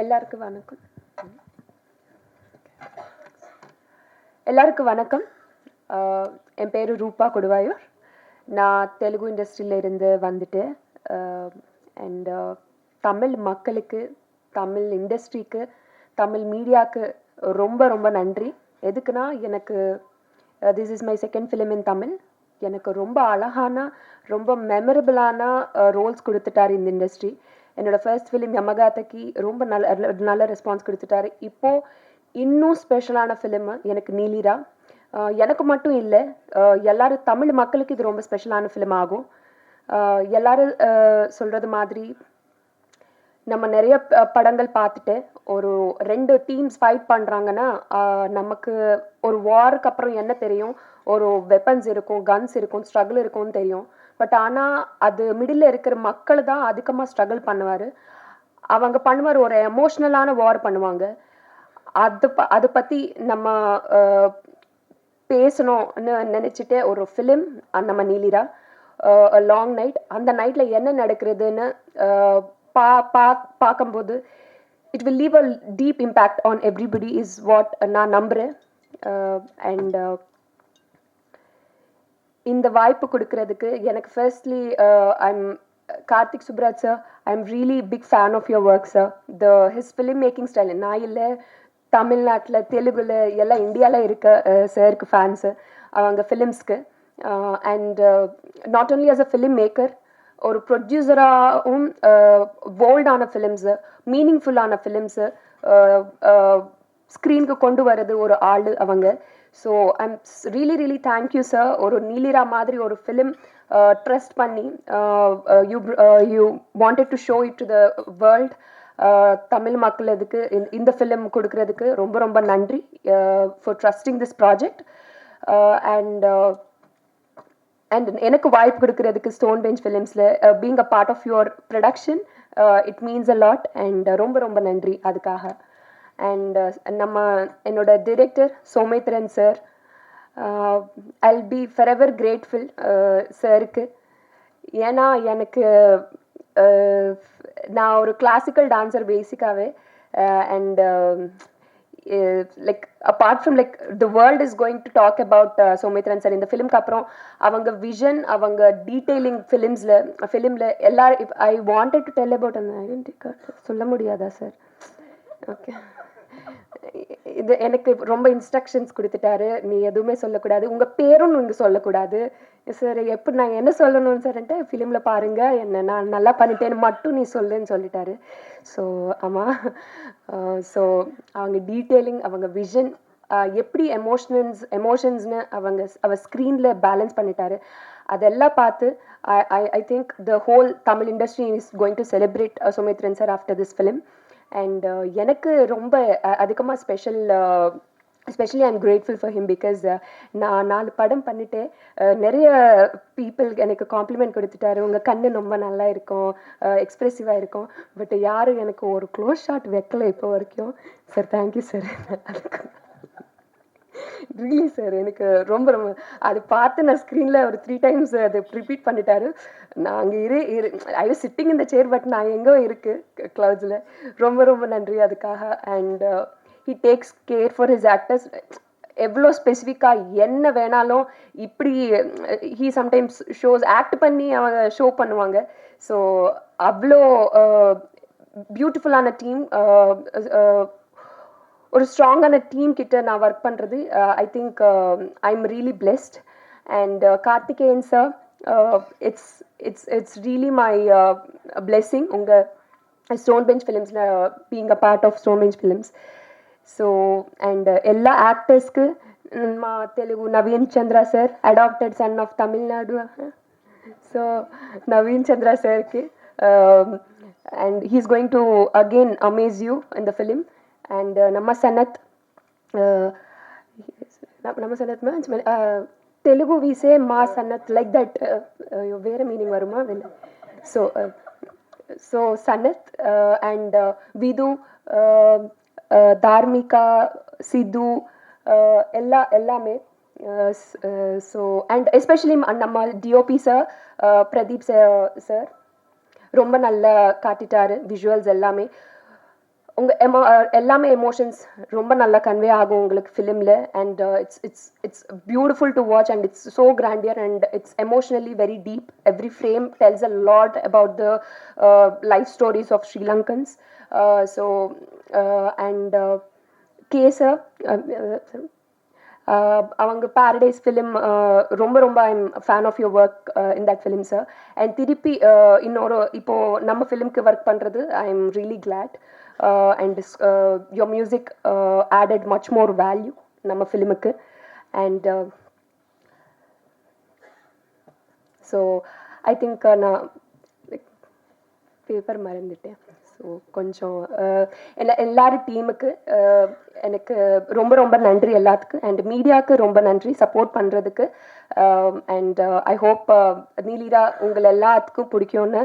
எல்லாருக்கும் வணக்கம். என் பேர் ரூபா கொடுவாயூர். நான் தெலுங்கு இண்டஸ்ட்ரியில இருந்து வந்துட்டேன். அண்ட் தமிழ் மக்களுக்கு, தமிழ் இண்டஸ்ட்ரிக்கு, தமிழ் மீடியாவுக்கு ரொம்ப ரொம்ப நன்றி. எதுக்குன்னா, எனக்கு this is my second film in Tamil. எனக்கு ரொம்ப அழகான, ரொம்ப மெமரபிளான ரோல்ஸ் கொடுத்துட்டார் இந்த இண்டஸ்ட்ரி. என்னோடய ஃபர்ஸ்ட் ஃபிலிம் யமகாதக்கு ரொம்ப நல்ல ரெஸ்பான்ஸ் கொடுத்துட்டாரு. இப்போது இன்னும் ஸ்பெஷலான ஃபிலிமு எனக்கு நீலிரா. எனக்கு மட்டும் இல்லை, எல்லோரும் தமிழ் மக்களுக்கு இது ரொம்ப ஸ்பெஷலான ஃபிலிம் ஆகும். எல்லோரும் சொல்கிறது மாதிரி நம்ம நிறைய படங்கள் பார்த்துட்டு ஒரு 2 டீம்ஸ் ஃபைட் பண்ணுறாங்கன்னா நமக்கு ஒரு வாருக்கு அப்புறம் என்ன தெரியும், ஒரு வெப்பன்ஸ் இருக்கும், கன்ஸ் இருக்கும், ஸ்ட்ரகிள் இருக்கும்னு தெரியும். பட் ஆனால் அது மிடில் இருக்கிற மக்கள் தான் அதிகமாக ஸ்ட்ரகிள் பண்ணுவார். அவங்க பண்ணுவார், ஒரு எமோஷ்னலான வார் பண்ணுவாங்க. அதை பற்றி நம்ம பேசணும்னு நினச்சிட்டு ஒரு ஃபிலிம் நம்ம நீலிரா, லாங் நைட். அந்த நைட்டில் என்ன நடக்கிறதுன்னு பார்க்கும்போது it will leave a deep impact on everybody is what நான் நம்புகிறேன். அண்ட் இந்த வாய்ப்பு கொடுக்கறதுக்கு எனக்கு firstly I'm Karthik Subbaraj sir, I'm really big fan of your work sir. His film making style நான் இல்லை, தமிழ்நாட்டில், தெலுங்குல எல்லாம் இந்தியாவில் இருக்க சாருக்கு ஃபேன்ஸு அவங்க ஃபிலிம்ஸ்க்கு. And not only as a film maker, ஒரு ப்ரொடியூசராகவும் போல்டான ஃபிலிம்ஸு, மீனிங்ஃபுல்லான ஃபிலிம்ஸு ஸ்க்ரீனுக்கு கொண்டு வர்றது ஒரு ஆள் அவங்க. So I'm really thank you sir. ஒரு நீலிரா மாதிரி ஒரு ஃபிலிம் ட்ரஸ்ட் பண்ணி you wanted to show it to the world. Tamil மக்களுக்கு இந்த ஃபிலிம் கொடுக்கறதுக்கு ரொம்ப ரொம்ப நன்றி for trusting this project. And எனக்கு வாய்ப்பு கொடுக்கறதுக்கு ஸ்டோன் பெஞ்ச் ஃபிலிம்ஸில் being a part of your production, it means a lot. And ரொம்ப ரொம்ப நன்றி அதுக்காக. அண்ட் என்னோட director Somethran sir, I'll be forever grateful சாருக்கு. ஏன்னா எனக்கு நான் ஒரு கிளாசிக்கல் டான்ஸர் பேசிக்காகவே. And like apart from like the world is going to talk about Somethran sir. இந்த ஃபிலிம்க்கு அப்புறம் அவங்க விஷன், அவங்க டீட்டெயிலிங் ஃபிலிமில் எல்லாரும் I wanted to tell about அந்த ஐடென்டி கார்டு சொல்ல முடியாதா சார்? ஓகே, இது எனக்கு ரொம்ப இன்ஸ்ட்ரக்ஷன்ஸ் கொடுத்துட்டாரு. நீ எதுவுமே சொல்லக்கூடாது, உங்கள் பேரும் நீங்கள் சொல்லக்கூடாது சார். எப்படி நான் என்ன சொல்லணும்னு சார்ன்ட்டு ஃபிலிமில் பாருங்கள், என்ன நான் நல்லா பண்ணிட்டேன்னு மட்டும் நீ சொல்லுன்னு சொல்லிட்டாரு. ஸோ ஆமாம், ஸோ அவங்க டீட்டெயிலிங், அவங்க விஷன், எப்படி எமோஷன்ஸ்னு அவர் ஸ்க்ரீனில் பேலன்ஸ் பண்ணிட்டாரு. அதெல்லாம் பார்த்து I think the whole Tamil industry is going to celebrate Somethran sir after this film. And எனக்கு ரொம்ப அதிகமாக especially I'm grateful for him because நான் 4 படம் பண்ணிட்டு நிறைய பீப்புள் எனக்கு காம்ப்ளிமெண்ட் கொடுத்துட்டாரு. உங்கள் கண்ணு ரொம்ப நல்லா இருக்கும், எக்ஸ்ப்ரெசிவாக இருக்கும். பட் யாரும் எனக்கு ஒரு க்ளோஸ் ஷாட் வைக்கல இப்போ வரைக்கும். Sir thank you sir. Really sir, எனக்கு ரொம்ப ரொம்ப அது பார்த்து நான் ஸ்க்ரீனில் ஒரு 3 times அதை ரிப்பீட் பண்ணிட்டாரு. நான் அங்கே ஐ வாஸ் சிட்டிங் இந்த சேர், பட் நான் எங்கோ இருக்குது க்ளவுட்ஸில். ரொம்ப ரொம்ப நன்றி அதுக்காக. And he takes care for his actors. எவ்வளோ ஸ்பெசிஃபிக்காக என்ன வேணாலும் இப்படி ஹீ சம்டைம்ஸ் ஷோஸ் ஆக்ட் பண்ணி அவங்க ஷோ பண்ணுவாங்க. ஸோ அவ்வளோ பியூட்டிஃபுல்லான டீம், ஒரு ஸ்ட்ராங்கான டீம் கிட்ட நான் ஒர்க் பண்ணுறது I think I am really blessed. And Karthikeyan sir, it's really my blessing உங்கள் ஸ்டோன் பெஞ்ச் ஃபிலிம்ஸில் being a part of stone bench films. So and எல்லா ஆக்டர்ஸ்க்கு మా Telugu Naveen Chandra sir, adapted son of Tamil Nadu. So Naveen Chandra సార్కి, and he's going to again amaze you in the film. And నమ్మ సనత్ తెలుగు వీసే మా Sanath like that వేరే మీనింగ్ வருமா? సో సనత్ అండ్ విదు, தார்மிகா, சிது, எல்லாமே. ஸோ அண்ட் எஸ்பெஷலி நம்ம டிஓபி சார் பிரதீப் சார் ரொம்ப நல்லா காட்டிட்டாரு விஷுவல்ஸ் எல்லாமே. எல்லாமே எமோஷன்ஸ் ரொம்ப நல்லா கன்வே ஆகும் உங்களுக்கு ஃபிலிமில். And it's beautiful to watch and it's so grandeur and it's emotionally very deep. Every frame tells a lot about the life stories of Sri Lankans. So and கேசர் அவங்க பாரடைஸ் ஃபிலிம் ரொம்ப ரொம்ப I am fan of your work in that film sir. And திருப்பி இன்னொரு இப்போது நம்ம ஃபிலிம்க்கு work பண்ணுறது I am really glad. And your music added much more value நம்ம ஃபிலிமுக்கு. அண்ட் ஸோ ஐ திங்க் நான் பேப்பர் மறந்துட்டேன். ஸோ கொஞ்சம் எல்லாரும் டீமுக்கு எனக்கு ரொம்ப ரொம்ப நன்றி எல்லாத்துக்கும். அண்ட் மீடியாவுக்கு ரொம்ப நன்றி சப்போர்ட் பண்ணுறதுக்கு. அண்ட் ஐ ஹோப் நீலிரா உங்கள் எல்லாத்துக்கும் பிடிக்கும்னு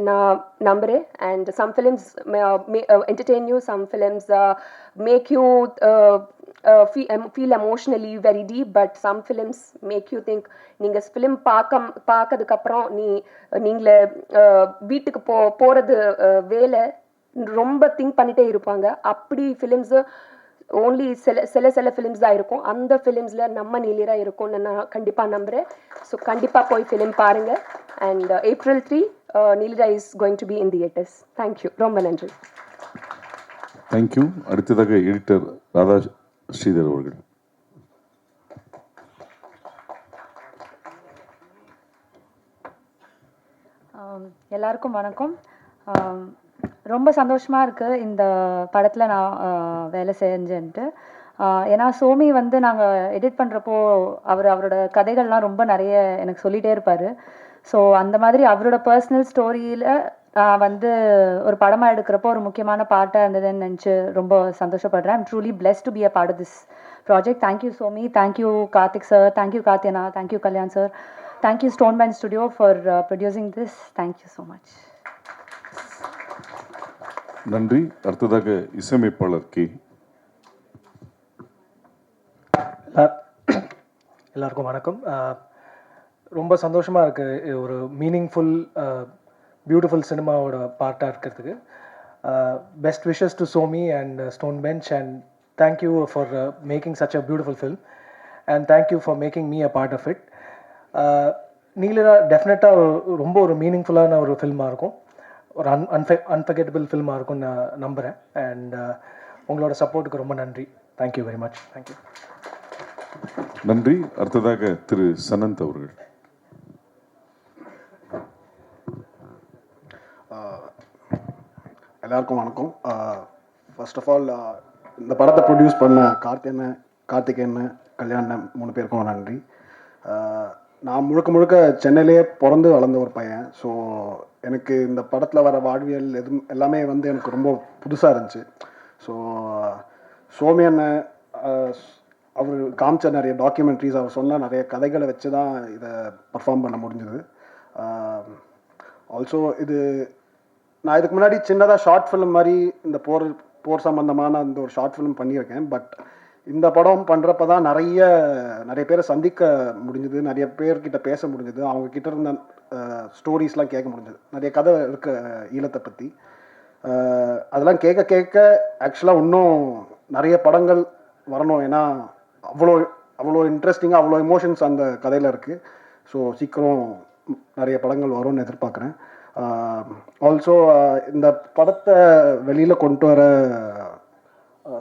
நான் நம்புகிறேன். And some films entertain you, some films make you feel emotionally very deep, but some films make you think. நீங்கள் ஃபிலிம் பார்க்கறதுக்கப்புறம் நீங்களே வீட்டுக்கு போகிறது வேலை ரொம்ப திங்க் பண்ணிகிட்டே இருப்பாங்க. அப்படி ஃபிலிம்ஸு ஓன்லி சில ஃபிலிம்ஸ் தான் இருக்கும். அந்த ஃபிலிம்ஸில் நம்ம நீலிரா இருக்கும்னு நான் கண்டிப்பாக நம்புகிறேன். ஸோ கண்டிப்பாக போய் ஃபிலிம் பாருங்கள். And April 3 Neelira is going to be in theaters. Thank you, ரொம்ப நன்றி. தேங்க்யூ. அடுத்ததாக எடிட்டர் ராதா ஸ்ரீதர் அவர்கள். எல்லாருக்கும் வணக்கம். ரொம்ப சந்தோஷமாக இருக்குது இந்த படத்தில் நான் வேலை செஞ்சேன்ட்டு. ஏன்னா சோமி வந்து நாங்கள் எடிட் பண்ணுறப்போ அவரோட கதைகள்லாம் ரொம்ப நிறைய எனக்கு சொல்லிகிட்டே இருப்பார். ஸோ அந்த மாதிரி அவரோட பர்சனல் ஸ்டோரியில் வந்து ஒரு படமாக எடுக்கிறப்போ ஒரு முக்கியமான பார்ட்டாக இருந்ததுன்னு நினச்சி ரொம்ப சந்தோஷப்படுறேன். I'm truly blessed to be a part of this project. Thank you Somi, thank you Karthik sir, thank you கார்த்தியனா, thank you Kalyan sir, thank you stone bench studio for producing this. Thank you so much. நன்றி. அடுத்ததாக இசையமைப்பாளர் கே. எல்லாருக்கும் வணக்கம். ரொம்ப சந்தோஷமாக இருக்குது ஒரு மீனிங்ஃபுல் பியூட்டிஃபுல் சினிமாவோட பார்ட்டாக இருக்கிறதுக்கு. Best wishes to Somi and stone bench and thank you for making such a beautiful film and thank you for making me a part of it. Neelira டெஃபினட்டாக ரொம்ப ஒரு மீனிங்ஃபுல்லான ஒரு ஃபில்மாக இருக்கும், ஒரு அன்ஃபர்கெட்டபிள் ஃபில்மாக இருக்கும்னு நான் நம்புகிறேன். அண்ட் உங்களோட சப்போர்ட்டுக்கு ரொம்ப நன்றி. Thank you very much. தேங்க்யூ. நன்றி. அடுத்ததாக திரு சனந்த் அவர்கள். எல்லாருக்கும் வணக்கம். ஃபர்ஸ்ட் ஆஃப் ஆல் இந்த படத்தை ப்ரொடியூஸ் பண்ண கார்த்திகேயன், கல்யாணன் 3 பேருக்கும் நன்றி. நான் முழுக்க சென்னையிலேயே பிறந்து வளர்ந்த ஒரு பையன். ஸோ எனக்கு இந்த படத்தில் வர வாழ்வியல் எல்லாமே வந்து எனக்கு ரொம்ப புதுசாக இருந்துச்சு. ஸோ சோமி அண்ணன் அவர் காமிச்ச நிறைய டாக்குமெண்ட்ரிஸ், அவர் சொன்ன நிறைய கதைகளை வச்சு தான் இதை பர்ஃபார்ம் பண்ண முடிஞ்சது. ஆல்சோ நான் இதுக்கு முன்னாடி சின்னதாக ஷார்ட் ஃபிலிம் மாதிரி இந்த போர் சம்பந்தமான அந்த ஒரு ஷார்ட் ஃபிலிம் பண்ணியிருக்கேன். பட் இந்த படம் பண்ணுறப்ப தான் நிறைய பேரை சந்திக்க முடிஞ்சது, நிறைய பேர்கிட்ட பேச முடிஞ்சது, அவங்கக்கிட்ட இருந்த ஸ்டோரிஸ்லாம் கேட்க முடிஞ்சது. நிறைய கதை இருக்க ஈழத்தை பற்றி அதெல்லாம் கேட்க ஆக்சுவலாக இன்னும் நிறைய படங்கள் வரணும். ஏன்னா அவ்வளோ இன்ட்ரெஸ்டிங்காக அவ்வளோ எமோஷன்ஸ் அந்த கதையில் இருக்குது. ஸோ சீக்கிரம் நிறைய படங்கள் வரும்னு எதிர்பார்க்குறேன். ஆல்சோ இந்த படத்தை வெளியில் கொண்டு வர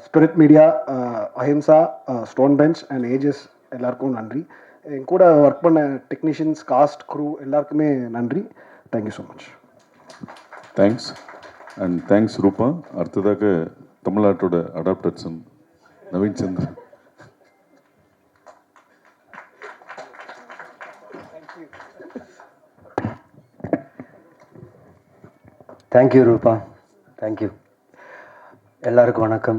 spirit media, Ahimsa, stone bench and AGS எல்லாருக்கும் நன்றி. என் கூட ஒர்க் பண்ண டெக்னீஷியன்ஸ், காஸ்ட், க்ரூ எல்லாருக்குமே நன்றி. Thank you so much. Thanks and thanks ரூபா. அடுத்ததாக தமிழ்நாட்டோட அடாப்டட் சன் நவீன் சந்திரன். தேங்க்யூ ரூபா, தேங்க்யூ. எல்லாருக்கும் வணக்கம்.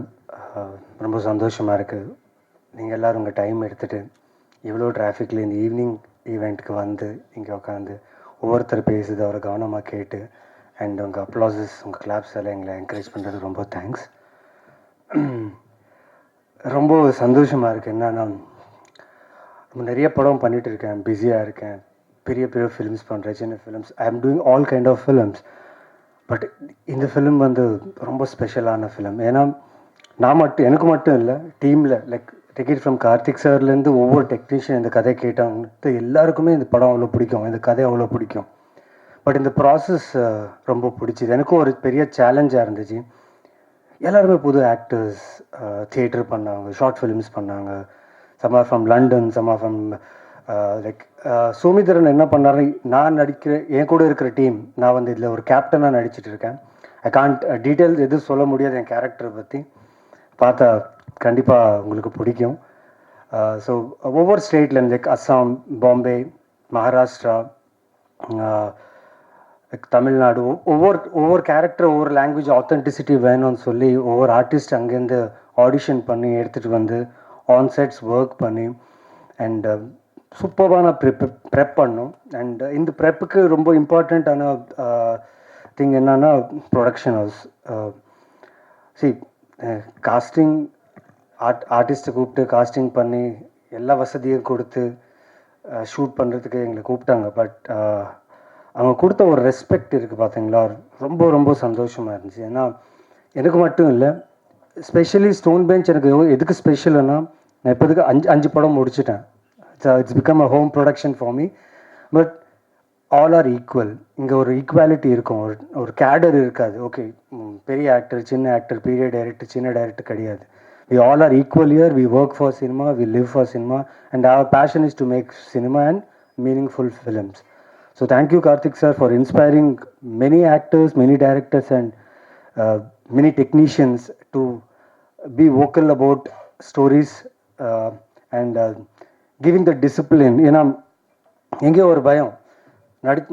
ரொம்ப சந்தோஷமாக இருக்குது நீங்கள் எல்லோரும் உங்கள் டைம் எடுத்துகிட்டு இவ்வளோ டிராஃபிக்கில் இந்த ஈவினிங் ஈவெண்ட்டுக்கு வந்து இங்கே உட்காந்து ஒவ்வொருத்தர் பேசுது அவரை கவனமாக கேட்டு அண்ட் உங்கள் அப்ளாசஸ், உங்கள் கிளாப்ஸ் எல்லாம் எங்களை என்கரேஜ் பண்ணுறது ரொம்ப தேங்க்ஸ். ரொம்ப சந்தோஷமாக இருக்குது. என்னன்னா நம்ம நிறைய படம் பண்ணிகிட்டு இருக்கேன், பிஸியாக இருக்கேன், பெரிய ஃபிலிம்ஸ் பண்ணுறேன், சின்ன films, I am doing all kind of films. But இந்த ஃபிலிம் வந்து ரொம்ப ஸ்பெஷலான ஃபிலிம். ஏன்னா எனக்கு மட்டும் இல்லை, டீமில் லைக் டிக்கெட் ஃப்ரம் கார்த்திக் சார்லேருந்து ஒவ்வொரு டெக்னீஷியன் இந்த கதை கேட்டாங்க எல்லாருக்குமே இந்த படம் அவ்வளோ பிடிக்கும், இந்த கதை அவ்வளோ பிடிக்கும். பட் இந்த ப்ராசஸ் ரொம்ப பிடிச்சிது. எனக்கும் ஒரு பெரிய சேலஞ்சாக இருந்துச்சு. எல்லாருமே புது ஆக்டர்ஸ், தியேட்டர் பண்ணாங்க, ஷார்ட் ஃபிலிம்ஸ் பண்ணாங்க. Some are from London, some are from like Somitharan என்ன பண்ணாரு, நான் என் கூட இருக்கிற டீம், நான் வந்து இதில் ஒரு கேப்டனாக நடிச்சிட்டு இருக்கேன். ஐ கான்ட் டீட்டெயில்ஸ் எதுவும் சொல்ல முடியாது என் கேரக்டரை பற்றி. பார்த்தா கண்டிப்பாக உங்களுக்கு பிடிக்கும். ஸோ ஒவ்வொரு ஸ்டேட்லேருந்து லைக் அஸ்ஸாம், பாம்பே, மகாராஷ்டிரா, தமிழ்நாடு, ஒவ்வொரு கேரக்டர் ஒவ்வொரு லாங்குவேஜ் ஆத்தென்டிசிட்டி வேணும்னு சொல்லி ஒவ்வொரு ஆர்டிஸ்ட் அங்கேருந்து ஆடிஷன் பண்ணி எடுத்துகிட்டு வந்து ஆன்செட்ஸ் ஒர்க் பண்ணி அண்ட் சூப்பரான ப்ரெப் பண்ணோம். அண்ட் இந்த ப்ரெப்புக்கு ரொம்ப இம்பார்ட்டண்ட்டான திங் என்னன்னா ப்ரொடக்ஷன் ஹவுஸ். காஸ்டிங் ஆர்டிஸ்ட்டை கூப்பிட்டு காஸ்டிங் பண்ணி எல்லா வசதியும் கொடுத்து ஷூட் பண்ணுறதுக்கு எங்களை கூப்பிட்டாங்க. பட் அவங்க கொடுத்த ஒரு ரெஸ்பெக்ட் இருக்குது பார்த்தீங்களா, ரொம்ப ரொம்ப சந்தோஷமாக இருந்துச்சு. ஏன்னா எனக்கு மட்டும் இல்லை, ஸ்பெஷலி ஸ்டோன் பெஞ்ச் எனக்கு எதுக்கு ஸ்பெஷல்னா, நான் இப்போதுக்கு 5 படம் முடிச்சிட்டேன். It's become a home production for me. But all are equal. இங்கே ஒரு ஈக்குவாலிட்டி இருக்கும், ஒரு கேடர் இருக்காது. ஓகே, பெரிய ஆக்டர், சின்ன ஆக்டர், பெரிய டைரக்டர், சின்ன டைரக்டர் கிடையாது. We all are equal here. We work for cinema, we live for cinema, and our passion is to make cinema and meaningful films. So thank you, Karthik sir, for inspiring many actors, many directors, and many technicians to be vocal about stories and giving the discipline. You know, எங்கே ஒரு பயம்,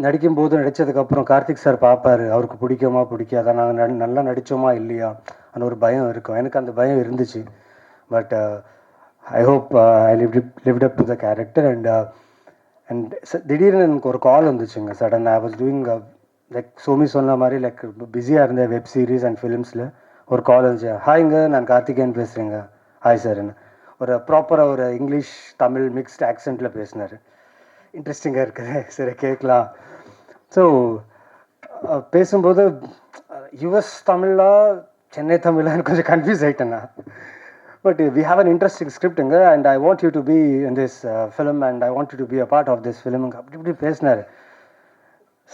நடிக்கும்போது நடித்ததுக்கப்புறம் Karthik sir பார்ப்பாரு, அவருக்கு பிடிக்குமா பிடிக்காதா, நாங்கள் நல்லா நடித்தோமா இல்லையா அந்த ஒரு பயம் இருக்கும். எனக்கு அந்த பயம் இருந்துச்சு. But I hope I lived up to the character. And திடீர்னு எனக்கு ஒரு கால் வந்துச்சுங்க sudden. I was doing like Somi சொன்ன மாதிரி லைக் பிஸியாக இருந்தேன் வெப் சீரிஸ் அண்ட் ஃபிலிம்ஸில். ஒரு கால் வந்துச்சு, ஹாய்ங்க நான் கார்த்திகேயன் பேசுகிறேங்க. ஹாய் சார்ன்னு ஒரு ப்ராப்பராக ஒரு இங்கிலீஷ் தமிழ் மிக்ஸ்ட் ஆக்சென்ட்டில் பேசினார். இன்ட்ரெஸ்டிங்காக இருக்குது, சரி கேட்கலாம். ஸோ பேசும்போது யுஎஸ் தமிழா சென்னை தமிழான்னு கொஞ்சம் கன்ஃபியூஸ் ஆகிட்டேன்னா. But we have an interesting ஸ்கிரிப்டுங்க and I want you to be in this film and I want you to be a part of this ஃபிலிமுங்க அப்படி இப்படி பேசினார்.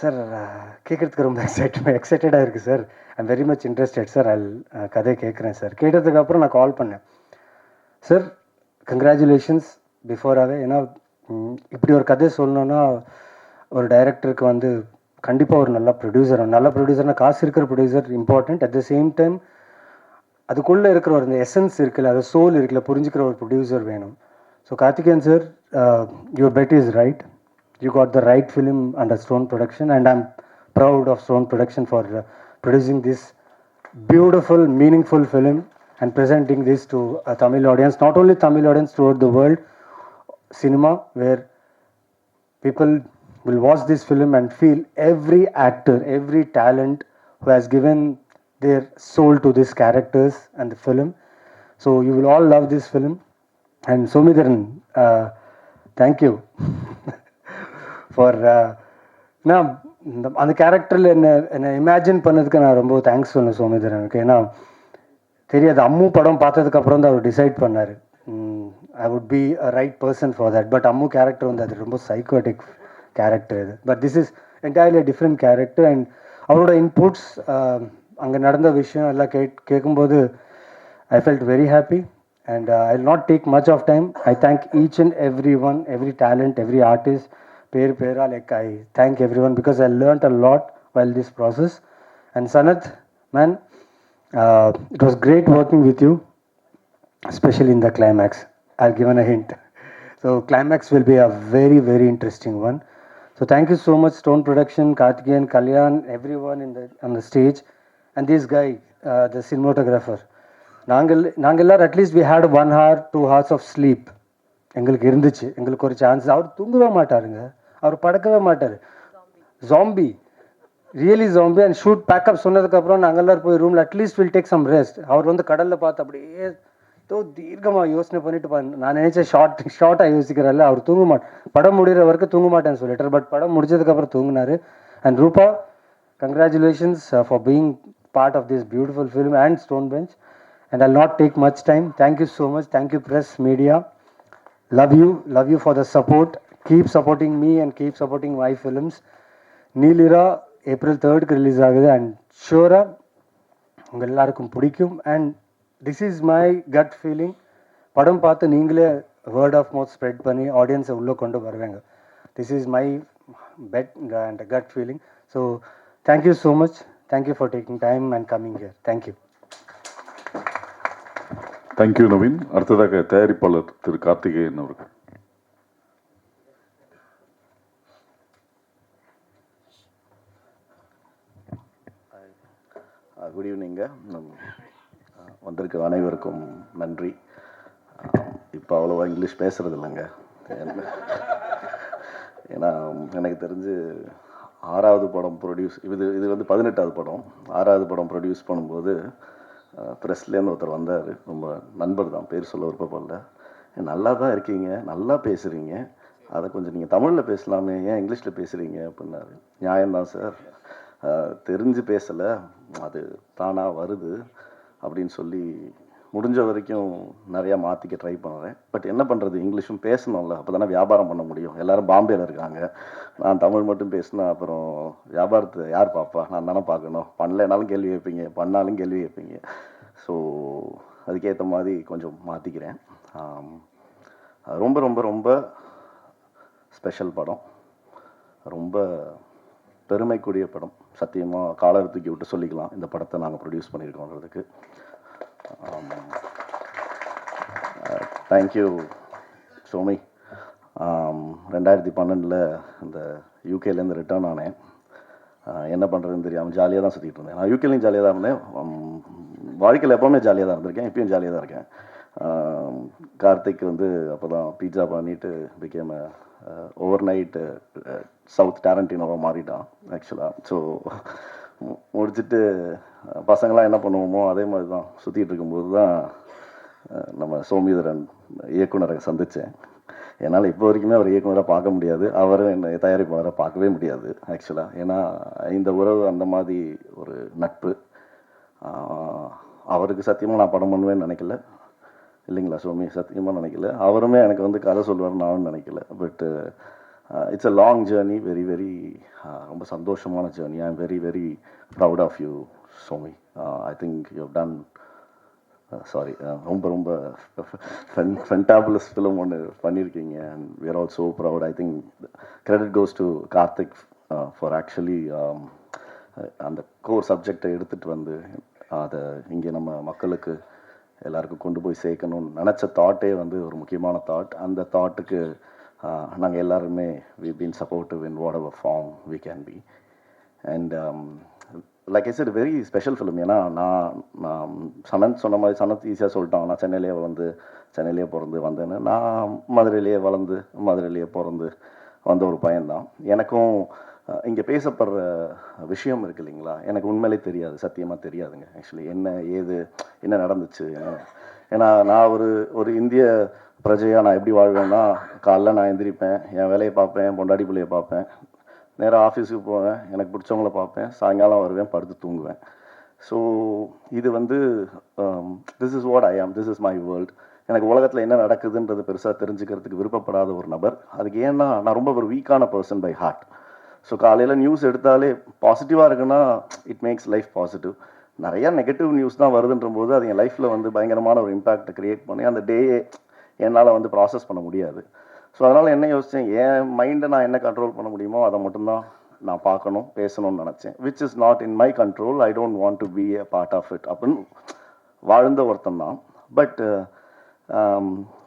சார் கேட்குறதுக்கு ரொம்ப எக்ஸைட்டடாக இருக்குது sir. I'm very much interested sir. கதை கேட்குறேன் சார். கேட்டதுக்கப்புறம் நான் கால் பண்ணேன். சார் கங்க்ராச்சுலேஷன்ஸ் பிஃபோராகவே. ஏன்னா இப்படி ஒரு கதை சொல்லணுன்னா ஒரு டைரக்டருக்கு வந்து கண்டிப்பாக ஒரு நல்ல ப்ரொடியூசர்னால் காசு இருக்கிற producer important. At the same time அதுக்குள்ளே இருக்கிற ஒரு இந்த எசன்ஸ் இருக்குல்ல, அது சோல் இருக்குல்ல, புரிஞ்சுக்கிற ஒரு ப்ரொடியூசர் வேணும். So Karthikeyan sir, your bet is right. You got the right film under stone production and I'm proud of stone production for producing this beautiful, meaningful film and presenting this to a Tamil audience, not only Tamil audience, throughout the world cinema, where people will watch this film and feel every actor, every talent who has given their soul to these characters and the film. So you will all love this film. And Somidharan, thank you for now அந்த கேரக்டரில் என்னை imagine பண்ணதுக்கு நான் ரொம்ப thanks சொன்னேன் சோமிதரனுக்கு. ஏன்னா தெரியாது, அம்மு படம் பார்த்ததுக்கப்புறம் தான் அவர் டிசைட் பண்ணார் I would be a right person for that. But Ammu character வந்து அது ரொம்ப சைக்கோட்டிக் கேரக்டர் இது. But this is entirely different character. And அவரோட இன்புட்ஸ், அங்கே நடந்த விஷயம் எல்லாம் கேட்கும்போது I felt very happy. And I will not take much of time. I thank each and every one, every talent, every artist. Pera, like I thank everyone because I learnt a lot while this process. And Sanath, man, it was great working with you, especially in the climax. I've given a hint. So climax will be a very, very interesting one. So thank you so much, Stone Production, Karthikeyan, Kalyan, everyone on the stage, and this guy, the cinematographer. Nangallar, at least we had 1 hour, 2 hours of sleep. எங்களுக்கு இருந்துச்சு, எங்களுக்கு ஒரு chance. அவர் தூங்கவே மாட்டாருங்க, அவர் படக்கவே மாட்டார். Zombie, really zombie. And shoot pack up சொன்னதுக்கப்புறம் நாங்கள் எல்லாரும் போய் ரூமில் at least will take some rest. அவர் வந்து கடலில் பார்த்து அப்படியே ஏதோ தீர்க்கமாக யோசனை பண்ணிட்டு நான் நினைச்சேன் ஷார்ட்டாக யோசிக்கிறாரு. அவர் தூங்க மாட்டேன், படம் முடிகிற வரைக்கும் தூங்க மாட்டேன்னு சொல்லிட்டார். பட் படம் முடிச்சதுக்கப்புறம் தூங்கினார். அண்ட் ரூபா, Congratulations for being part of this beautiful film and Stone Bench. And I'll not take much time. Thank you so much. Thank you, press, media. Love you for the support. Keep supporting me and keep supporting my films. Neelira April 3rd release ஆகுது and ஷூராக உங்கள் எல்லாருக்கும் பிடிக்கும். And this is my cut feeling. படம் பார்த்து நீங்களே word of mouth spread பண்ணி ஆடியன்ஸை உள்ளே கொண்டு வருவாங்க. This is my bet and gut feeling. So thank you so much. Thank you for taking time and coming here. Thank you. Thank you Naveen. அடுத்ததாக தயாரிப்பாளர் திரு கார்த்திகேயன் அவர்கள். Good evening. வந்திருக்க அனைவருக்கும் நன்றி. இப்போ அவ்வளோவா இங்கிலீஷ் பேசுகிறது இல்லைங்க. ஏன்னா எனக்கு தெரிஞ்சு 6வது படம் ப்ரொடியூஸ் இது வந்து 18வது படம். 6வது படம் ப்ரொடியூஸ் பண்ணும்போது ப்ரெஸ்லேருந்து ஒருத்தர் வந்தார். ரொம்ப நண்பர் தான், பேர் சொல்ல விருப்பப்படல. நல்லா தான் இருக்கீங்க, நல்லா பேசுகிறீங்க, அதை கொஞ்சம் நீங்கள் தமிழில் பேசலாமே, ஏன் இங்கிலீஷில் பேசுகிறீங்க அப்படின்னாரு. நியாயம்தான் சார், தெரிஞ்சு பேசலை, அது தானாக வருது அப்படின்னு சொல்லி முடிஞ்ச வரைக்கும் நிறையா மாற்றிக்க ட்ரை பண்ணுறேன். பட் என்ன பண்ணுறது, இங்கிலீஷும் பேசணும்ல, அப்போ தானே வியாபாரம் பண்ண முடியும். எல்லோரும் பாம்பேயில் இருக்காங்க, நான் தமிழ் மட்டும் பேசினா அப்புறம் வியாபாரத்தை யார் பார்ப்பா? நான் தானே பார்க்கணும். பண்ணலைனாலும் கேள்வி வைப்பீங்க, பண்ணாலும் கேள்வி வைப்பீங்க. ஸோ அதுக்கேற்ற மாதிரி கொஞ்சம் மாற்றிக்கிறேன். ரொம்ப ரொம்ப ரொம்ப ஸ்பெஷல் படம், ரொம்ப பெருமைக்குரிய படம். சத்தியமாக காலர் தூக்கி விட்டு சொல்லிக்கலாம், இந்த படத்தை நாங்கள் ப்ரொடியூஸ் பண்ணியிருக்கோன்றதுக்கு. தேங்க்யூ சோமி. 2012 இந்த யூகேலேருந்து ரிட்டர்ன் ஆனேன். என்ன பண்ணுறதுன்னு தெரியாமல் ஜாலியாக தான் சுற்றிட்டு இருந்தேன். நான் யூகேலையும் ஜாலியாக தான் இருந்தேன், வாழ்க்கையில் எப்போவுமே ஜாலியாக தான் இருந்திருக்கேன், இப்பயும் ஜாலியாக தான் இருக்கேன். கார்த்திக் வந்து அப்போ தான் பீட்சா பண்ணிட்டு பிகேம் ஓவர் நைட்டு சவுத் டேரண்டினோவாக மாறிட்டான் ஆக்சுவலாக. ஸோ முடிச்சுட்டு பசங்களாம் என்ன பண்ணுவோமோ அதே மாதிரி தான் சுற்றிட்டு இருக்கும்போது தான் நம்ம சோமிதரன் இயக்குனரை சந்தித்தேன். என்னால் இப்போ வரைக்குமே அவர் இயக்குனராக பார்க்க முடியாது, அவரும் என்னை தயாரிப்பாளரை பார்க்கவே முடியாது ஆக்சுவலாக. ஏன்னா இந்த உறவு அந்த மாதிரி ஒரு நட்பு. அவருக்கு சத்தியமாக நான் படம் பண்ணுவேன்னு நினைக்கல, இல்லைங்களா சோமி? சத்தியமாக நினைக்கல. அவருமே எனக்கு வந்து கதை சொல்லுவார் நானும் நினைக்கல. But it's a long journey, very very ரொம்ப சந்தோஷமான journey. I am very very proud of you Somi. I think you have done sorry ரொம்ப ரொம்ப ஃபென்டாபுலஸ் ஃபிலிம் ஒன்று பண்ணியிருக்கீங்க. And we are all so proud. I think credit goes to Karthik for actually அந்த core சப்ஜெக்டை எடுத்துகிட்டு வந்து அதை இங்கே நம்ம மக்களுக்கு எல்லாருக்கும் கொண்டு போய் சேர்க்கணும்னு நினச்ச தாட்டே வந்து ஒரு முக்கியமான தாட். அந்த தாட்டுக்கு நாங்கள் எல்லாருமே we been supportive in whatever form we can be. And like I said very special film. ஏன்னா நான் சனத் சொன்ன மாதிரி, சனத் ஈஸியாக சொல்லிட்டான், நான் சென்னையிலேயே பிறந்து வந்தேன்னு. நான் மதுரையிலேயே வளர்ந்து மதுரையிலேயே பிறந்து வந்த ஒரு பையன்தான். எனக்கும் இங்கே பேசப்படுற விஷயம் இருக்குது இல்லைங்களா, எனக்கு உண்மையிலே தெரியாது, சத்தியமாக தெரியாதுங்க ஆக்சுவலி. என்ன நடந்துச்சு. ஏன்னா நான் ஒரு இந்திய பிரஜையாக நான் எப்படி வாழ்வேன்னா, காலைல நான் எந்திரிப்பேன், என் வேலையை பார்ப்பேன், பொண்டாடி பிள்ளையை பார்ப்பேன், நேராக ஆஃபீஸுக்கு போவேன், எனக்கு பிடிச்சவங்கள பார்ப்பேன், சாயங்காலம் வருவேன், படுத்து தூங்குவேன். ஸோ இது வந்து திஸ் இஸ் வாட் ஐ ஆம், திஸ் இஸ் மை வேர்ல்டு. எனக்கு உலகத்தில் என்ன நடக்குதுன்றது பெருசாக தெரிஞ்சுக்கிறதுக்கு விருப்பப்படாத ஒரு நபர். அதுக்கு ஏன்னா நான் ரொம்ப ஒரு வீக்கான பர்சன் பை ஹார்ட். ஸோ காலையில் நியூஸ் எடுத்தாலே பாசிட்டிவாக இருக்குன்னா இட் மேக்ஸ் லைஃப் பாசிட்டிவ். நிறையா நெகட்டிவ் நியூஸ் தான் வருதுன்ற போது அது என் லைஃப்பில் வந்து பயங்கரமான ஒரு இம்பேக்டை க்ரியேட் பண்ணி அந்த டேயே என்னால் வந்து ப்ராசஸ் பண்ண முடியாது. ஸோ அதனால் என்ன யோசித்தேன், என் மைண்டை நான் என்ன கண்ட்ரோல் பண்ண முடியுமோ அதை மட்டும்தான் நான் பார்க்கணும், பேசணும்னு நினச்சேன். Which is not in my control. I don't want to be a part of it அப்படின்னு வாழ்ந்த ஒருத்தன் தான். பட்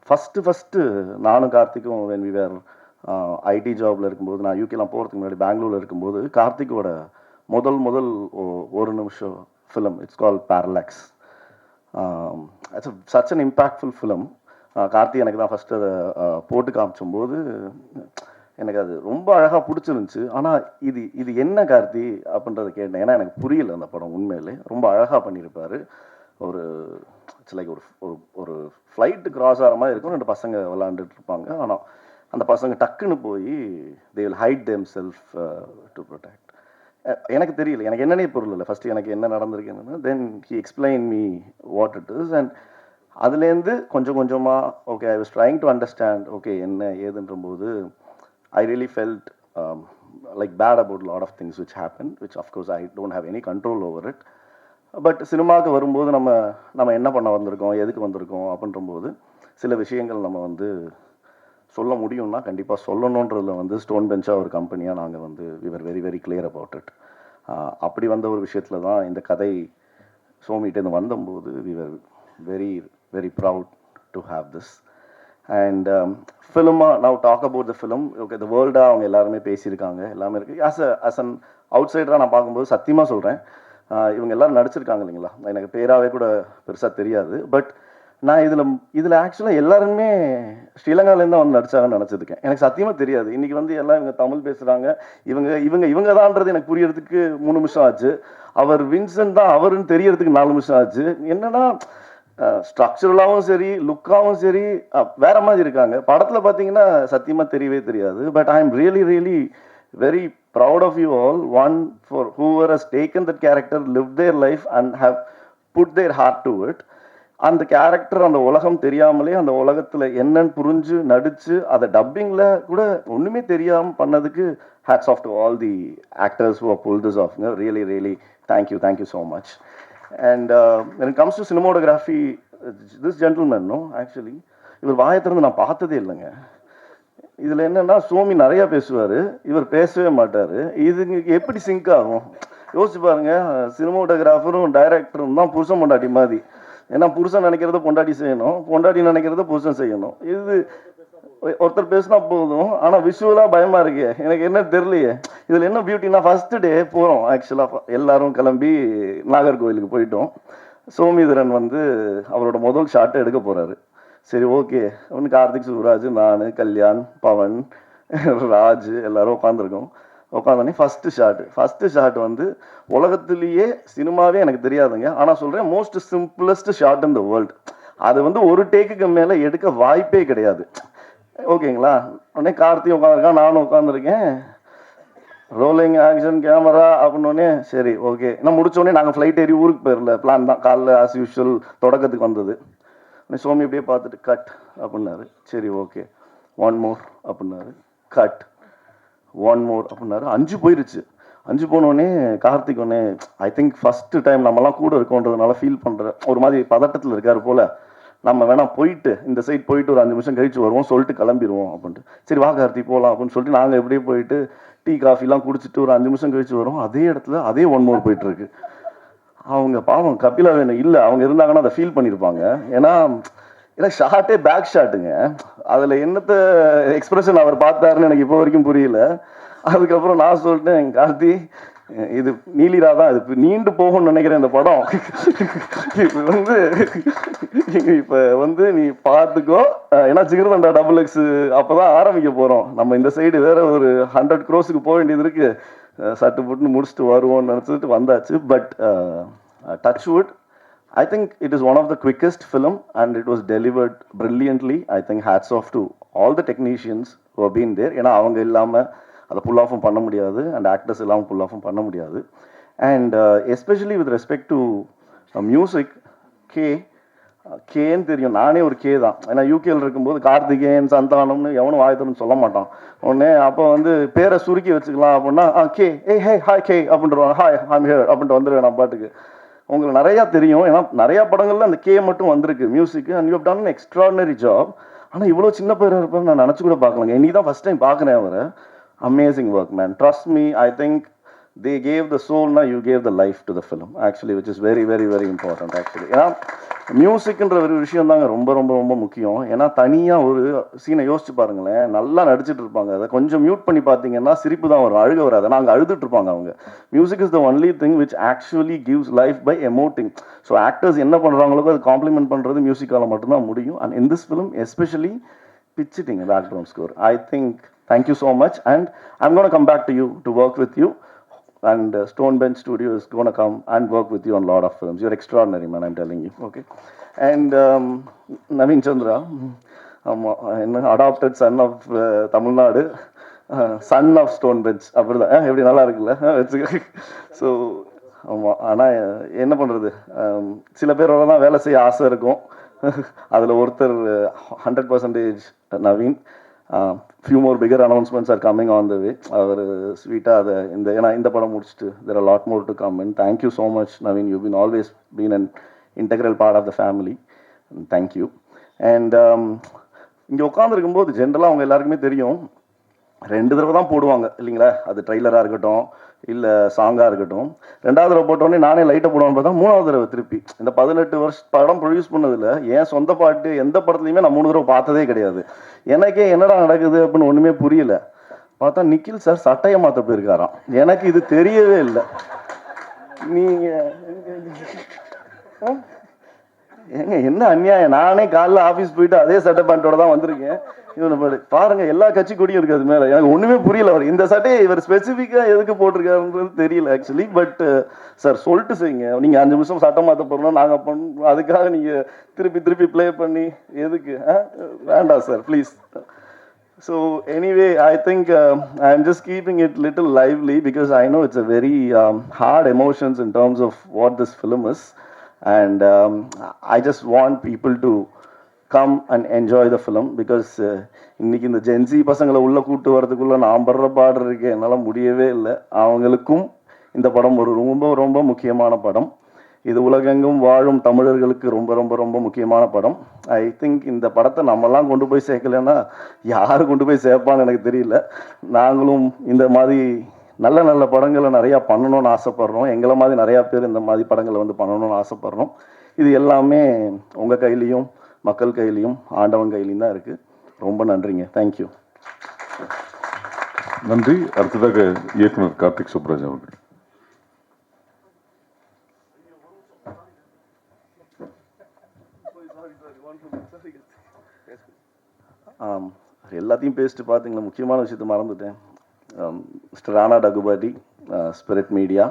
ஃபஸ்ட்டு நானும் கார்த்திக்கும் வென் வி வேர் ஐடி ஜாபில் இருக்கும்போது, நான் யூகேலாம் போகிறதுக்கு முன்னாடி பெங்களூரில் இருக்கும்போது, கார்த்திக்கோட முதல் ஒரு நிமிஷம் film, it's call parallax. It's such an impactful film. Karthik எனக்கு தான் ஃபஸ்ட்டு அதை போட்டு காமிச்சும்போது எனக்கு அது ரொம்ப அழகாக பிடிச்சிருந்துச்சு. ஆனால் இது என்ன கார்த்தி அப்படின்றத கேட்டேன். ஏன்னா எனக்கு புரியல அந்த படம். உண்மையிலே ரொம்ப அழகாக பண்ணியிருப்பார். ஒரு இட்ஸ் லைக் ஒரு ஃப்ளைட்டு கிராஸ் ஆகிற மாதிரி இருக்கும், 2 பசங்க விளாண்டுட்டு இருப்பாங்க. ஆனால் அந்த பசங்க டக்குன்னு போய் they will hide them self to protect. எனக்கு தெரியல, எனக்கு என்னன்னே பொருள் இல்லை. ஃபஸ்ட்டு எனக்கு என்ன நடந்திருக்குன்னு then he explain me what it is. And அதுலேருந்து கொஞ்சம் கொஞ்சமாக okay I was trying to understand okay என்ன ஏதுன்ற போது I really felt like bad about lot of things which happen which of course I don't have any control over it. But சினிமாவுக்கு வரும்போது நம்ம என்ன பண்ண வந்திருக்கோம், எதுக்கு வந்திருக்கோம் அப்படின்றபோது சில விஷயங்கள் நம்ம வந்து சொல்ல முடியும்னா கண்டிப்பாக சொல்லணுன்றதுல வந்து ஸ்டோன் பெஞ்சாக ஒரு கம்பெனியாக நாங்கள் வந்து we were very very clear about it. அப்படி வந்த ஒரு விஷயத்தில் தான் இந்த கதை சோமிகிட்டேருந்து வந்தபோது we were very very proud to have this. And ஃபிலிமாக now talk about the film okay the வேர்ல்டாக அவங்க எல்லாருமே பேசியிருக்காங்க, எல்லாமே இருக்குது. ஆஸ் அன் அவுட் சைடராக நான் பார்க்கும்போது சத்தியமாக சொல்கிறேன், இவங்க எல்லோரும் நடிச்சிருக்காங்க இல்லைங்களா, எனக்கு பேராகவே கூட பெருசாக தெரியாது. பட் நான் இதில் ஆக்சுவலாக எல்லாருமே ஸ்ரீலங்காலேருந்து தான் வந்து நடிச்சாங்கன்னு நினச்சிருக்கேன். எனக்கு சத்தியமாக தெரியாது. இன்றைக்கி வந்து எல்லாம் இவங்க தமிழ் பேசுகிறாங்க, இவங்க தான்ன்றது எனக்கு புரியறதுக்கு 3 நிமிஷம் ஆச்சு. அவர் வின்சென்ட் தான் அவருன்னு தெரியறதுக்கு 4 நிமிஷம் ஆச்சு. என்னன்னா ஸ்ட்ரக்சரலாகவும் சரி லுக்காகவும் சரி வேற மாதிரி இருக்காங்க. படத்தில் பார்த்தீங்கன்னா சத்தியமாக தெரியவே தெரியாது. But I am really really very proud of you all. One for whoever has taken that character, live their life and how put their heart to it. அந்த கேரக்டர் அந்த உலகம் தெரியாமலே அந்த உலகத்தில் என்னன்னு புரிஞ்சு நடித்து அதை டப்பிங்கில் கூட ஒன்றுமே தெரியாமல் பண்ணதுக்கு hats off to all the actors who are pull this ஆஃப்ங்க. Really really thank you so much. And when it comes to cinematography, this gentleman actually இவர் வாயை திறந்து நான் பார்த்ததே இல்லைங்க. இதில் என்னென்னா சோமி நிறையா பேசுவார், இவர் பேசவே மாட்டார். இதுங்க எப்படி சிங்க் ஆகும் யோசிச்சு பாருங்க. சினிமாட்டோகிராஃபரும் டைரக்டரும் தான் புருஷன் பொண்டாட்டி மாதிரி. ஏன்னா புருஷன் நினைக்கிறத பொண்டாட்டி செய்யணும், பொண்டாட்டி நினைக்கிறத புருஷன் செய்யணும். இது ஒருத்தர் பேசினா போதும், ஆனால் விஷுவலாக பயமாக இருக்கு. எனக்கு என்ன தெரியலையே இதில் என்ன பியூட்டினா, ஃபஸ்ட்டு டே போகிறோம் ஆக்சுவலாக எல்லாரும் கிளம்பி நாகர்கோவிலுக்கு போயிட்டோம். சோமிதரன் வந்து அவரோட முதல் ஷாட்டை எடுக்க போகிறாரு. சரி ஓகே ஒன்று கார்த்திக் சுப்ராஜ், நான், கல்யாண், பவன், ராஜ் எல்லாரும் உட்காந்துருக்கோம். உட்காந்தோடனே ஃபஸ்ட்டு ஷாட் வந்து உலகத்துலேயே சினிமாவே எனக்கு தெரியாதுங்க, ஆனால் சொல்கிறேன் most simplest shot in the world. அது வந்து ஒரு டேக்குக்கு மேலே எடுக்க வாய்ப்பே கிடையாது. ஓகேங்களா, உடனே கார்த்தியும் உட்காந்துருக்கான், நானும் உட்காந்துருக்கேன். ரோலிங் ஆக்ஷன் கேமரா அப்படின்னோடனே சரி ஓகே நான் முடிச்சோடனே நாங்கள் ஃப்ளைட் ஏறி ஊருக்கு போயிடல பிளான் தான். காலைல ஆஸ் யூஷுவல் தொடக்கத்துக்கு வந்தது. சோமி அப்படியே பார்த்துட்டு கட் அப்படின்னாரு. சரி ஓகே 1 more அப்படின்னாரு. கட் 1 more அப்படின்னாரு. 5 போயிருச்சு. 5 போனோடனே கார்த்திக் ஒன்னே ஐ திங்க் ஃபஸ்ட்டு டைம் நம்மலாம் கூட இருக்கோன்றதுனால ஃபீல் பண்ணுற ஒரு மாதிரி பதட்டத்தில் இருக்கார் போல். நம்ம வேணா போயிட்டு இந்த சைட் போயிட்டு ஒரு 5 நிமிஷம் கழிச்சு வருவோம் சொல்லிட்டு கிளம்பிடுவோம் அப்படின்ட்டு. சரி வா கார்த்திக் போகலாம் அப்படின்னு சொல்லிட்டு நாங்கள் எப்படியே போயிட்டு டீ காஃபிலாம் குடிச்சிட்டு ஒரு 5 நிமிஷம் கழிச்சு வரோம். அதே இடத்துல அதே 1 more போயிட்டுருக்கு. அவங்க பாவம் கபிலா வேணும் இல்லை, அவங்க இருந்தாங்கன்னா அதை ஃபீல் பண்ணியிருப்பாங்க. ஏன்னா ஷார்ட்டே பேக் ஷாட்டுங்க. அதில் என்னத்த எக்ஸ்பிரஷன் அவர் பார்த்தாருன்னு எனக்கு இப்போ வரைக்கும் புரியல. அதுக்கப்புறம் நான் சொல்லிட்டேன் கார்த்தி இது நீலிரா தான், இது நீண்டு போகும்னு நினைக்கிறேன் இந்த படம். இப்போ வந்து நீ பார்த்துக்கோ, ஏன்னா ஜிகர்தண்டா XX அப்போதான் ஆரம்பிக்க போகிறோம். நம்ம இந்த சைடு வேற ஒரு 100 crores போக வேண்டியது இருக்கு. சட்டு புட்டுன்னு முடிச்சுட்டு வருவோம்னு நினச்சிட்டு வந்தாச்சு. Bad touch wood, I think it is one of the quickest film and it was delivered brilliantly. I think hats off to all the technicians who have been there. ஏன்னா அவங்க இல்லாமல் அதை புல் ஆஃபும் பண்ண முடியாது அண்ட் ஆக்டர்ஸ் இல்லாமல் புல் ஆஃபும் பண்ண முடியாது. And especially with respect to music, கேன்னு தெரியும், நானே ஒரு கே தான். ஏன்னா யூகேல இருக்கும்போது கார்த்திகேயன் சந்தானம்னு எவனும் வாயத்தோன்னு சொல்ல மாட்டான். உடனே அப்போ வந்து பேரை சுருக்கி வச்சுக்கலாம் அப்படின்னா கே ஹே ஹாய் கே அப்படின்றவாங்க, ஹாய் ஐம் ஹியர் அப்படின்ட்டு வந்துடுவேன் நான் பாட்டுக்கு. உங்களுக்கு நிறையா தெரியும், ஏன்னா நிறையா படங்கள்ல அந்த கே மட்டும் வந்திருக்கு music. And you have done an extraordinary job. ஆனால் இவ்வளோ சின்ன பேர் இருப்பேன் நான் நினச்சி கூட பார்க்கலங்க. இன்னைக்கு தான் ஃபஸ்ட் டைம் பார்க்குறேன் அவரை. Amazing work man, trust me. I think they gave the soul, now you gave the life to the film actually, which is very very very important actually. ஏன்னா மியூசிக்ன்ற ஒரு விஷயம் தாங்க ரொம்ப ரொம்ப ரொம்ப முக்கியம். ஏன்னா தனியாக ஒரு சீனை யோசிச்சு பாருங்களேன், நல்லா நடிச்சிட்டு இருப்பாங்க, அதை கொஞ்சம் மியூட் பண்ணி பார்த்தீங்கன்னா சிரிப்பு தான் வரும், அழுக வராது. ஆனால் அங்கே அழுதுட்டு இருப்பாங்க அவங்க. Music is the only thing which actually gives life by emoting. So actors என்ன பண்ணுறாங்களோ அது காம்ப்ளிமெண்ட் பண்ணுறது மியூசிக்கால் மட்டும்தான் முடியும். And in this film especially pitching background score. I think thank you so much, and I'm going to come back to you to work with you. And Stone Bench Studio is going to come and work with you on a lot of films. You're extraordinary, man, I'm telling you. Okay. And Naveen Chandra, adopted son of Tamil Nadu. Son of stone bench அப்படிதான் எப்படி நல்லா இருக்குல்ல so ஆமாம். ஆனால் என்ன பண்ணுறது, சில பேரோட தான் வேலை செய்ய ஆசை இருக்கும். அதில் ஒருத்தர் 100% Naveen. Few more bigger announcements are coming on the way. அவர் ஸ்வீட்டாக அதை ஏன்னா இந்த படம் முடிச்சுட்டு there are lot more to come. And thank you so much Naveen, you been always been an integral part of the family. Thank you. And இங்கே உட்காந்துருக்கும்போது ஜென்ரலாக அவங்க எல்லாருக்குமே தெரியும், 2 தடவை தான் போடுவாங்க இல்லைங்களா, அது ட்ரெய்லராக இருக்கட்டும் இல்லை சாங்காக இருக்கட்டும். 2வது தடவை போட்டோடனே நானே லைட்டை போடுவான்னு பார்த்தா 3வது தடவை திருப்பி இந்த 18 வருஷம் படம் ப்ரொடியூஸ் பண்ணதில் என் சொந்த பாட்டு எந்த படத்துலையுமே நான் 3 தடவை பார்த்ததே கிடையாது. எனக்கே என்னடா நடக்குது அப்படின்னு ஒன்றுமே புரியல. பார்த்தா நிக்கில் சார் சட்டையை மாற்ற போயிருக்காராம். எனக்கு இது தெரியவே இல்லை. நீங்கள் ஏங்க என்ன அநியாயம், நானே காலைல ஆஃபீஸ் போயிட்டு அதே சட்டை பேண்ட்டோட தான் வந்திருக்கேன். இவனை பாருங்க, எல்லா கட்சி கொடியும் இருக்கு அது மேலே. எனக்கு ஒன்றுமே புரியல. அவர் இந்த சட்டையை இவர் ஸ்பெசிஃபிக்காக எதுக்கு போட்டிருக்காருன்றது தெரியல ஆக்சுவலி. பட் சார் சொல்லிட்டு செய்யுங்க, நீங்கள் 5 நிமிஷம் சட்டம் மாற்ற போகிறோம் நாங்கள் பண்ணுறோம், அதுக்காக நீங்கள் திருப்பி ப்ளே பண்ணி எதுக்கு? வேண்டாம் sir please. So anyway, I think I'm just keeping it little lively because I know it's a very hard emotions in terms of what this film is. And I just want people to come and enjoy the film because இன்னைக்கு இந்த gen Z பசங்களை உள்ள கூட்டு வரதுக்குள்ள நான் படுற பாடு இருக்கேன், என்னால் முடியவே இல்லை. அவங்களுக்கும் இந்த படம் ஒரு ரொம்ப முக்கியமான படம். இது உலகெங்கும் வாழும் தமிழர்களுக்கு ரொம்ப முக்கியமான படம். ஐ திங்க் இந்த படத்தை நம்மலாம் கொண்டு போய் சேர்க்கலைன்னா யார் கொண்டு போய் சேர்ப்பான்னு எனக்கு தெரியல. நாங்களும் இந்த மாதிரி நல்ல படங்களை நிறையா பண்ணணும்னு ஆசைப்பட்றோம். எங்களை மாதிரி நிறையா பேர் இந்த மாதிரி படங்களை வந்து பண்ணணும்னு ஆசைப்பட்றோம். இது எல்லாமே உங்கள் கையிலையும் மக்கள் கையிலையும் ஆண்டவன் கையிலையும் தான் இருக்குது. ரொம்ப நன்றிங்க. தேங்க்யூ. நன்றி. அடுத்ததாக இயக்குனர் கார்த்திக் சுப்ராஜ் அவர்கள். எல்லாத்தையும் பேசிட்டு பார்த்தீங்களா, முக்கியமான விஷயத்த மறந்துட்டேன். மிஸ்டர் ராணா டகுபாட்டி, ஸ்பிரிட் மீடியா,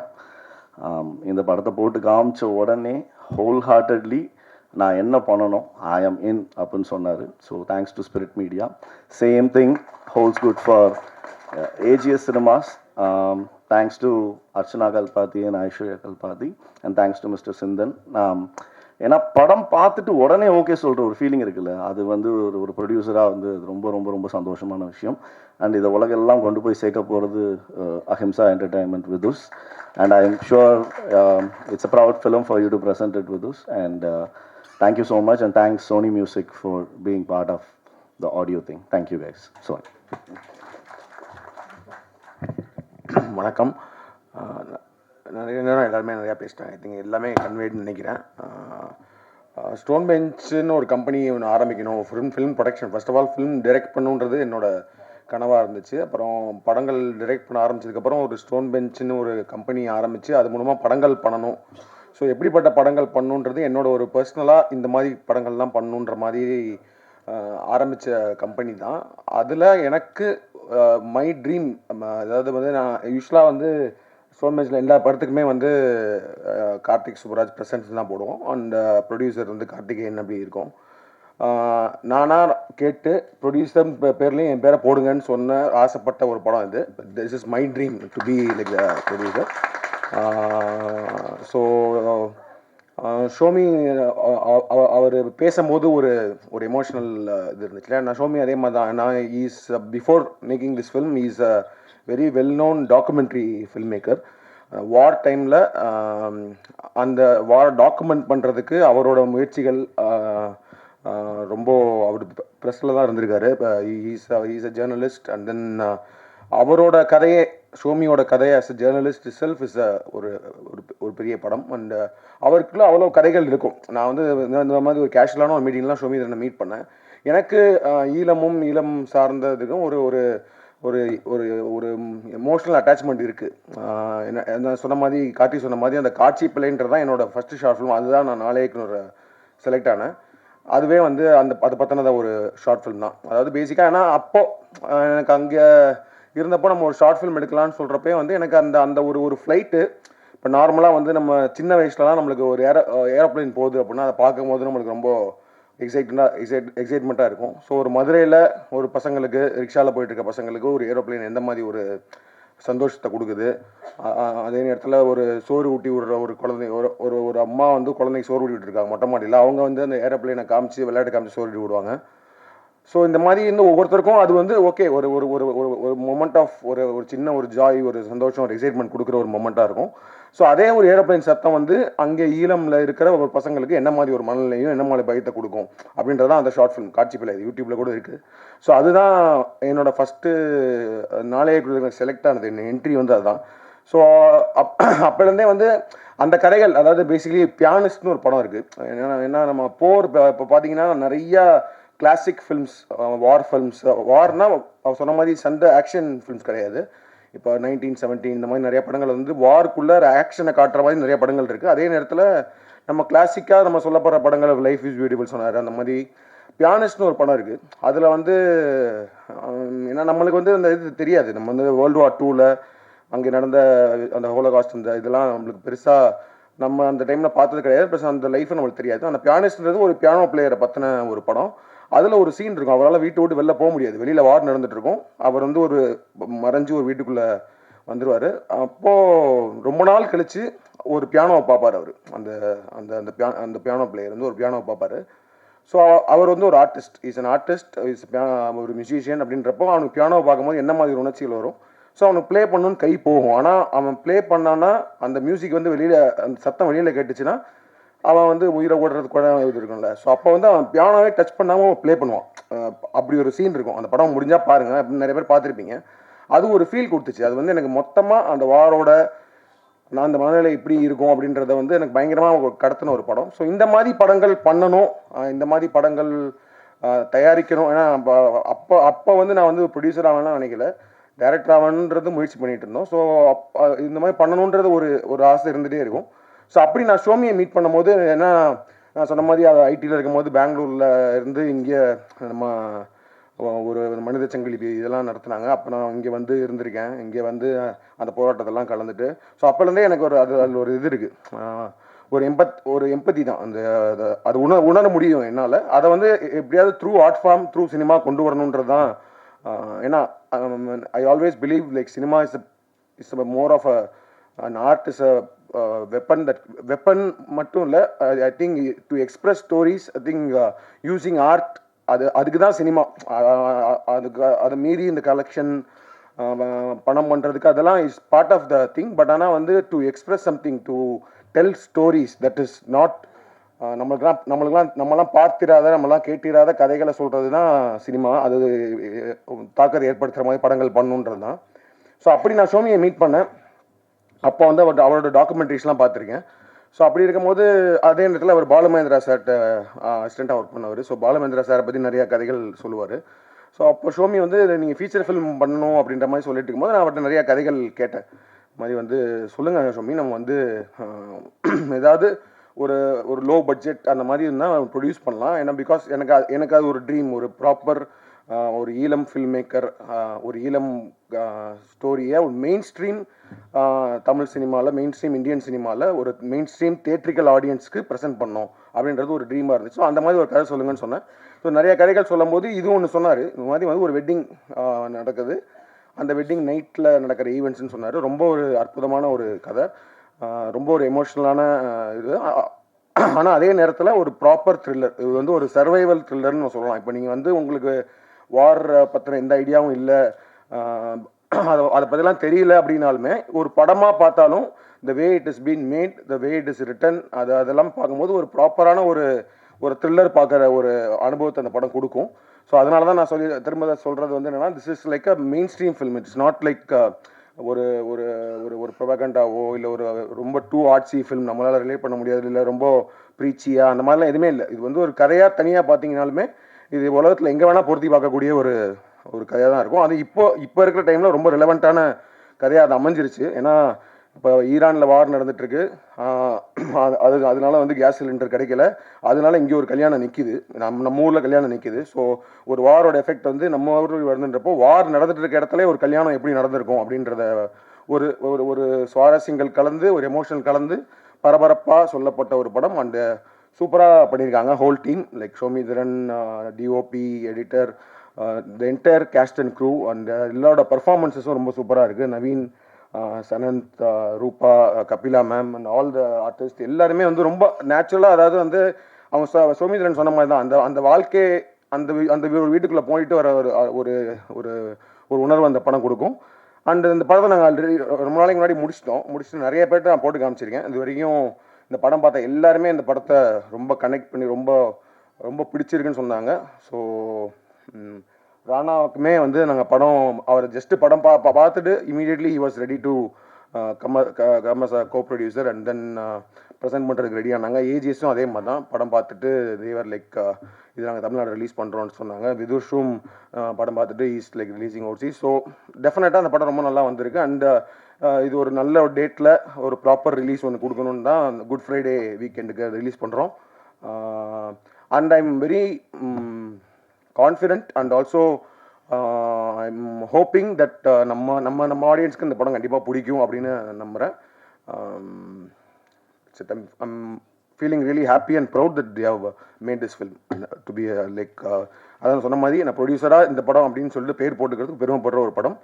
இந்த படத்தை போட்டு காமிச்ச உடனே ஹோல் ஹார்ட்டட்லி நான் என்ன பண்ணணும், ஐ ஆம் இன் அப்படின்னு சொன்னார். So thanks to spirit media. Same thing holes good for AGS cinemas. Thanks to Archana Kalpathi and Aishwarya Kalpathi and thanks to mister Chinthan. ஏன்னா படம் பார்த்துட்டு உடனே ஓகே சொல்கிற ஒரு ஃபீலிங் இருக்குல்ல, அது வந்து ஒரு ப்ரொடியூசராக வந்து ரொம்ப சந்தோஷமான விஷயம். அண்ட் இதை உலகெல்லாம் கொண்டு போய் சேர்க்க போகிறது Ahimsa entertainment Vidhus. And I am sure it's a proud film for you to present it Vidhus. And thank you so much and thanks Sony music for being part of the audio thing. Thank you guys. So வணக்கம். நிறைய நேரம் எல்லாருமே நிறையா பேசிட்டாங்க. I think எல்லாமே கன்வேன்னு நினைக்கிறேன். Stone பெஞ்சுன்னு ஒரு company ஒன்று ஆரம்பிக்கணும், film production. First of all film direct பண்ணுன்றது என்னோட கனவாக இருந்துச்சு. அப்புறம் படங்கள் டைரக்ட் பண்ண ஆரம்பிச்சதுக்கப்புறம் ஒரு ஸ்டோன் பெஞ்சுன்னு ஒரு கம்பெனி ஆரம்பித்து அது மூலமாக படங்கள் பண்ணணும். ஸோ எப்படிப்பட்ட படங்கள் பண்ணணுன்றது என்னோட ஒரு பர்சனலாக இந்த மாதிரி படங்கள்லாம் பண்ணணுன்ற மாதிரி ஆரம்பித்த கம்பெனி தான். அதில் எனக்கு மை ட்ரீம், அதாவது வந்து நான் யூஸ்வலாக வந்து ஸ்டோன் பெஞ்சில் எல்லா படத்துக்குமே வந்து கார்த்திக் சுப்ராஜ் ப்ரெசன்ஸ் தான் போடுவோம். அண்ட் ப்ரொடியூசர் வந்து கார்த்திகேயன் அப்படி இருக்கும். நானாக கேட்டு ப்ரொடியூசர் பேர்லேயும் என் பேரை போடுங்கன்னு சொன்ன ஆசைப்பட்ட ஒரு படம் இது. This is my dream to be like the producer. So Shomi அவர் பேசும்போது ஒரு எமோஷ்னல் இது இருந்துச்சு. நான் ஷோமி அதே மாதிரி தான். நான் is before making this film is a very well known documentary film maker. War டைமில் அந்த வார் டாக்குமெண்ட் பண்ணுறதுக்கு அவரோட முயற்சிகள் ரொம்ப அவர் ப்ரெஸ்ஸில் தான் இருந்திருக்காரு. Is a journalist. And then அவரோட கதையே, ஷோமியோட கதையை as a journalist self is ஒரு பெரிய படம். அண்ட் அவருக்குள்ள அவ்வளோ கதைகள் இருக்கும். நான் வந்து இந்த மாதிரி ஒரு கேஷுவலான ஒரு மீட்டிங்லாம் ஷோமி நான் மீட் பண்ணேன். எனக்கு ஈழம் சார்ந்ததுக்கும் ஒரு ஒரு ஒரு ஒரு ஒரு எமோஷ்னல் அட்டாச்மெண்ட் இருக்குது. என்ன சொன்ன மாதிரி கார்த்தி சொன்ன மாதிரி அந்த காட்சி பிள்ளைன்றது தான் என்னோடய ஃபஸ்ட்டு ஷார்ட் ஃபிலிம். அதுதான் நான் நாளைக்கு ஒரு செலக்ட் ஆனேன். அதுவே வந்து அதை பற்றினத ஒரு ஷார்ட் ஃபிலிம் தான். அதாவது பேசிக்காக ஏன்னா அப்போது எனக்கு அங்கே இருந்தப்போ நம்ம ஒரு ஷார்ட் ஃபிலிம் எடுக்கலான்னு சொல்கிறப்பே வந்து எனக்கு அந்த ஒரு ஃப்ளைட்டு இப்போ நார்மலாக வந்து நம்ம சின்ன வயசுலலாம் நம்மளுக்கு ஒரு ஏரோப்ளைன் போகுது அப்படின்னா அதை பார்க்கும்போது நம்மளுக்கு ரொம்ப எக்ஸைட்மெண்ட்டாக இருக்கும். ஸோ ஒரு மதுரையில் ஒரு பசங்களுக்கு, ரிக்ஷாவில் போயிட்டு இருக்க பசங்களுக்கு ஒரு ஏரோப்ளேன் எந்த மாதிரி ஒரு சந்தோஷத்தை கொடுக்குது, அதே நேரத்தில் ஒரு சோறு ஊட்டி விடுற ஒரு குழந்தை, ஒரு அம்மா வந்து குழந்தைக்கு சோறு ஊட்டி விட்டுருக்காங்க மொட்டை மாடியில், அவங்க வந்து அந்த ஏரோப்ளேனை காமிச்சு விளையாட்டு காமிச்சு சோறு ஊட்டி விடுவாங்க. ஸோ இந்த மாதிரி வந்து ஒவ்வொருத்தருக்கும் அது வந்து ஓகே ஒரு ஒரு ஒரு ஒரு மொமெண்ட் ஆஃப் ஒரு ஒரு சின்ன ஒரு ஜாய், ஒரு சந்தோஷம், ஒரு எக்ஸைட்மெண்ட் கொடுக்குற ஒரு மொமெண்ட்டாக இருக்கும். ஸோ அதே ஒரு ஏரோப்ளைன் சத்தம் வந்து அங்கே ஈழமில் இருக்கிற ஒரு பசங்களுக்கு என்ன மாதிரி ஒரு மனநிலையும் என்ன மாதிரி பயத்தை கொடுக்கும் அப்படின்றதான் அந்த ஷார்ட் ஃபிலிம். காட்சிப்பிள்ளை யூடியூப்பில் கூட இருக்குது. ஸோ அதுதான் என்னோடய ஃபஸ்ட்டு நாளைய செலக்ட் ஆனது, என்ன என்ட்ரி வந்து அதுதான். ஸோ அப்போலேருந்தே வந்து அந்த கதைகள், அதாவது பேசிக்கலி பியானிஸ்ட்னு ஒரு படம் இருக்குது. ஏன்னா நம்ம போர் இப்போ பார்த்தீங்கன்னா நிறையா கிளாசிக் ஃபிலிம்ஸ், வார் ஃபிலிம்ஸ், வார்னா சொன்ன மாதிரி சண்டை ஆக்ஷன் ஃபிலிம்ஸ் கிடையாது. இப்போ 1917 இந்த மாதிரி நிறைய படங்கள் வந்து வார்க்குள்ளே ஆக்ஷனை காட்டுற மாதிரி நிறைய படங்கள் இருக்குது. அதே நேரத்தில் நம்ம கிளாசிக்காக நம்ம சொல்லப்படுற படங்கள், லைஃப் இஸ் பியூட்டிஃபுல் சொன்னார், அந்த மாதிரி பியானிஸ்ட்னு ஒரு படம் இருக்குது. அதில் வந்து ஏன்னா நம்மளுக்கு வந்து அந்த இது தெரியாது, நம்ம வந்து வேர்ல்டு வார் 2ல் அங்கே நடந்த அந்த ஹோலோகாஸ்ட், இந்த இதெல்லாம் நம்மளுக்கு பெருசாக நம்ம அந்த டைமில் பார்த்தது கிடையாது. ப்ளஸ் அந்த லைஃப் நம்மளுக்கு தெரியாது. அந்த பியானிஸ்ட்ன்றது ஒரு பியானோ பிளேயரை பற்றின ஒரு படம். அதில் ஒரு சீன் இருக்கும், அவரால் வீட்டை விட்டு வெளில போக முடியாது, வெளியில் வார் நடந்துட்டு இருக்கும். அவர் வந்து ஒரு மறைஞ்சு ஒரு வீட்டுக்குள்ளே வந்துடுவார். அப்போது ரொம்ப நாள் கழித்து ஒரு பியானோவை பார்ப்பார் அவர். அந்த அந்த அந்த பியானோ பிளேயர் வந்து ஒரு பியானோவை பார்ப்பார். ஸோ அவர் வந்து ஒரு ஆர்டிஸ்ட், இஸ் அன் ஆர்டிஸ்ட், ஒரு மியூசிஷியன். அப்படின்றப்போ அவனுக்கு பியானோவை பார்க்கும்போது என்ன மாதிரி உணர்ச்சிகள் வரும். ஸோ அவனுக்கு ப்ளே பண்ணணும்னு கை போகும். ஆனால் அவன் ப்ளே பண்ணான்னா அந்த மியூசிக் வந்து வெளியில், அந்த சத்தம் வெளியில் கேட்டுச்சுன்னா அவன் வந்து உயிரை ஓடுறதுக்கு கூட இது இருக்கும்ல. ஸோ அப்போ வந்து அவன் பியானோவே டச் பண்ணாமல் ப்ளே பண்ணுவான். அப்படி ஒரு சீன் இருக்கும். அந்த படம் முடிஞ்சால் பாருங்கள், அப்படின்னு நிறைய பேர் பார்த்துருப்பீங்க. அது ஒரு ஃபீல் கொடுத்துச்சு. அது வந்து எனக்கு மொத்தமாக அந்த வாரோட நான் அந்த மனநிலை இப்படி இருக்கும் அப்படின்றத வந்து எனக்கு பயங்கரமாக கடத்தின ஒரு படம். ஸோ இந்த மாதிரி படங்கள் பண்ணணும், இந்த மாதிரி படங்கள் தயாரிக்கணும். ஏன்னா அப்போ வந்து நான் வந்து ப்ரொடியூசர் ஆகணும்லாம் நினைக்கல, டைரக்டர் ஆகணுன்றது முயற்சி பண்ணிகிட்டு இருந்தோம். ஸோ இந்த மாதிரி பண்ணணுன்றது ஒரு ஆசை இருந்துகிட்டே இருக்கும். ஸோ அப்படி நான் ஷோமியை மீட் பண்ணும்போது, ஏன்னா நான் சொன்ன மாதிரி ஐடியில் இருக்கும்போது பெங்களூரில் இருந்து இங்கே நம்ம ஒரு மனித சங்கிலி இதெல்லாம் நடத்துனாங்க. அப்போ நான் இங்கே வந்து இருந்திருக்கேன், இங்கே வந்து அந்த போராட்டத்தெல்லாம் கலந்துட்டு. ஸோ அப்போலேருந்தே எனக்கு அதில் ஒரு இது இருக்குது, ஒரு எம்பத்தி தான். அது உணர முடியும் என்னால். அதை வந்து எப்படியாவது through art form, through cinema கொண்டு வரணுன்றது தான். ஏன்னா I always believe like cinema is more of an art is a weapon மட்டும் இல்லை. I think to express stories, I think using art, அதுக்கு தான் சினிமா. அதை மீறி இந்த கலெக்ஷன் பணம் பண்ணுறதுக்கு அதெல்லாம் is part of the thing. But ஆனால் வந்து to express something, to tell stories, that is not நம்மளாம் பார்த்திராத, நம்மளாம் கேட்டிராத கதைகளை சொல்கிறது தான் சினிமா. அது தாக்கத்தை ஏற்படுத்துகிற மாதிரி படங்கள் பண்ணணுன்றது தான். ஸோ அப்படி நான் ஷோமியை மீட் பண்ணேன். அப்போ வந்து அவரோட டாக்குமெண்ட்ரிஸ்லாம் பார்த்துருக்கேன். ஸோ அப்படி இருக்கும்போது அதே நேரத்தில் அவர் பாலுமகேந்திரா சார்கிட்ட அசிஸ்டண்ட்டாக ஒர்க் பண்ணவர். ஸோ பாலுமகேந்திரா சாரை பற்றி நிறையா கதைகள் சொல்லுவார். ஸோ அப்போ ஷோமி வந்து நீங்கள் ஃபீச்சர் ஃபிலிம் பண்ணணும் அப்படின்ற மாதிரி சொல்லிட்டு இருக்கும்போது நான் அவர்கிட்ட நிறையா கதைகள் கேட்டேன். இது மாதிரி வந்து சொல்லுங்கள் ஷோமி, நம்ம வந்து ஏதாவது ஒரு லோ பட்ஜெட் அந்த மாதிரி இருந்தால் ப்ரொடியூஸ் பண்ணலாம். ஏன்னா பிகாஸ் எனக்கு அது ஒரு ட்ரீம், ஒரு ப்ராப்பர் ஒரு ஈழம் ஃபில்ம் மேக்கர், ஒரு ஈழம் ஸ்டோரியை ஒரு மெயின் ஸ்ட்ரீம் தமிழ் சினிமாவில், மெயின் ஸ்ட்ரீம் இந்தியன் சினிமாவில் ஒரு மெயின் ஸ்ட்ரீம் தியேட்ரிக்கல் ஆடியன்ஸ்க்கு ப்ரெசென்ட் பண்ணோம் அப்படின்றது ஒரு ட்ரீமாக இருந்துச்சு. ஸோ அந்த மாதிரி ஒரு கதை சொல்லுங்கன்னு சொன்னேன். ஸோ நிறைய கதைகள் சொல்லும் போது இது ஒன்று சொன்னார், இந்த மாதிரி வந்து ஒரு வெட்டிங் நடக்குது, அந்த வெட்டிங் நைட்டில் நடக்கிற ஈவெண்ட்ஸ்ன்னு சொன்னார். ரொம்ப ஒரு அற்புதமான ஒரு கதை, ரொம்ப ஒரு எமோஷ்னலான இது. ஆனால் அதே நேரத்தில் ஒரு ப்ராப்பர் த்ரில்லர். இது வந்து ஒரு சர்வைவல் த்ரில்லர்னு சொல்லலாம். இப்போ நீங்கள் வந்து உங்களுக்கு வார் பற்றின எந்த ஐடியாவும் இல்லை, அதை பற்றிலாம் தெரியல அப்படின்னாலுமே ஒரு படமாக பார்த்தாலும் the way it is been made, the way it is written, அதெல்லாம் பார்க்கும்போது ஒரு ப்ராப்பரான ஒரு த்ரில்லர் பார்க்குற ஒரு அனுபவத்தை அந்த படம் கொடுக்கும். ஸோ அதனால தான் நான் திரும்ப சொல்கிறது வந்து என்னென்னா, this is like a main stream film. It's not like ஒரு ஒரு ஒரு ப்ரொபகண்டாவோ இல்லை ஒரு ரொம்ப டூ ஆர்ட்ஸி ஃபில்ம் நம்மளால் ரிலேட் பண்ண முடியாது, இல்லை ரொம்ப ப்ரீச்சியாக அந்த மாதிரிலாம் எதுவுமே இல்லை. இது வந்து ஒரு கதையாக தனியாக பார்த்தீங்கனாலுமே இது உலகத்தில் எங்கே வேணால் பொருத்தி பார்க்கக்கூடிய ஒரு கதையாக தான் இருக்கும். அது இப்போ இருக்கிற டைமில் ரொம்ப ரிலவெண்ட்டான கதையாக அது அமைஞ்சிருச்சு. ஏன்னா இப்போ ஈரானில் வார் நடந்துகிட்ருக்கு, அதனால வந்து கேஸ் சிலிண்டர் கிடைக்கல, அதனால இங்கே ஒரு கல்யாணம் நிற்கிது, நம்ம ஊரில் கல்யாணம் நிற்கிது. ஸோ ஒரு வாரோட எஃபெக்ட் வந்து நம்ம ஊரில் வருதுன்றப்போ வார் நடந்துட்டு இருக்க இடத்துல ஒரு கல்யாணம் எப்படி நடந்திருக்கும் அப்படின்றத ஒரு சுவாரஸ்யங்கள் கலந்து, ஒரு எமோஷனல் கலந்து பரபரப்பாக சொல்லப்பட்ட ஒரு படம். அண்டு சூப்பராக பண்ணியிருக்காங்க whole team like Soumithran, DOP, editor, the entire cast and crew and எல்லாரோட பர்ஃபார்மன்ஸஸும் ரொம்ப சூப்பராக இருக்குது. Naveen, Sanand, Roopa, Kapila ma'am and all the artist எல்லாருமே வந்து ரொம்ப நேச்சுரலாக, அதாவது வந்து அவங்க சௌமித்ரன் சொன்ன மாதிரி தான் அந்த அந்த வாழ்க்கை அந்த அந்த வீட்டுக்குள்ளே போயிட்டு வர ஒரு ஒரு ஒரு உணர்வு அந்த படம் கொடுக்கும். அண்ட் இந்த படத்தை நாங்கள் ஆல்ரெடி ரொம்ப நாளைக்கு முன்னாடி முடிச்சுட்டு நிறைய பேர்ட்ட நான் போட்டு காமிச்சிருக்கேன். இது வரைக்கும் இந்த படம் பார்த்த எல்லாருமே இந்த படத்தை ரொம்ப கனெக்ட் பண்ணி ரொம்ப ரொம்ப பிடிச்சிருக்குன்னு சொன்னாங்க. ஸோ ராணாவுக்குமே வந்து நாங்கள் படம் அவர் ஜஸ்ட்டு படம் பார்த்துட்டு immediately he was ready to come as a co producer and then present பண்ணுறதுக்கு ரெடி ஆனாங்க. ஏஜிஎஸும் அதே மாதிரி தான் படம் பார்த்துட்டு தேவர் லைக் இது நாங்கள் தமிழ்நாடு ரிலீஸ் பண்ணுறோன்னு சொன்னாங்க. விதுஷும் படம் பார்த்துட்டு is like releasing Overseas. So டெஃபினட்டாக அந்த படம் ரொம்ப நல்லா வந்திருக்கு. அண்ட் இது ஒரு நல்ல ஒரு டேட்டில் ஒரு ப்ராப்பர் ரிலீஸ் ஒன்று கொடுக்கணுன்னு தான் குட் ஃப்ரைடே வீக்கெண்டுக்கு ரிலீஸ் பண்ணுறோம். And I am very confident and also I am hoping that நம்ம ஆடியன்ஸ்க்கு இந்த படம் கண்டிப்பாக பிடிக்கும் அப்படின்னு நம்புகிறேன். I'm feeling really happy and proud that they have made this film to be like அதான் சொன்ன மாதிரி நான் ப்ரொடியூசராக இந்த படம் அப்படின்னு சொல்லிட்டு பேர் போட்டுக்கிறதுக்கு பெருமைப்படுற ஒரு படம்.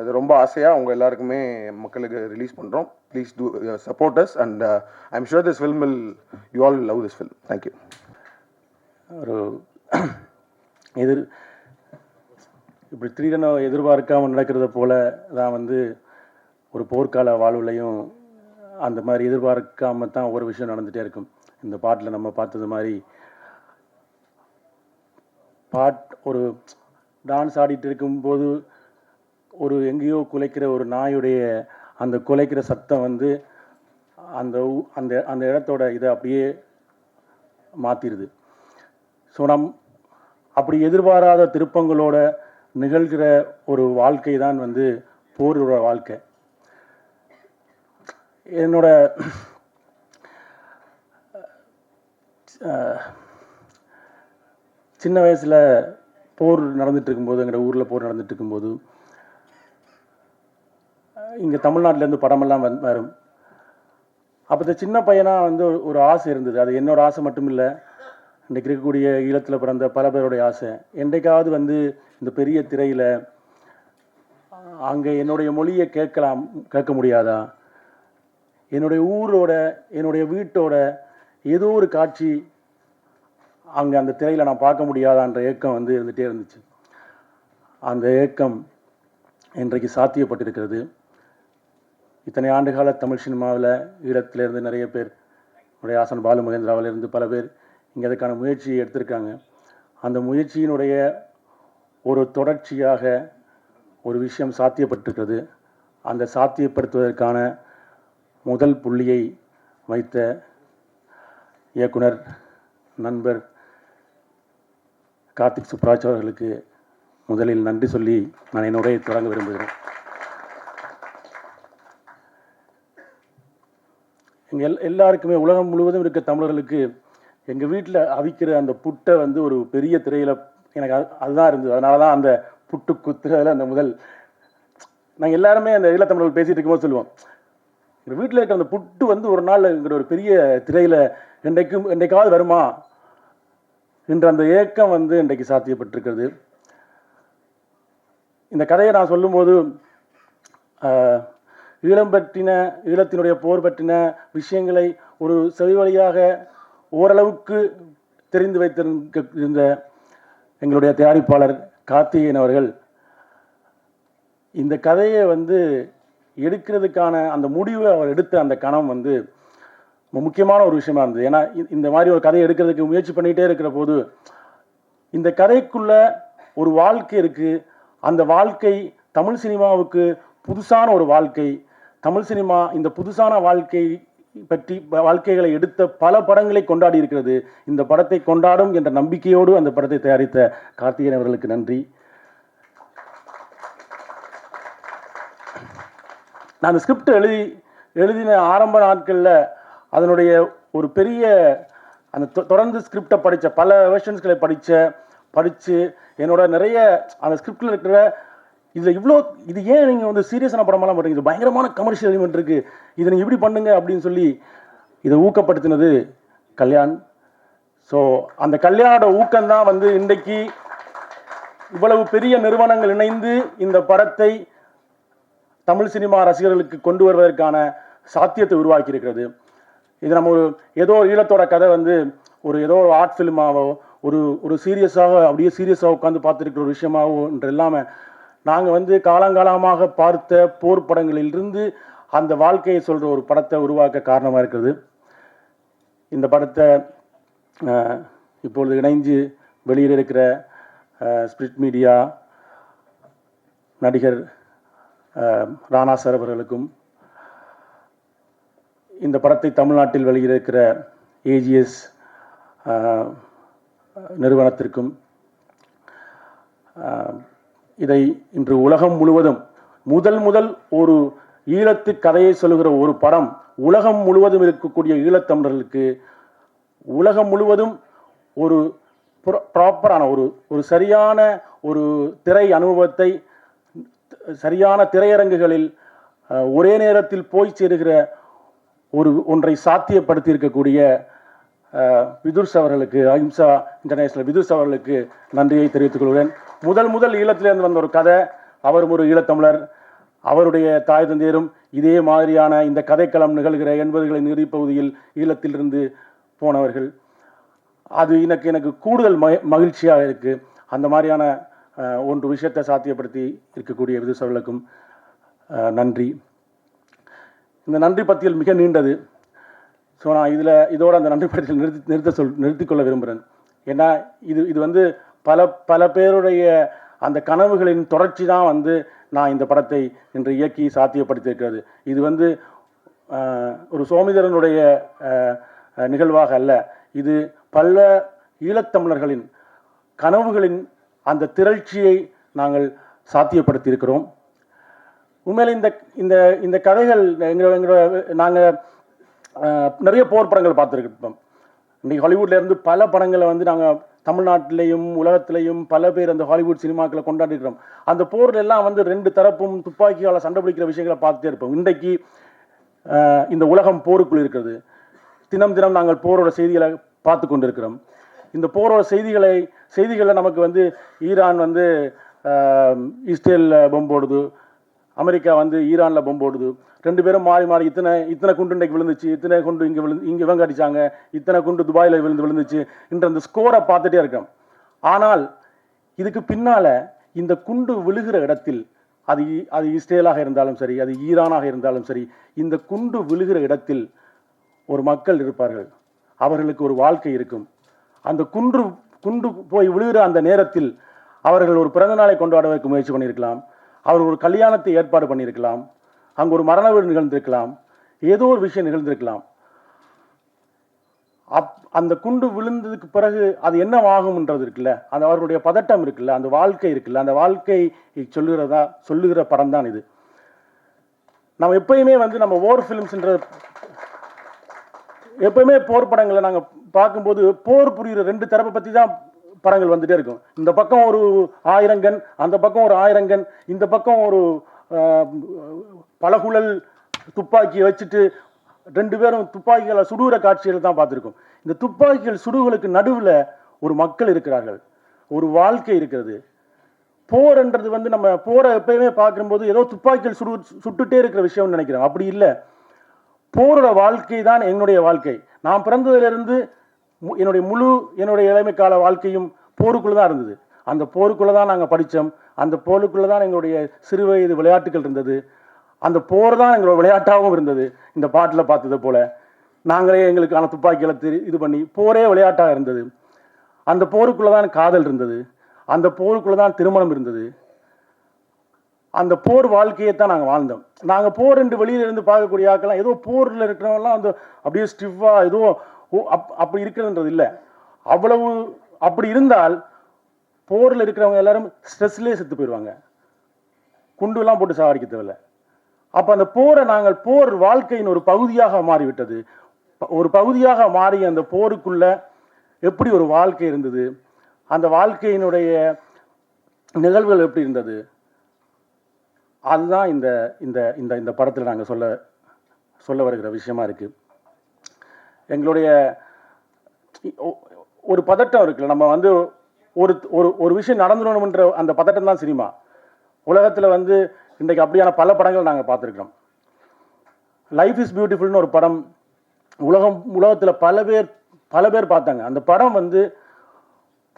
இது ரொம்ப ஆசையாக அவங்க எல்லாருக்குமே மக்களுக்கு ரிலீஸ் பண்ணுறோம். Please do support us and I am sure this film will you all love this film. Thank you. ஒரு இப்படி திடீரென எதிர்பார்க்காமல் நடக்கிறத போல தான் வந்து ஒரு போர்க்கால வாழ்வுலையும் அந்த மாதிரி எதிர்பார்க்காம தான் ஒவ்வொரு விஷயம் நடந்துகிட்டே இருக்கும். இந்த பாட்டில் நம்ம பார்த்தது மாதிரி ஒரு டான்ஸ் ஆடிட்டு இருக்கும்போது ஒரு எங்கேயோ குலைக்கிற ஒரு நாயுடைய அந்த குலைக்கிற சத்தம் வந்து அந்த அந்த அந்த இடத்தோட இதை அப்படியே மாற்றிடுது. ஸோ அப்படி எதிர்பாராத திருப்பங்களோட நிகழ்கிற ஒரு வாழ்க்கை தான் வந்து போரோட வாழ்க்கை. என்னோட சின்ன வயசில் போர் நடந்துட்டு இருக்கும்போது, எங்களோட ஊரில் போர் நடந்துட்டு இருக்கும்போது இங்கே தமிழ்நாட்டிலேருந்து படமெல்லாம் வரும். அப்போ சின்ன பையனாக வந்து ஒரு ஆசை இருந்தது. அது என்னோட ஆசை மட்டும் இல்லை, இன்றைக்கு இருக்கக்கூடிய ஈழத்தில் பிறந்த பல பேருடைய ஆசை. என்றைக்காவது வந்து இந்த பெரிய திரையில் அங்கே என்னுடைய மொழியை கேட்க முடியாதா, என்னுடைய ஊரோட என்னுடைய வீட்டோட ஏதோ ஒரு காட்சி அங்கே அந்த திரையில் நான் பார்க்க முடியாதான்ற ஏக்கம் வந்து இருந்துகிட்டே இருந்துச்சு. அந்த ஏக்கம் இன்றைக்கு சாத்தியப்பட்டிருக்கிறது. இத்தனை ஆண்டுகால தமிழ் சினிமாவில் ஈழத்திலேருந்து நிறைய பேர், என்னுடைய ஆசன் பாலு மகேந்திராவிலிருந்து பல பேர் இங்கே அதுக்கான முயற்சியை எடுத்திருக்காங்க. அந்த முயற்சியினுடைய ஒரு தொடர்ச்சியாக ஒரு விஷயம் சாத்தியப்பட்டிருக்கிறது. அந்த சாத்தியப்படுத்துவதற்கான முதல் புள்ளியை வைத்த இயக்குனர் நண்பர் கார்த்திக் சுப்ராஜ் அவர்களுக்கு முதலில் நன்றி சொல்லி நான் என்னுடைய தொடங்க விரும்புகிறேன். எங்கள் எல்லாருக்குமே உலகம் முழுவதும் இருக்க தமிழர்களுக்கு எங்கள் வீட்டில் அவிக்கிற அந்த புட்டை வந்து ஒரு பெரிய திரையில் எனக்கு அதுதான் இருந்தது. அதனால தான் அந்த புட்டு குத்துறதில் அந்த முதல் நாங்கள் எல்லாருமே அந்த ஈழத்தமிழர்கள் பேசிகிட்டு இருக்கும்போது சொல்லுவோம், எங்கள் வீட்டில் இருக்கிற அந்த புட்டு வந்து ஒரு நாள் எங்கிற ஒரு பெரிய திரையில் என்றைக்காவது வருமா என்ற அந்த ஏக்கம் வந்து இன்றைக்கு சாத்தியப்பட்டிருக்கிறது. இந்த கதையை நான் சொல்லும்போது ஈழம் பற்றின, ஈழத்தினுடைய போர் பற்றின விஷயங்களை ஒரு செவி வழியாக ஓரளவுக்கு தெரிந்து வைத்திருந்த எங்களுடைய தயாரிப்பாளர் கார்த்திகேயன் அவர்கள் இந்த கதையை வந்து எடுக்கிறதுக்கான அந்த முடிவை அவர் எடுத்த அந்த கணம் வந்து முக்கியமான ஒரு விஷயமா இருந்தது. ஏன்னா இந்த மாதிரி ஒரு கதையை எடுக்கிறதுக்கு முயற்சி பண்ணிகிட்டே இருக்கிற போது இந்த கதைக்குள்ள ஒரு வாழ்க்கை இருக்குது. அந்த வாழ்க்கை தமிழ் சினிமாவுக்கு புதுசான ஒரு வாழ்க்கை. தமிழ் சினிமா இந்த புதுசான வாழ்க்கைகளை எடுத்த பல படங்களை கொண்டாடி இருக்கிறது. இந்த படத்தை கொண்டாடும் என்ற நம்பிக்கையோடு அந்த படத்தை தயாரித்த கார்த்திகேயன் அவர்களுக்கு நன்றி. நான் அந்த ஸ்கிரிப்ட் எழுதின ஆரம்ப நாட்களில் அதனுடைய ஒரு பெரிய அந்த தொடர்ந்து ஸ்கிரிப்டை படித்த பல வெர்ஷன்ஸ்களை படித்து என்னோட நிறைய அந்த ஸ்கிரிப்டில் இருக்கிற இது ஏன் நீங்கள் வந்து சீரியஸான படமெல்லாம் பண்ணுறீங்க, இது பயங்கரமான கமர்ஷியல் எலிமெண்ட் இருக்குது, இதை நீங்கள் இப்படி பண்ணுங்க அப்படின்னு சொல்லி இதை ஊக்கப்படுத்தினது கல்யாண். ஸோ அந்த கல்யாணோட ஊக்கம்தான் வந்து இன்றைக்கு இவ்வளவு பெரிய நிறுவனங்கள் இணைந்து இந்த படத்தை தமிழ் சினிமா ரசிகர்களுக்கு கொண்டு வருவதற்கான சாத்தியத்தை உருவாக்கி இருக்கிறது. இது நம்ம ஏதோ ஈழத்தோட கதை வந்து ஏதோ ஒரு ஆர்ட் ஃபிலிமாவோ ஒரு சீரியஸாக அப்படியே சீரியஸாக உட்காந்து பார்த்துருக்கிற ஒரு விஷயமாவோ என்று இல்லாமல் நாங்கள் வந்து காலங்காலமாக பார்த்த போர் படங்களிலிருந்து அந்த வாழ்க்கையை சொல்கிற ஒரு படத்தை உருவாக்க காரணமாக இருக்கிறது. இந்த படத்தை இப்பொழுது இணைஞ்சு வெளியிட இருக்கிற ஸ்பிரிட் மீடியா நடிகர் ராணா சார் அவர்களுக்கும், இந்த படத்தை தமிழ்நாட்டில் வெளியிட இருக்கிற ஏஜிஎஸ் நிறுவனத்திற்கும், இதை இன்று உலகம் முழுவதும் முதல் ஒரு ஈழத்து கதையை சொல்லுகிற ஒரு படம் உலகம் முழுவதும் இருக்கக்கூடிய ஈழத்தமிழர்களுக்கு உலகம் முழுவதும் ஒரு ப்ராப்பரான ஒரு சரியான ஒரு திரை அனுபவத்தை சரியான திரையரங்குகளில் ஒரே நேரத்தில் போய் சேருகிற ஒன்றை சாத்தியப்படுத்தி இருக்கக்கூடிய விதுர்ஸ் அவர்களுக்கு, அஹிம்சா இன்டர்நேஷனல் விதுர்ஸ் அவர்களுக்கு நன்றியை தெரிவித்துக் கொள்கிறேன். முதல் ஈழத்திலிருந்து வந்த ஒரு கதை, அவரும் ஒரு ஈழத்தமிழர், அவருடைய தாய் தந்தையரும் இதே மாதிரியான இந்த கதைக்களம் நிகழ்கிற 80களின் இறுதிப்பகுதியில் ஈழத்திலிருந்து போனவர்கள். அது எனக்கு கூடுதல் மகிழ்ச்சியாக இருக்குது. அந்த மாதிரியான ஒன்று விஷயத்தை சாத்தியப்படுத்தி இருக்கக்கூடிய விதுர்ஸ் அவர்களுக்கும் நன்றி. இந்த நன்றி பட்டியல் மிக நீண்டது. ஸோ நான் இதோட அந்த நன்றி பட்டியல் நிறுத்திக்கொள்ள விரும்புகிறேன். ஏன்னா இது வந்து பல பேருடைய அந்த கனவுகளின் தொடர்ச்சி தான் வந்து நான் இந்த படத்தை இன்று இயக்கி சாத்தியப்படுத்தியிருக்கிறது. இது வந்து ஒரு சோமிதரனுடைய நிகழ்வாக அல்ல, இது பல ஈழத்தமிழர்களின் கனவுகளின் அந்த திரட்சியை நாங்கள் சாத்தியப்படுத்தியிருக்கிறோம். உண்மையில் இந்த இந்த கதைகள் நாங்கள் நிறைய போர் படங்கள் பார்த்துருக்கோம். இன்றைக்கி ஹாலிவுட்லேருந்து பல படங்களை வந்து நாங்கள் தமிழ்நாட்டிலையும் உலகத்திலையும் பல பேர் அந்த ஹாலிவுட் சினிமாக்களை கொண்டாடிருக்கிறோம். அந்த போரில் எல்லாம் வந்து 2 தரப்பும் துப்பாக்கியால் சண்டை பிடிக்கிற விஷயங்களை பார்த்துட்டே இருப்போம். இன்றைக்கு இந்த உலகம் போருக்குள் இருக்கிறது. தினம் நாங்கள் போரோட செய்திகளை பார்த்து கொண்டிருக்கிறோம். இந்த போரோட செய்திகளை நமக்கு வந்து ஈரான் வந்து இஸ்ரேலில் பொம்போடுது, அமெரிக்கா வந்து ஈரானில் பொம்போடுது, 2 பேரும் மாறி இத்தனை குண்டு இன்றைக்கு விழுந்துச்சு, இத்தனை குண்டு இங்கே இவங்க அடித்தாங்க, இத்தனை குண்டு துபாயில் விழுந்துச்சு என்ற அந்த ஸ்கோரை பார்த்துட்டே இருக்கோம். ஆனால் இதுக்கு பின்னால் இந்த குண்டு விழுகிற இடத்தில் அது இஸ்ரேலாக இருந்தாலும் சரி, அது ஈரானாக இருந்தாலும் சரி, இந்த குண்டு விழுகிற இடத்தில் ஒரு மக்கள் இருப்பார்கள், அவர்களுக்கு ஒரு வாழ்க்கை இருக்கும். அந்த குண்டு போய் விழுகிற அந்த நேரத்தில் அவர்கள் ஒரு பிறந்த நாளை கொண்டாடுவதற்கு முயற்சி பண்ணியிருக்கலாம், அவர்கள் ஒரு கல்யாணத்தை ஏற்பாடு பண்ணியிருக்கலாம், அங்கே ஒரு மரண வீடு நிகழ்ந்திருக்கலாம், ஏதோ ஒரு விஷயம் நிகழ்ந்திருக்கலாம். அந்த குண்டு விழுந்ததுக்கு பிறகு அது என்னவாகும்ன்றது இருக்குல்ல, அந்த அவர்களுடைய பதட்டம் இருக்குல்ல, அந்த வாழ்க்கை இருக்குல்ல, அந்த வாழ்க்கையை சொல்லுகிற படம் தான் இது. நம்ம எப்பயுமே வந்து நம்ம வார் ஃபிலிம்ஸ்ன்ற எப்பயுமே போர் படங்களை நாங்கள் பார்க்கும்போது போர் புரிகிற 2 தரப்பை பற்றி தான் படங்கள் வந்துட்டே இருக்கும். இந்த பக்கம் ஒரு 1000 கன், அந்த பக்கம் ஒரு 1000 கன், இந்த பக்கம் ஒரு பலகுழல் துப்பாக்கியை வச்சுட்டு 2 பேரும் துப்பாக்கிகளை சுடுகிற காட்சிகள் தான் பார்த்துருக்கோம். இந்த துப்பாக்கிகள் சுடுகளுக்கு நடுவில் ஒரு மக்கள் இருக்கிறார்கள், ஒரு வாழ்க்கை இருக்கிறது. போர்ன்றது வந்து நம்ம போரை எப்பயுமே பார்க்கும்போது ஏதோ துப்பாக்கிகள் சுட்டுட்டே இருக்கிற விஷயம்னு நினைக்கிறோம். அப்படி இல்லை. போரோட வாழ்க்கை தான் என்னுடைய வாழ்க்கை. நான் பிறந்ததிலிருந்து என்னுடைய இளமை கால வாழ்க்கையும் போருக்குள்ளே தான் இருந்தது. அந்த போருக்குள்ளே தான் நாங்கள் படித்தோம். அந்த போருக்குள்ளே தான் எங்களுடைய சிறு வயது விளையாட்டுகள் இருந்தது. அந்த போர் தான் எங்களோட விளையாட்டாகவும் இருந்தது. இந்த பாட்டில் பார்த்தது போல நாங்களே எங்களுக்கான துப்பாக்கிகளை இது பண்ணி போரே விளையாட்டாக இருந்தது. அந்த போருக்குள்ளே தான் காதல் இருந்தது. அந்த போருக்குள்ளே தான் திருமணம் இருந்தது. அந்த போர் வாழ்க்கையை தான் நாங்கள் வாழ்ந்தோம். நாங்கள் போர் என்று வெளியிலிருந்து பார்க்கக்கூடிய ஆக்கெல்லாம் ஏதோ போரில் இருக்கிறவங்கலாம் அந்த அப்படியே ஸ்டிஃபாக ஏதோ அப்படி இருக்கிறதுன்றது இல்லை. அவ்வளவு அப்படி இருந்தால் போரில் இருக்கிறவங்க எல்லாரும் ஸ்ட்ரெஸ்லேயே செத்து போயிடுவாங்க, குண்டுலாம் போட்டு சாவடிக்க தேவையில்லை. அப்போ அந்த போரை நாங்கள் போர் வாழ்க்கையின் ஒரு பகுதியாக மாறிவிட்டது. ஒரு பகுதியாக மாறிய அந்த போருக்குள்ள எப்படி ஒரு வாழ்க்கை இருந்தது, அந்த வாழ்க்கையினுடைய நிகழ்வுகள் எப்படி இருந்தது, அதுதான் இந்த இந்த இந்த இந்த படத்தில் நாங்கள் சொல்ல வருகிற விஷயமா இருக்குது. எங்களுடைய ஒரு பதட்டம் இருக்குல்ல, நம்ம வந்து ஒரு ஒரு ஒரு விஷயம் நடந்துடணுன்ற அந்த பதட்டம் தான் சினிமா. உலகத்தில் வந்து இன்றைக்கு அப்படியான பல படங்கள் நாங்கள் பார்த்துருக்கிறோம். லைஃப் இஸ் பியூட்டிஃபுல்னு ஒரு படம் உலகத்தில் பல பேர் பார்த்தாங்க. அந்த படம் வந்து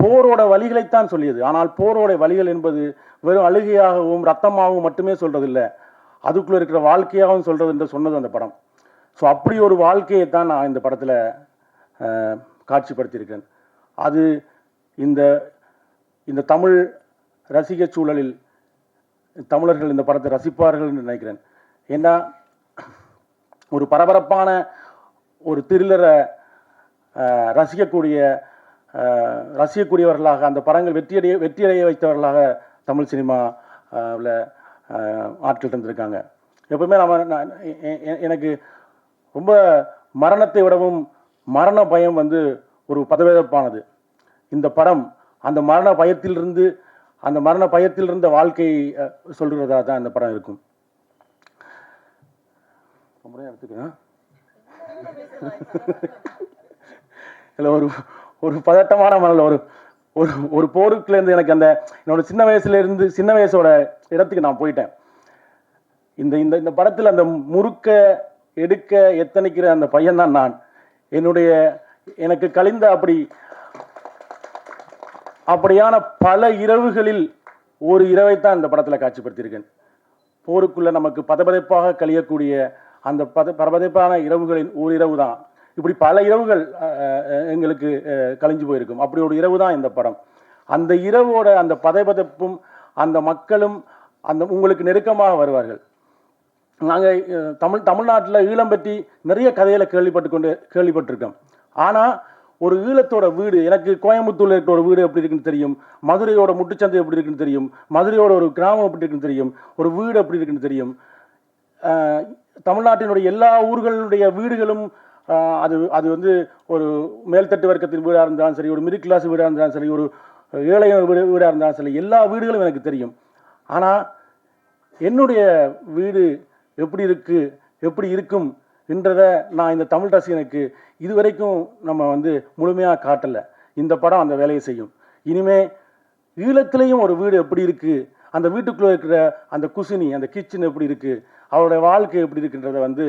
போரோட வலிகளைத்தான் சொல்லியது. ஆனால் போரோட வலிகள் என்பது வெறும் அழுகையாகவும் ரத்தமாகவும் மட்டுமே சொல்றதில்லை, அதுக்குள்ளே இருக்கிற வாழ்க்கையாகவும் சொல்றது என்று சொன்னது அந்த படம். ஸோ அப்படி ஒரு வாழ்க்கையை தான் நான் இந்த படத்தில் காட்சிப்படுத்தியிருக்கேன். அது இந்த இந்த தமிழ் ரசிக சூழலில் தமிழர்கள் இந்த படத்தை ரசிப்பார்கள் என்று நினைக்கிறேன். ஏன்னா ஒரு பரபரப்பான ஒரு த்ரில்லரை ரசிக்கக்கூடியவர்களாக அந்த படங்கள் வெற்றியடைய வைத்தவர்களாக தமிழ் சினிமாவில் ஆட்கள் இருந்திருக்காங்க. எப்பவுமே எனக்கு ரொம்ப மரணத்தை விடவும் மரண பயம் வந்து ஒரு பதவேதப்பானது. இந்த படம் அந்த மரண பயத்திலிருந்த வாழ்க்கையை சொல்கிறதா தான் இந்த படம் இருக்கும். இல்லை, ஒரு பதட்டமான மனதில் ஒரு போருக்குலேருந்து எனக்கு அந்த என்னோட சின்ன வயசோட இடத்துக்கு நான் போயிட்டேன். இந்த இந்த படத்தில் அந்த முறுக்க எடுக்க எத்தனைக்கிற அந்த பையன்தான் நான். எனக்கு கழிந்த அப்படியான பல இரவுகளில் ஒரு இரவைத்தான் இந்த படத்தில் காட்சிப்படுத்தியிருக்கேன். போருக்குள்ள நமக்கு பதபதைப்பாக கழியக்கூடிய அந்த பரபதைப்பான இரவுகளின் ஒரு இரவு தான். இப்படி பல இரவுகள் எங்களுக்கு கழிஞ்சு போயிருக்கும். அப்படி ஒரு இரவு தான் இந்த படம். அந்த இரவோட அந்த பதைபதைப்பும் அந்த மக்களும் உங்களுக்கு நெருக்கமாக வருவார்கள். நாங்கள் தமிழ்நாட்டில் ஈழம் பற்றி நிறைய கதைகளை கேள்விப்பட்டிருக்கோம். ஆனால் ஒரு ஈழத்தோட வீடு, எனக்கு கோயம்புத்தூர்ல இருக்கிற ஒரு வீடு எப்படி இருக்குன்னு தெரியும், மதுரையோட முட்டுச்சந்தை எப்படி இருக்குன்னு தெரியும், மதுரையோட ஒரு கிராமம் எப்படி இருக்குன்னு தெரியும், ஒரு வீடு எப்படி இருக்குன்னு தெரியும். தமிழ்நாட்டினுடைய எல்லா ஊர்களுடைய வீடுகளும் அது வந்து ஒரு மேல்தட்டு வர்க்கத்தின் வீடாக இருந்தாலும் சரி, ஒரு மிடில் கிளாஸ் வீடாக இருந்தாலும் சரி, ஒரு ஏழை வீடாக இருந்தாலும் சரி, எல்லா வீடுகளும் எனக்கு தெரியும். ஆனால் என்னுடைய வீடு எப்படி இருக்கும் என்றதை நான் இந்த தமிழ் ரசிகனுக்கு இதுவரைக்கும் நம்ம வந்து முழுமையாக காட்டலை. இந்த படம் அந்த வேலையை செய்யும். இனிமே ஈழத்திலையும் ஒரு வீடு எப்படி இருக்குது, அந்த வீட்டுக்குள்ளே இருக்கிற அந்த குசினி, அந்த கிச்சன் எப்படி இருக்குது, அவருடைய வாழ்க்கை எப்படி இருக்குன்றதை வந்து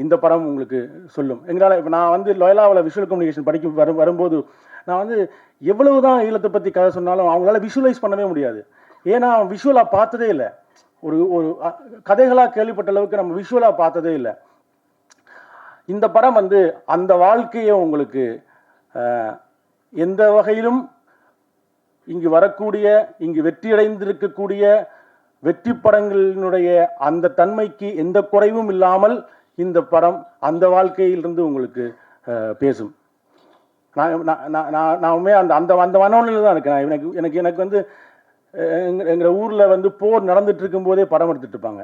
இந்த படம் உங்களுக்கு சொல்லும். எங்களால் இப்போ நான் வந்து லோயலாவில் விஷுவல் கம்யூனிகேஷன் வரும்போது நான் வந்து எவ்வளவு தான் ஈழத்தை பற்றி கதை சொன்னாலும் அவங்களால விஷுவலைஸ் பண்ணவே முடியாது. ஏன்னா விஷுவலாக பார்த்ததே இல்லை. ஒரு கதைகளாக கேள்விப்பட்ட அளவுக்கு நம்ம விஷுவலாக பார்த்ததே இல்லை. இந்த படம் வந்து அந்த வாழ்க்கையை உங்களுக்கு எந்த வகையிலும் இங்கு வெற்றியடைந்திருக்கக்கூடிய வெற்றி படங்களினுடைய அந்த தன்மைக்கு எந்த குறைவும் இல்லாமல் இந்த படம் அந்த வாழ்க்கையிலிருந்து உங்களுக்கு பேசும். நானுமே அந்த மனநிலையில் தான் இருக்கேன். எனக்கு வந்து எங்கள் ஊரில் வந்து போர் நடந்துட்டு இருக்கும் போதே படம் எடுத்துட்டு இருப்பாங்க.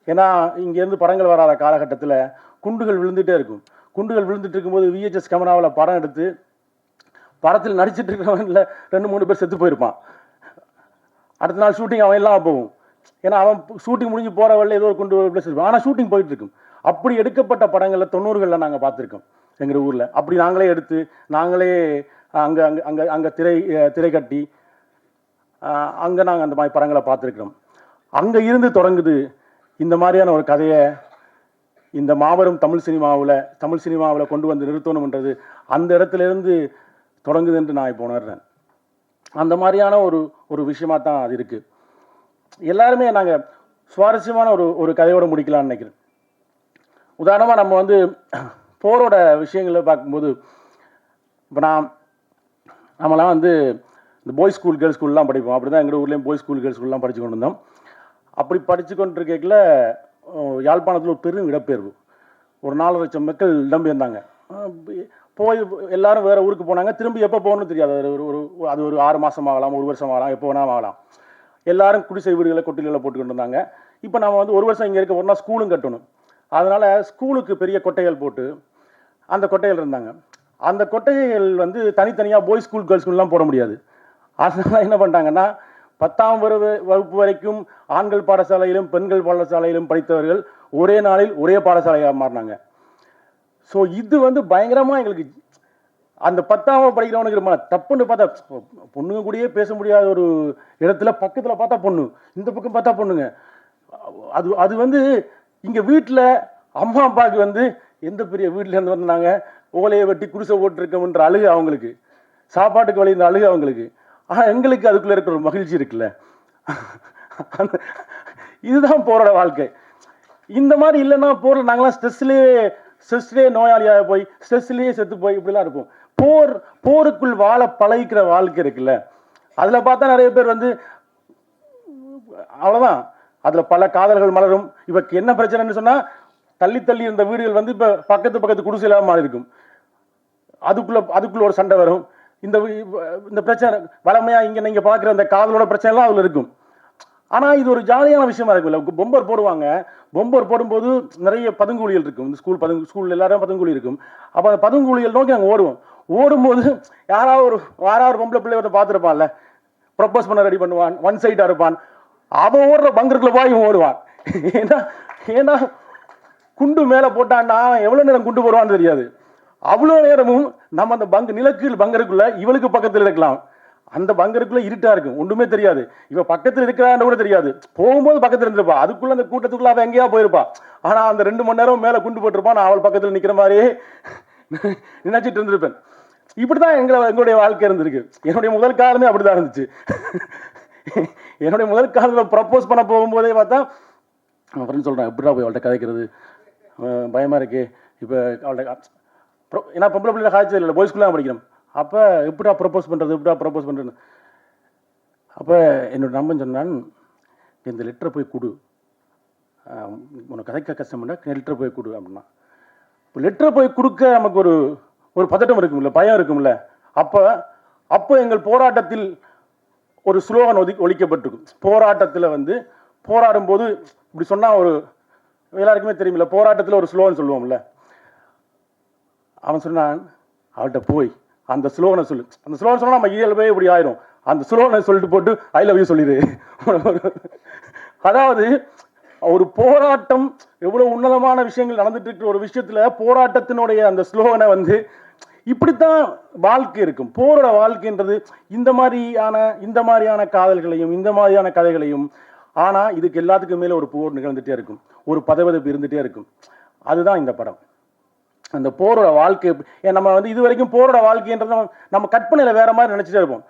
ஏன்னா இங்கேருந்து படங்கள் வராத காலகட்டத்தில் குண்டுகள் விழுந்துகிட்டே இருக்கும். குண்டுகள் விழுந்துட்டு இருக்கும்போது VHS கேமராவில் படம் எடுத்து படத்தில் நடிச்சிட்டு இருக்கிறவன்ல 2-3 பேர் செத்து போயிருப்பான். அடுத்த நாள் ஷூட்டிங் அவன் எல்லாம் போகும். ஏன்னா அவன் ஷூட்டிங் முடிஞ்சு போகிற வழியில் ஏதோ ஒரு குண்டு இருப்பான். ஆனால் ஷூட்டிங் போயிட்டு இருக்கும். அப்படி எடுக்கப்பட்ட படங்களில் 90களில் நாங்கள் பார்த்துருக்கோம் எங்கள் ஊரில். அப்படி நாங்களே எடுத்து நாங்களே அங்கே அங்கே அங்கே அங்கே திரை கட்டி அங்கே நாங்கள் அந்த மாதிரி படங்களை பார்த்துருக்கிறோம். அங்கே இருந்து தொடங்குது இந்த மாதிரியான ஒரு கதையை இந்த மாபெரும் தமிழ் சினிமாவில் கொண்டு வந்து நிறுத்தணும்ன்றது அந்த இடத்துலேருந்து தொடங்குது என்று நான் இப்போ உணர்றேன். அந்த மாதிரியான ஒரு விஷயமா தான் அது இருக்குது. எல்லாருமே நாங்கள் சுவாரஸ்யமான ஒரு கதையோடு முடிக்கலாம்னு நினைக்கிறேன். உதாரணமாக நம்ம வந்து போரோட விஷயங்களை பார்க்கும்போது இப்போ நம்மளாம் வந்து இந்த பாய்ஸ் ஸ்கூல் கேர்ள்ஸ் ஸ்கூல்லாம் படிப்போம். அப்படி தான் எங்கள் ஊர்லேயும் பாய்ஸ் ஸ்கூல் கேர்ள்ஸ் ஸ்கூல்லாம் படித்து கொண்டு இருந்தோம். அப்படி படித்து கொண்டிருக்கல யாழ்ப்பாணத்தில் ஒரு பெரும் இடப்பெயர்வு, ஒரு 4 லட்சம் மக்கள் இடம்பெயர்ந்தாங்க. போய் எல்லாரும் வேறு ஊருக்கு போனாங்க. திரும்பி எப்போ போகணும்னு தெரியாது. அது ஒரு 6 மாதம் ஆகலாம், 1 வருஷம் ஆகலாம், எப்போ வேணாலும் ஆகலாம். எல்லாரும் குடிசை வீடுகளை கொட்டில்களை போட்டுக்கிட்டு இருந்தாங்க. இப்போ நம்ம வந்து 1 வருஷம் இங்கே இருக்க ஒரு நாள் ஸ்கூலும் கட்டணும். அதனால் ஸ்கூலுக்கு பெரிய கொட்டைகள் போட்டு அந்த கொட்டைகள் இருந்தாங்க. அந்த கொட்டைகள் வந்து தனித்தனியாக பாய்ஸ் ஸ்கூல் கேர்ள்ஸ் ஸ்கூல்லாம் போட முடியாது. அதனால் என்ன பண்ணிட்டாங்கன்னா 10ஆம் வகுப்பு வரைக்கும் ஆண்கள் பாடசாலையிலும் பெண்கள் பாடசாலையிலும் படித்தவர்கள் ஒரே நாளில் ஒரே பாடசாலையாக மாறினாங்க. ஸோ இது வந்து பயங்கரமாக எங்களுக்கு அந்த 10ஆம் படிக்கிறவனுக்கு தப்புன்னு பார்த்தா பொண்ணுங்க கூடயே பேச முடியாத ஒரு இடத்துல பக்கத்தில் பார்த்தா பொண்ணு, இந்த பக்கம் பார்த்தா பொண்ணுங்க. அது அது வந்து இங்கே வீட்டில் அம்மா அப்பாவுக்கு வந்து எந்த பெரிய வீட்டிலேருந்து வந்தாங்க, ஓலையை வெட்டி குடிசை போட்டுருக்கோம்ன்ற அழுகு அவங்களுக்கு, சாப்பாட்டுக்கு வழி இந்த அழுகு அவங்களுக்கு. ஆனால் எங்களுக்கு அதுக்குள்ளே இருக்கிற ஒரு மகிழ்ச்சி இருக்குல்ல, இதுதான் போரோட வாழ்க்கை. இந்த மாதிரி இல்லைன்னா போகிற நாங்களாம் ஸ்ட்ரெஸ்லேயே நோயாளியாக போய் ஸ்ட்ரெஸ்லேயே செத்து போய் இப்படிலாம் இருப்போம். போருக்குள் வாழ பழகிக்கிற வாழ்க்கை இருக்குல்ல, அதில் பார்த்தா நிறைய பேர் வந்து அவ்வளோதான், அதில் பல காதல்கள் மலரும். இப்போ என்ன பிரச்சனைன்னு சொன்னால், தள்ளி தள்ளி இருந்த வீடுகள் வந்து இப்போ பக்கத்து குடிசையிலாக மாறி இருக்கும். அதுக்குள்ள ஒரு சண்டை வரும். இந்த பிரச்சனை வளமையாக இங்கே நீங்கள் பார்க்குற அந்த காதலோட பிரச்சனைலாம் அதில் இருக்கும். ஆனால் இது ஒரு ஜாலியான விஷயமா இருக்குல்ல. பொம்பர் போடுவாங்க, பொம்பர் போடும்போது நிறைய பதுங்குழிகள் இருக்கும். இந்த ஸ்கூல் எல்லாரும் பதுங்குழி இருக்கும். அப்போ அந்த பதுங்குழிகள் நோக்கி நாங்கள் ஓடும்போது யாராவது ஒரு பொம்பளை பிள்ளை வந்து பார்த்துருப்பான்ல, ப்ரப்போஸ் பண்ண ரெடி பண்ணுவான், ஒன் சைடாக இருப்பான், அவன் ஓடுற பங்கருக்குள்ள போய் இவன் ஓடுவான். ஏன்னா குண்டு மேலே போட்டான்னா எவ்வளோ நேரம் குண்டு போடுவான்னு தெரியாது. அவ்வளோ நேரமும் நம்ம அந்த பங்கருக்குள்ள இவளுக்கு பக்கத்தில் இருக்கலாம், அந்த பங்கருக்குள்ள இருட்டா இருக்கும், ஒன்றுமே தெரியாது. இவ பக்கத்தில் இருக்கிறான்னு கூட தெரியாது. போகும்போது பக்கத்தில் இருந்திருப்பா, அதுக்குள்ள அந்த கூட்டத்துக்குள்ள அவன் எங்கேயா போயிருப்பா. ஆனா அந்த 2 மணி நேரம் மேல குண்டு போட்டிருப்பான், நான் அவள் பக்கத்தில் நிக்கிற மாதிரியே நினைச்சிட்டு இருந்திருப்பேன். இப்படிதான் எங்களுடைய வாழ்க்கை இருந்திருக்கு. என்னுடைய முதல் காலமே அப்படிதான் இருந்துச்சு. என்னுடைய முதல் காலத்தில் ப்ரப்போஸ் பண்ண போகும்போதே பார்த்தா அவன் ஃப்ரெண்ட் சொல்றான், எப்படிடா போய் அவள்கிட்ட கதைக்கிறது, பயமா இருக்கு. இப்போ அவள்கிட்ட ஏன்னா பொம்பளை பிள்ளை காய்ச்சல் இல்லை, பாய்ஸ் ஸ்கூல்லாம் படிக்கிறோம். அப்போ எப்படா ப்ரப்போஸ் பண்ணுறது. அப்போ என்னோட நம்பன் சொன்னான், இந்த லெட்டரை போய் கொடு, உனக்கு கதைக்க கஷ்டம்னா லெட்டரை போய் கொடு அப்படின்னா. இப்போ லெட்டரை போய் கொடுக்க நமக்கு ஒரு பதட்டம் இருக்கும்ல, பயம் இருக்கும்ல. அப்போ எங்கள் போராட்டத்தில் ஒரு ஸ்லோகன் ஒழிக்கப்பட்டிருக்கும். போராட்டத்தில் வந்து போராடும் போது இப்படி சொன்னால் எல்லாருக்குமே தெரியுமில்ல, போராட்டத்தில் ஒரு ஸ்லோகன் சொல்லுவோம்ல. அவன் சொன்னான், அவள்கிட்ட போய் அந்த ஸ்லோகனை சொல்லு. அந்த ஸ்லோகன் சொன்னால் நம்ம இயல்பே இப்படி ஆயிரும். அந்த ஸ்லோகனை சொல்லிட்டு போட்டு ஐ லவ் யூ சொல்லிடு. அதாவது ஒரு போராட்டம் எவ்வளவு உன்னதமான விஷயங்கள் நடந்துட்டு இருக்கிற ஒரு விஷயத்துல போராட்டத்தினுடைய அந்த ஸ்லோகனை வந்து இப்படித்தான் வாழ்க்கை இருக்கும். போரோட வாழ்க்கைன்றது இந்த மாதிரியான காதல்களையும் இந்த மாதிரியான கதைகளையும். ஆனா இதுக்கு எல்லாத்துக்கும் மேல ஒரு போர் நிகழ்ந்துட்டே இருக்கும், ஒரு பதவிதப்பு இருந்துட்டே இருக்கும். அதுதான் இந்த படம். அந்த போரோட வாழ்க்கை நம்ம வந்து இது வரைக்கும் போரோட வாழ்க்கைன்றத நம்ம கற்பனையில வேற மாதிரி நினைச்சிட்டே இருப்போம்.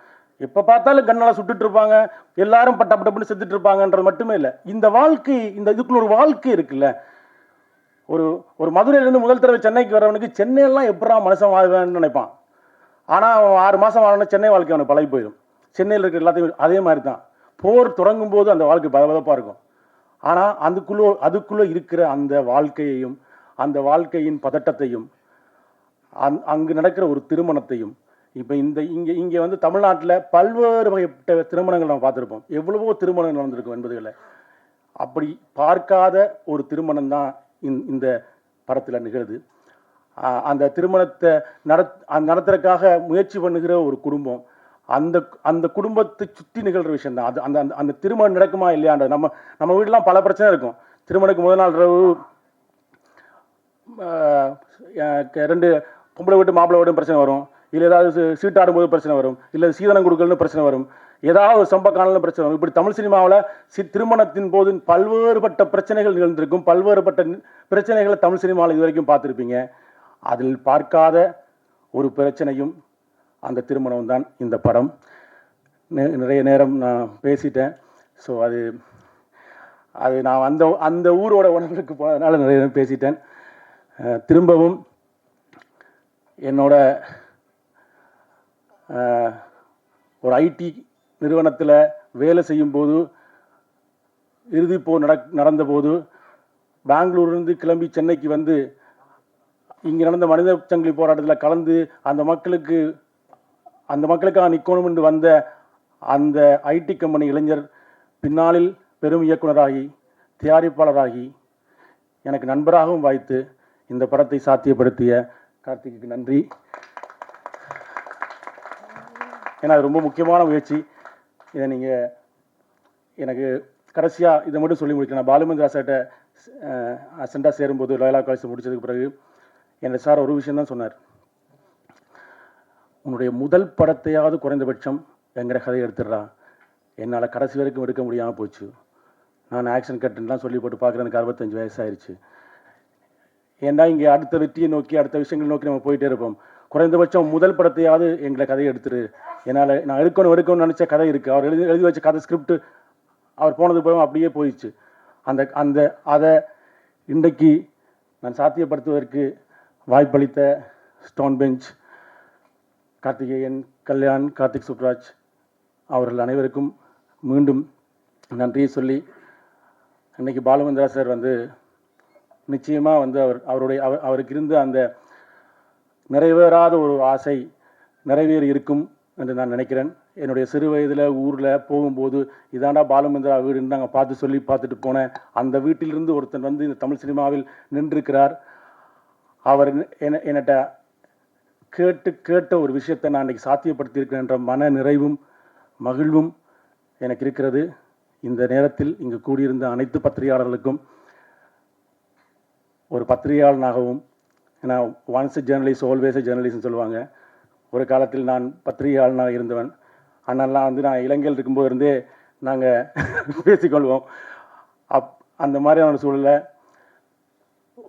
எப்ப பார்த்தாலும் கண்ணால சுட்டுட்டு இருப்பாங்க, எல்லாரும் பட்டப்பட்டு செத்துட்டு இருப்பாங்கன்றது மட்டுமே இல்லை. இந்த வாழ்க்கை, இதுக்குள்ள ஒரு வாழ்க்கை இருக்குல்ல. ஒரு மதுரையிலேருந்து முதல் தடவை சென்னைக்கு வரவனுக்கு சென்னையெல்லாம் எப்படா மனுஷன் வாழ்வேன்னு நினைப்பான். ஆனால் அவன் 6 மாதம் வாழணும், சென்னை வாழ்க்கை அவனுக்கு பழகி போயிடும். சென்னையில் இருக்கிற எல்லாத்தையும் அதே மாதிரி தான். போர் தொடங்கும் போது அந்த வாழ்க்கை பதப்பதப்பாக இருக்கும். ஆனால் அதுக்குள்ளே இருக்கிற அந்த வாழ்க்கையையும் அந்த வாழ்க்கையின் பதட்டத்தையும் அங்கு நடக்கிற ஒரு திருமணத்தையும் இப்போ இங்கே வந்து தமிழ்நாட்டில் பல்வேறு வகைப்பட்ட திருமணங்கள் நம்ம பார்த்துருப்போம். எவ்வளவோ திருமணங்கள் நடந்திருக்கும் என்பதுகளை. அப்படி பார்க்காத ஒரு திருமணம் தான் இந்த படத்தில் நிகழுது. அந்த திருமணத்தை நடத்துறதுக்காக முயற்சி பண்ணுகிற ஒரு குடும்பம், அந்த குடும்பத்தை சுற்றி நிகழ்கிற விஷயம் தான் அது. அந்த திருமணம் நடக்குமா இல்லையான்றது நம்ம வீட்டிலாம் பல பிரச்சனை இருக்கும். திருமணத்துக்கு முதல் நாள் இரவு 2 பொம்பளை வீட்டு மாப்பிள்ளை வீட்டும் பிரச்சனை வரும், இல்லை ஏதாவது சீட்டாடும் போது பிரச்சனை வரும், இல்லை சீதனம் கொடுக்கலன்னு பிரச்சனை வரும், ஏதாவது சம்ப காணலும் பிரச்சனை வரும். இப்படி தமிழ் சினிமாவில் திருமணத்தின் போது பல்வேறுபட்ட பிரச்சனைகள் நிகழ்ந்திருக்கும். பல்வேறுபட்ட பிரச்சனைகளை தமிழ் சினிமாவில் இது வரைக்கும் பார்த்துருப்பீங்க. அதில் பார்க்காத ஒரு பிரச்சனையும் அந்த திருமணம் தான் இந்த படம். நிறைய நேரம் நான் பேசிட்டேன். ஸோ அது நான் அந்த ஊரோட உணர்வுக்கு போனதுனால நிறைய நேரம் பேசிட்டேன். திரும்பவும் என்னோட ஒரு ஐடி நிறுவனத்தில் வேலை செய்யும்போது இறுதிப்போர் நடந்தபோது பெங்களூர்லேருந்து கிளம்பி சென்னைக்கு வந்து இங்கே நடந்த மனித சங்கிலி போராட்டத்தில் கலந்து அந்த மக்களுக்காக நிற்கணும் என்று வந்த அந்த ஐடி கம்பெனி இளைஞர் பின்னாளில் பெரும் இயக்குனராகி தயாரிப்பாளராகி எனக்கு நண்பராகவும் வாய்த்து இந்த படத்தை சாத்தியப்படுத்திய கார்த்திக்கு நன்றி. ஏன்னா அது ரொம்ப முக்கியமான முயற்சி. இதை நீங்கள் எனக்கு கடைசியாக இதை மட்டும் சொல்லி முடிக்கணும். நான் பாலுமந்திரா சார்கிட்ட அசண்டாக சேரும்போது லோயலா காலேஜ் முடித்ததுக்கு பிறகு என்னோட சார் ஒரு விஷயம் தான் சொன்னார். உன்னுடைய முதல் படத்தையாவது குறைந்தபட்சம் எங்கிற கதையை எடுத்துடுறா. என்னால் கடைசி வரைக்கும் எடுக்க முடியாமல் போச்சு. நான் ஆக்ஷன் கட்டுலாம் சொல்லி போட்டு பார்க்குறேன். எனக்கு 65 வயசாயிருச்சு. ஏன்னா இங்கே அடுத்த வெற்றியை நோக்கி அடுத்த விஷயங்களை நோக்கி நம்ம போயிட்டே இருப்போம். குறைந்தபட்சம் முதல் படத்தையாவது எங்களை கதையை எடுத்துரு. என்னால் நான் எடுக்கணும்னு நினச்ச கதை இருக்குது. அவர் எழுதி வச்ச கதை ஸ்கிரிப்ட் அவர் போனது போய் அப்படியே போயிடுச்சு. அதை இன்றைக்கு நான் சாத்தியப்படுத்துவதற்கு வாய்ப்பளித்த ஸ்டோன் பெஞ்ச், கார்த்திகேயன், கல்யாண், கார்த்திக் சுப்ராஜ் அவர்கள் அனைவருக்கும் மீண்டும் நன்றியை சொல்லி, இன்றைக்கி பாலுமந்திரா சார் வந்து நிச்சயமாக வந்து அவருக்கு இருந்த அந்த நிறைவேறாத ஒரு ஆசை நிறைவேறி இருக்கும் என்று நான் நினைக்கிறேன். என்னுடைய சிறு வயதில் ஊரில் போகும்போது இதாண்டா பாலுமந்திரா வீடுன்னு நாங்கள் பார்த்துட்டு போனேன். அந்த வீட்டிலிருந்து ஒருத்தன் வந்து இந்த தமிழ் சினிமாவில் நின்றிருக்கிறார். அவர் என்னட்ட கேட்ட ஒரு விஷயத்தை நான் இன்றைக்கி சாத்தியப்படுத்தியிருக்கிறேன் என்ற மன நிறைவும் மகிழ்வும் எனக்கு இருக்கிறது. இந்த நேரத்தில் இங்கு கூடியிருந்த அனைத்து பத்திரிகையாளர்களுக்கும் ஒரு பத்திரிகையாளனாகவும், ஏன்னா ஒன்ஸ் ஜேர்னலிஸ்ட் ஆல்வேஸ் ஜேர்னலிஸ்ட்னு சொல்லுவாங்க. ஒரு காலத்தில் நான் பத்திரிகையாளனாக இருந்தவன். அண்ணெல்லாம் வந்து நான் இலங்கையில் இருக்கும்போது இருந்தே நாங்கள் பேசிக்கொள்வோம். அந்த மாதிரியான சூழலை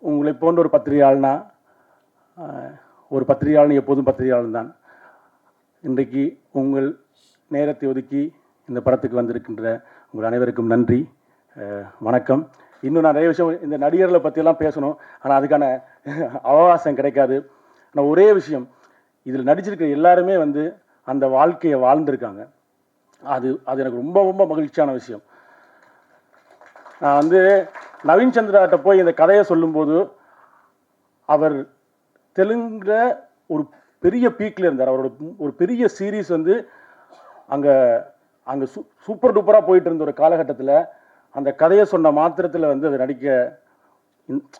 உங்களை போன்ற ஒரு பத்திரிகையாளனா, ஒரு பத்திரிகையாளன் எப்போதும் பத்திரிகையாளன் தான். இன்றைக்கு உங்கள் நேரத்தை ஒதுக்கி இந்த படத்துக்கு வந்திருக்கின்ற உங்கள் அனைவருக்கும் நன்றி, வணக்கம். இன்னும் நிறைய விஷயம் இந்த நடிகர்களை பற்றியெல்லாம் பேசணும், ஆனால் அதுக்கான அவகாசம் கிடைக்காது. ஆனால் ஒரே விஷயம், இதில் நடிச்சிருக்கிற எல்லாருமே வந்து அந்த வாழ்க்கையை வாழ்ந்துருக்காங்க. அது எனக்கு ரொம்ப ரொம்ப மகிழ்ச்சியான விஷயம். நான் வந்து நவீன் சந்திராட்ட போய் இந்த கதையை சொல்லும்போது, அவர் தெலுங்குல ஒரு பெரிய பீக்கில் இருந்தார். அவரோட ஒரு பெரிய சீரீஸ் வந்து அங்கே சூப்பர் டூப்பராக போயிட்டு இருந்த ஒரு காலகட்டத்தில் அந்த கதையை சொன்ன மாத்திரத்தில் வந்து அதை நடிக்க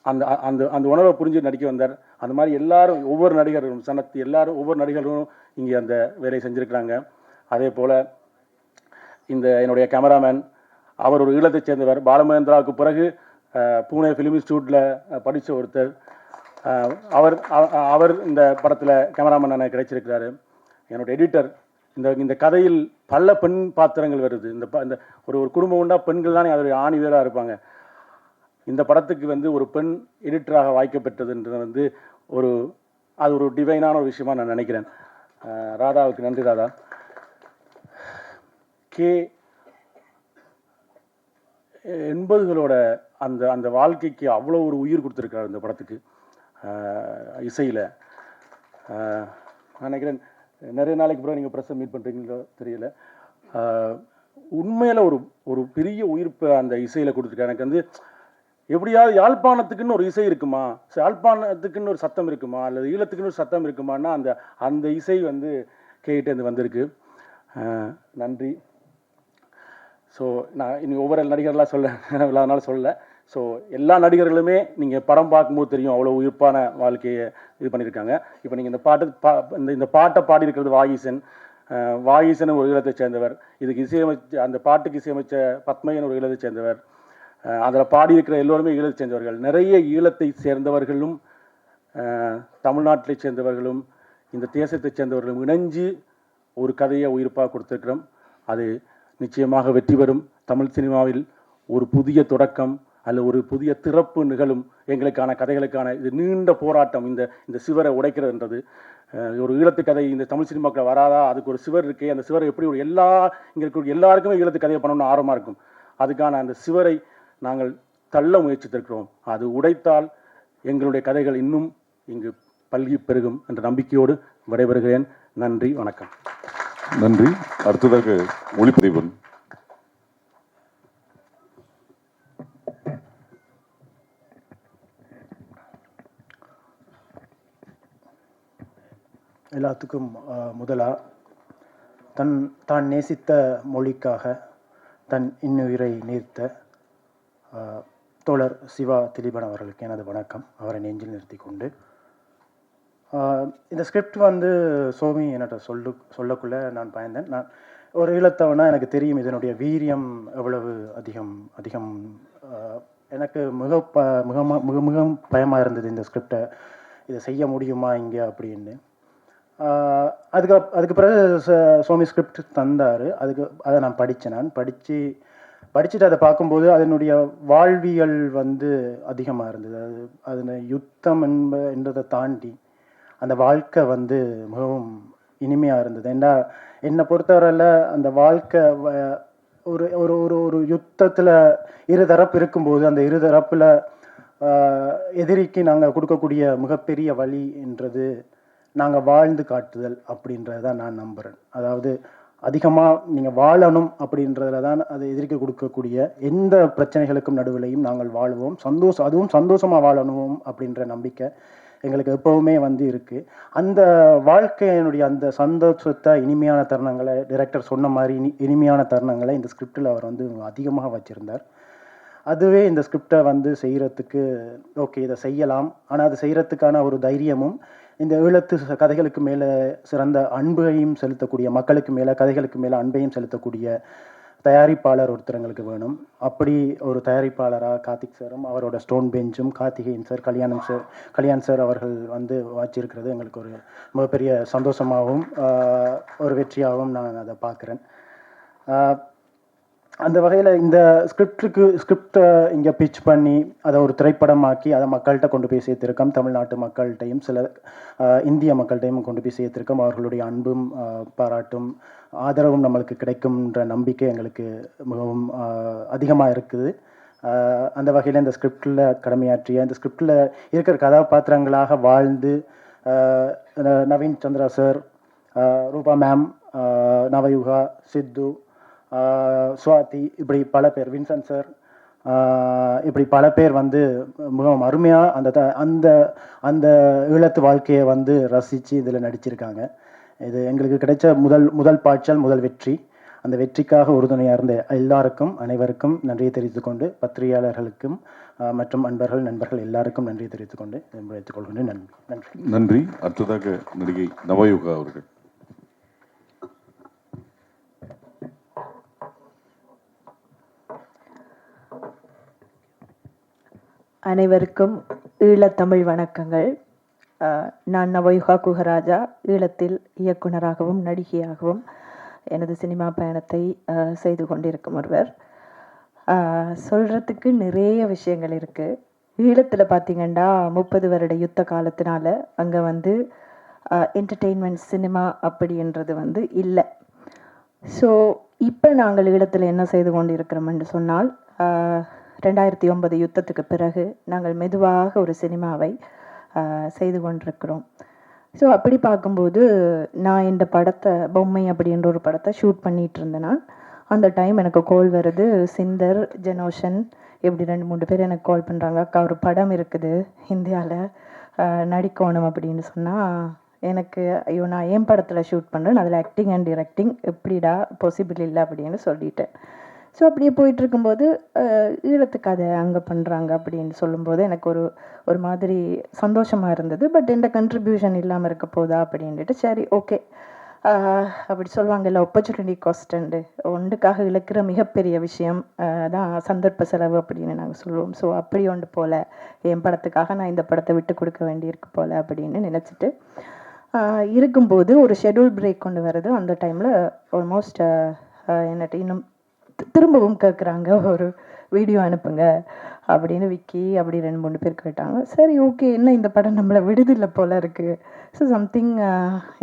அந்த அந்த அந்த உணர்வை புரிஞ்சு நடிக்க வந்தார். அந்த மாதிரி எல்லாரும், ஒவ்வொரு நடிகர்களும் சனத்து எல்லாரும், ஒவ்வொரு நடிகர்களும் இங்கே அந்த வேலையை செஞ்சுருக்கிறாங்க. அதே போல் இந்த என்னுடைய கேமராமேன், அவர் ஒரு ஈழத்தைச் சேர்ந்தவர். பாலமகேந்திராவுக்கு பிறகு பூனே ஃபிலிம் இன்ஸ்டியூட்டில் படித்த ஒருத்தர். அவர் இந்த படத்தில் கேமராமேன் எனக்கு கிடைச்சிருக்கிறாரு. என்னோடய எடிட்டர், இந்த கதையில் பல பெண் பாத்திரங்கள் வருது. இந்த ஒரு குடும்பம் உண்டா பெண்கள் தானே அதோடைய ஆணி வேறாக இருப்பாங்க. இந்த படத்துக்கு வந்து ஒரு பெண் எடிட்டராக வாய்க்கப்பெற்றதுன்றது வந்து அது ஒரு டிவைனான ஒரு விஷயமா நான் நினைக்கிறேன். ராதாவுக்கு நன்றி. ராதா கே 80களோட அந்த வாழ்க்கைக்கு அவ்வளோ ஒரு உயிர் கொடுத்துருக்காரு இந்த படத்துக்கு. இசையில் நினைக்கிறேன் நிறைய நாளைக்கு பிறகு நீங்கள் ப்ரெஸ்ஸை மீட் பண்ணுறீங்களோ தெரியல. உண்மையில் ஒரு பெரிய உயிர்ப்பை அந்த இசையில் கொடுத்துருக்காரு. எனக்கு வந்து எப்படியாவது யாழ்ப்பாணத்துக்குன்னு ஒரு இசை இருக்குமா, யாழ்ப்பாணத்துக்குன்னு ஒரு சத்தம் இருக்குமா, அல்லது ஈழத்துக்குன்னு ஒரு சத்தம் இருக்குமான்னா அந்த இசை வந்து கேட்டு வந்திருக்கு. நன்றி. ஸோ நான் இனி ஒவ்வொரு நடிகர்களாக இல்லாதனால சொல்லலை. ஸோ எல்லா நடிகர்களுமே நீங்கள் படம் பார்க்கும்போது தெரியும் அவ்வளோ உயிர்ப்பான வாழ்க்கையை இது பண்ணியிருக்காங்க. இப்போ நீங்கள் இந்த பாட்டை பாடியிருக்கிறது வாகீசன் ஒரு ஈழத்தை சேர்ந்தவர். இதுக்கு அந்த பாட்டுக்கு இசையமைச்ச பத்மையன் ஒரு ஈழத்தை சேர்ந்தவர். அதில் பாடியிருக்கிற எல்லோருமே ஈழத்தை சேர்ந்தவர்கள். நிறைய ஈழத்தை சேர்ந்தவர்களும் தமிழ்நாட்டை சேர்ந்தவர்களும் இந்த தேசத்தை சேர்ந்தவர்களும் இணைஞ்சு ஒரு கதையை உயிர்ப்பாக கொடுத்துருக்கிறோம். அது நிச்சயமாக வெற்றி பெறும். தமிழ் சினிமாவில் ஒரு புதிய தொடக்கம் அல்ல ஒரு புதிய திறப்பு நிகழும். எங்களுக்கான கதைகளுக்கான இது நீண்ட போராட்டம். இந்த சிவரை உடைக்கிறதுன்றது ஒரு ஈழத்து கதை இந்த தமிழ் சினிமாக்கள் வராதா? அதுக்கு ஒரு சிவர் இருக்கே, அந்த சிவரை எப்படி இங்கே இருக்க எல்லாருக்குமே ஈழத்து கதையை பண்ணணும்னு ஆர்வமாக இருக்கும். அதுக்கான அந்த சிவரை நாங்கள் தள்ள முயற்சித்திருக்கிறோம். அது உடைத்தால் எங்களுடைய கதைகள் இன்னும் இங்கு பல்கி பெருகும் என்ற நம்பிக்கையோடு விடைபெறுகிறேன். நன்றி, வணக்கம். நன்றி. அடுத்ததாக ஒளிப்பதிவன். எல்லாத்துக்கும் முதலாக தான் நேசித்த மொழிக்காக தன் இன்னுயிரை நீர்த்த தோழர் சிவா திலீபன் அவர்களுக்கு எனது வணக்கம். அவரை நெஞ்சில் நிறுத்தி கொண்டு இந்த ஸ்கிரிப்ட் வந்து சோமி என்னட்ட சொல்லக்குள்ளே நான் பயந்தேன். நான் ஒரு ஈழத்தவனா எனக்கு தெரியும் இதனுடைய வீரியம் எவ்வளவு அதிகம். எனக்கு மிக பயமாக இருந்தது இந்த ஸ்கிரிப்டை இதை செய்ய முடியுமா இங்கே அப்படின்னு. அதுக்கு பிறகு சோமி ஸ்கிரிப்ட் தந்தார். அதை நான் படிச்சுட்டு அதை பார்க்கும்போது அதனுடைய வாழ்வியல் வந்து அதிகமாக இருந்தது. அது யுத்தம் என்றதை தாண்டி அந்த வாழ்க்கை வந்து மிகவும் இனிமையாக இருந்தது. என்னை பொறுத்தவரையில் அந்த வாழ்க்கை ஒரு ஒரு ஒரு ஒரு யுத்தத்தில் இருதரப்பு இருக்கும்போது அந்த இருதரப்பில் எதிரிக்கு நாங்கள் கொடுக்கக்கூடிய மிகப்பெரிய வழி என்றது நாங்கள் வாழ்ந்து காட்டுதல் அப்படின்றத நான் நம்புகிறேன். அதாவது அதிகமாக நீங்கள் வாழணும் அப்படின்றதுல தான் அது எதிர்க்க கொடுக்கக்கூடிய எந்த பிரச்சனைகளுக்கும் நடுவிலையும் நாங்கள் வாழுவோம், அதுவும் சந்தோஷமாக வாழணும் அப்படின்ற நம்பிக்கை எங்களுக்கு எப்போவுமே வந்து இருக்குது. அந்த வாழ்க்கையினுடைய அந்த சந்தோஷத்தை, இனிமையான தருணங்களை, டைரக்டர் சொன்ன மாதிரி இனிமையான தருணங்களை இந்த ஸ்கிரிப்டில் அவர் வந்து அதிகமாக வச்சுருந்தார். அதுவே இந்த ஸ்கிரிப்டை வந்து செய்கிறதுக்கு ஓகே இதை செய்யலாம், ஆனால் அது செய்கிறதுக்கான ஒரு தைரியமும் இந்த ஈழத்து கதைகளுக்கு மேலே சிறந்த அன்பையும் செலுத்தக்கூடிய, மக்களுக்கு மேலே கதைகளுக்கு மேலே அன்பையும் செலுத்தக்கூடிய தயாரிப்பாளர் ஒருத்தரங்களுக்கு வேணும். அப்படி ஒரு தயாரிப்பாளராக கார்த்திக் சாரும் அவரோட ஸ்டோன் பெஞ்சும் கார்த்திகேயன் சார், கல்யாண் சார் அவர்கள் வந்து வாச்சிருக்கிறது எங்களுக்கு ஒரு மிகப்பெரிய சந்தோஷமாகவும் ஒரு வெற்றியாகவும் நான் அதை பார்க்குறேன். அந்த வகையில் இந்த ஸ்கிரிப்டை இங்கே பிச் பண்ணி அதை ஒரு திரைப்படமாக்கி அதை மக்கள்கிட்ட கொண்டு போய் சேர்த்திருக்கோம். தமிழ்நாட்டு மக்கள்கிட்டையும் சில இந்திய மக்கள்கிட்டையும் கொண்டு போய் சேர்த்திருக்கோம். அவர்களுடைய அன்பும் பாராட்டும் ஆதரவும் நம்மளுக்கு கிடைக்கும்ன்ற நம்பிக்கை எங்களுக்கு மிகவும் அதிகமாக இருக்குது. அந்த வகையில் இந்த ஸ்கிரிப்டில் கடமையாற்றிய, இந்த ஸ்கிரிப்டில் இருக்கிற கதாபாத்திரங்களாக வாழ்ந்து நவீன் சந்திரா சார், ரூபா மேம், நவயுகா, சித்து, சுவாதி, இப்படி பல பேர், வின்சன் சார், இப்படி பல பேர் வந்து மிகவும் அருமையாக அந்த அந்த ஈழத்து வாழ்க்கையை வந்து ரசித்து இதில் நடிச்சிருக்காங்க. இது எங்களுக்கு கிடைச்ச முதல் பாய்ச்சல், முதல் வெற்றி. அந்த வெற்றிக்காக உறுதுணையாக இருந்த எல்லாருக்கும், அனைவருக்கும் நன்றியை தெரிவித்துக்கொண்டு, பத்திரிகையாளர்களுக்கும் மற்றும் நண்பர்கள் எல்லாருக்கும் நன்றியை தெரிவித்துக்கொண்டு வைத்துக்கொள்கின்றேன். நன்றி. அடுத்ததாக நடிகை நவயுகா அவர்கள். அனைவருக்கும் ஈழத்தமிழ் வணக்கங்கள். நான் நவயுகா குஹராஜா. ஈழத்தில் இயக்குனராகவும் நடிகையாகவும் எனது சினிமா பயணத்தை செய்து கொண்டிருக்கும் ஒருவர். சொல்கிறதுக்கு நிறைய விஷயங்கள் இருக்குது. ஈழத்தில் பார்த்திங்கன்னா 30 வருட யுத்த காலத்தினால அங்கே வந்து என்டர்டெயின்மெண்ட் சினிமா அப்படின்றது வந்து இல்லை. ஸோ இப்போ நாங்கள் ஈழத்தில் என்ன செய்து கொண்டிருக்கிறோம் என்று சொன்னால், 2009 யுத்தத்துக்கு பிறகு நாங்கள் மெதுவாக ஒரு சினிமாவை செய்து கொண்டிருக்கிறோம். ஸோ அப்படி பார்க்கும்போது நான் இந்த படத்தை, பொம்மை அப்படின்ற ஒரு படத்தை ஷூட் பண்ணிகிட்டு இருந்தேன்னா, அந்த டைம் எனக்கு கால் வருது. சிந்தர், ஜெனோஷன், இப்படி 2-3 பேர் எனக்கு கால் பண்ணுறாங்க. அக்கா ஒரு படம் இருக்குது இந்தியாவில், நடிக்கணும் அப்படின்னு சொன்னால், எனக்கு ஐயோ நான் என் படத்தில் ஷூட் பண்ணுறேன், அதில் ஆக்டிங் அண்ட் டிரெக்டிங் எப்படிடா பாசிபிள் இல்லை அப்படின்னு சொல்லிட்டேன். ஸோ அப்படியே போயிட்டுருக்கும்போது ஈழத்துக்கு அதை அங்கே பண்ணுறாங்க அப்படின்னு சொல்லும்போது எனக்கு ஒரு மாதிரி சந்தோஷமாக இருந்தது. பட் எந்த கண்ட்ரிபியூஷன் இல்லாமல் இருக்க போதா அப்படின்ட்டு, சரி ஓகே அப்படி சொல்லுவாங்கல்ல, ஆப்பர்ச்சுனிட்டி காஸ்ட் ஒன்றுக்காக இழக்கிற மிகப்பெரிய விஷயம் தான் சந்தர்ப்ப செலவு அப்படின்னு நாங்கள் சொல்லுவோம். ஸோ அப்படி ஒன்று போல் என் படத்துக்காக நான் இந்த படத்தை விட்டு கொடுக்க வேண்டியிருக்கு போல் அப்படின்னு நினச்சிட்டு இருக்கும்போது ஒரு ஷெட்யூல் பிரேக் கொண்டு வருது. அந்த டைமில் ஆல்மோஸ்ட் என்னட்டு இன்னும் திரும்பவும் கேட்குறாங்க, ஒரு வீடியோ அனுப்புங்க அப்படின்னு விக்கி அப்படி 2-3 பேர் கேட்டாங்க. சரி ஓகே, என்ன இந்த படம் நம்மளை விடுதில்லை போல் இருக்குது. ஸோ சம்திங்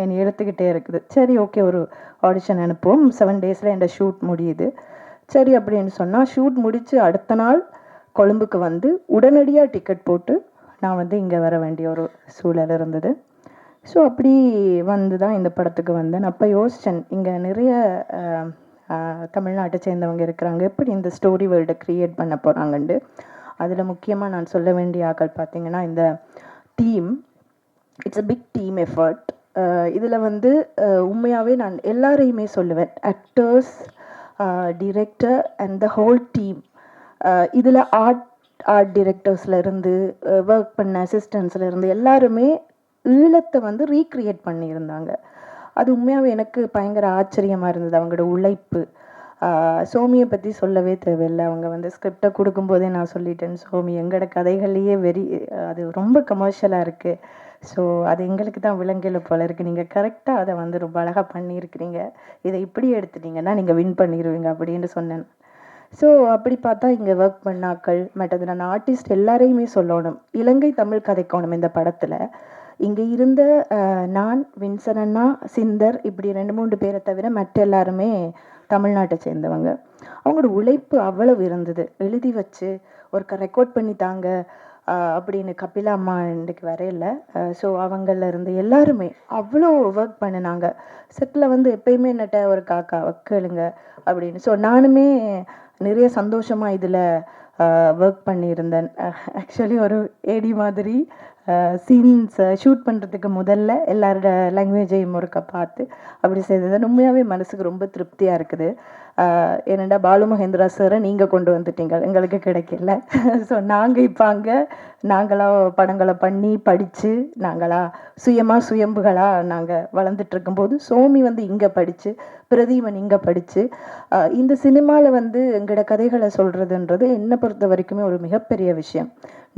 என்னை எடுத்துக்கிட்டே இருக்குது. சரி ஓகே, ஒரு ஆடிஷன் அனுப்புவோம். 7 டேஸில் என் ஷூட் முடியுது. சரி அப்படின்னு சொன்னால், ஷூட் முடித்து அடுத்த நாள் கொழும்புக்கு வந்து உடனடியாக டிக்கெட் போட்டு நான் வந்து இங்கே வர வேண்டிய ஒரு சூழல் இருந்தது. ஸோ அப்படி வந்து தான் இந்த படத்துக்கு வந்தேன். அப்போ யோசித்தேன், இங்கே நிறைய தமிழ்நாட்டை சேர்ந்தவங்க இருக்கிறாங்க, எப்படி இந்த ஸ்டோரி வேர்ல்டை க்ரியேட் பண்ண போகிறாங்கண்டு. அதில் முக்கியமாக நான் சொல்ல வேண்டிய ஆக்கள் பார்த்திங்கன்னா, இந்த team, it's a big team effort. இதில் வந்து உண்மையாகவே நான் எல்லாரையுமே சொல்லுவேன், actors, director and the whole team. இதில் ஆர்ட் டிரெக்டர்ஸ்லேருந்து ஒர்க் பண்ண அசிஸ்டன்ஸ்லேருந்து எல்லாருமே ஈழத்தை வந்து ரீக்ரியேட் பண்ணியிருந்தாங்க. அது உண்மையாகவே எனக்கு பயங்கர ஆச்சரியமாக இருந்தது, அவங்களோட உழைப்பு. சோமியை பற்றி சொல்லவே தேவையில்லை. அவங்க வந்து ஸ்கிரிப்டை கொடுக்கும்போதே நான் சொல்லிட்டேன், சோமி எங்களோட கதைகள்லேயே அது ரொம்ப கமர்ஷியலாக இருக்குது. ஸோ அது எங்களுக்கு தான் விலங்கில் போல இருக்குது. நீங்கள் கரெக்டாக அதை வந்து ரொம்ப அழகாக பண்ணியிருக்கிறீங்க. இதை இப்படி எடுத்துட்டீங்கன்னா நீங்கள் வின் பண்ணிடுவீங்க அப்படின்னு சொன்னேன். ஸோ அப்படி பார்த்தா இங்கே ஒர்க் பண்ணாக்கள் மற்றது நான் ஆர்டிஸ்ட் எல்லாரையுமே சொல்லணும். இலங்கை தமிழ் கதைக்கோணம் இந்த படத்தில் இங்கே இருந்த நான், வின்சன் அண்ணா, சிந்தர் இப்படி 2-3 பேரை தவிர மற்ற எல்லாருமே தமிழ்நாட்டை சேர்ந்தவங்க. அவங்களோட உழைப்பு அவ்வளவு இருந்தது. எழுதி வச்சு ஒருக்க ரெக்கார்ட் பண்ணி தாங்க அப்படின்னு கபிலா அம்மா இன்றைக்கு வரையில. ஸோ அவங்கள இருந்து எல்லாருமே அவ்வளோ ஒர்க் பண்ணினாங்க. செட்டில் வந்து எப்பயுமே என்னட்ட ஒரு காக்கா கேளுங்க அப்படின்னு. ஸோ நானுமே நிறைய சந்தோஷமாக இதில் ஒர்க் பண்ணியிருந்தேன். ஆக்சுவலி ஒரு ஏடி மாதிரி சீன்ஸ் ஷூட் பண்ணுறதுக்கு முதல்ல எல்லாரோட லாங்குவேஜையும் ஒருக்க பார்த்து அப்படி செய்தது உண்மையாகவே மனசுக்கு ரொம்ப திருப்தியாக இருக்குது. ஏனெண்டா பாலு மகேந்திரா சாரை நீங்கள் கொண்டு வந்துட்டீங்க, எங்களுக்கு கிடைக்கல. ஸோ நாங்கள் இப்போ அங்கே நாங்களாக படங்களை பண்ணி படித்து நாங்களாக சுயம்புகளாக நாங்கள் வளர்ந்துட்டு இருக்கும்போது சோமி வந்து இங்கே படித்து, பிரதீபன் இங்கே படித்து இந்த சினிமாவில் வந்து எங்களோட கதைகளை சொல்கிறதுன்றது என்னை பொறுத்த வரைக்குமே ஒரு மிகப்பெரிய விஷயம்.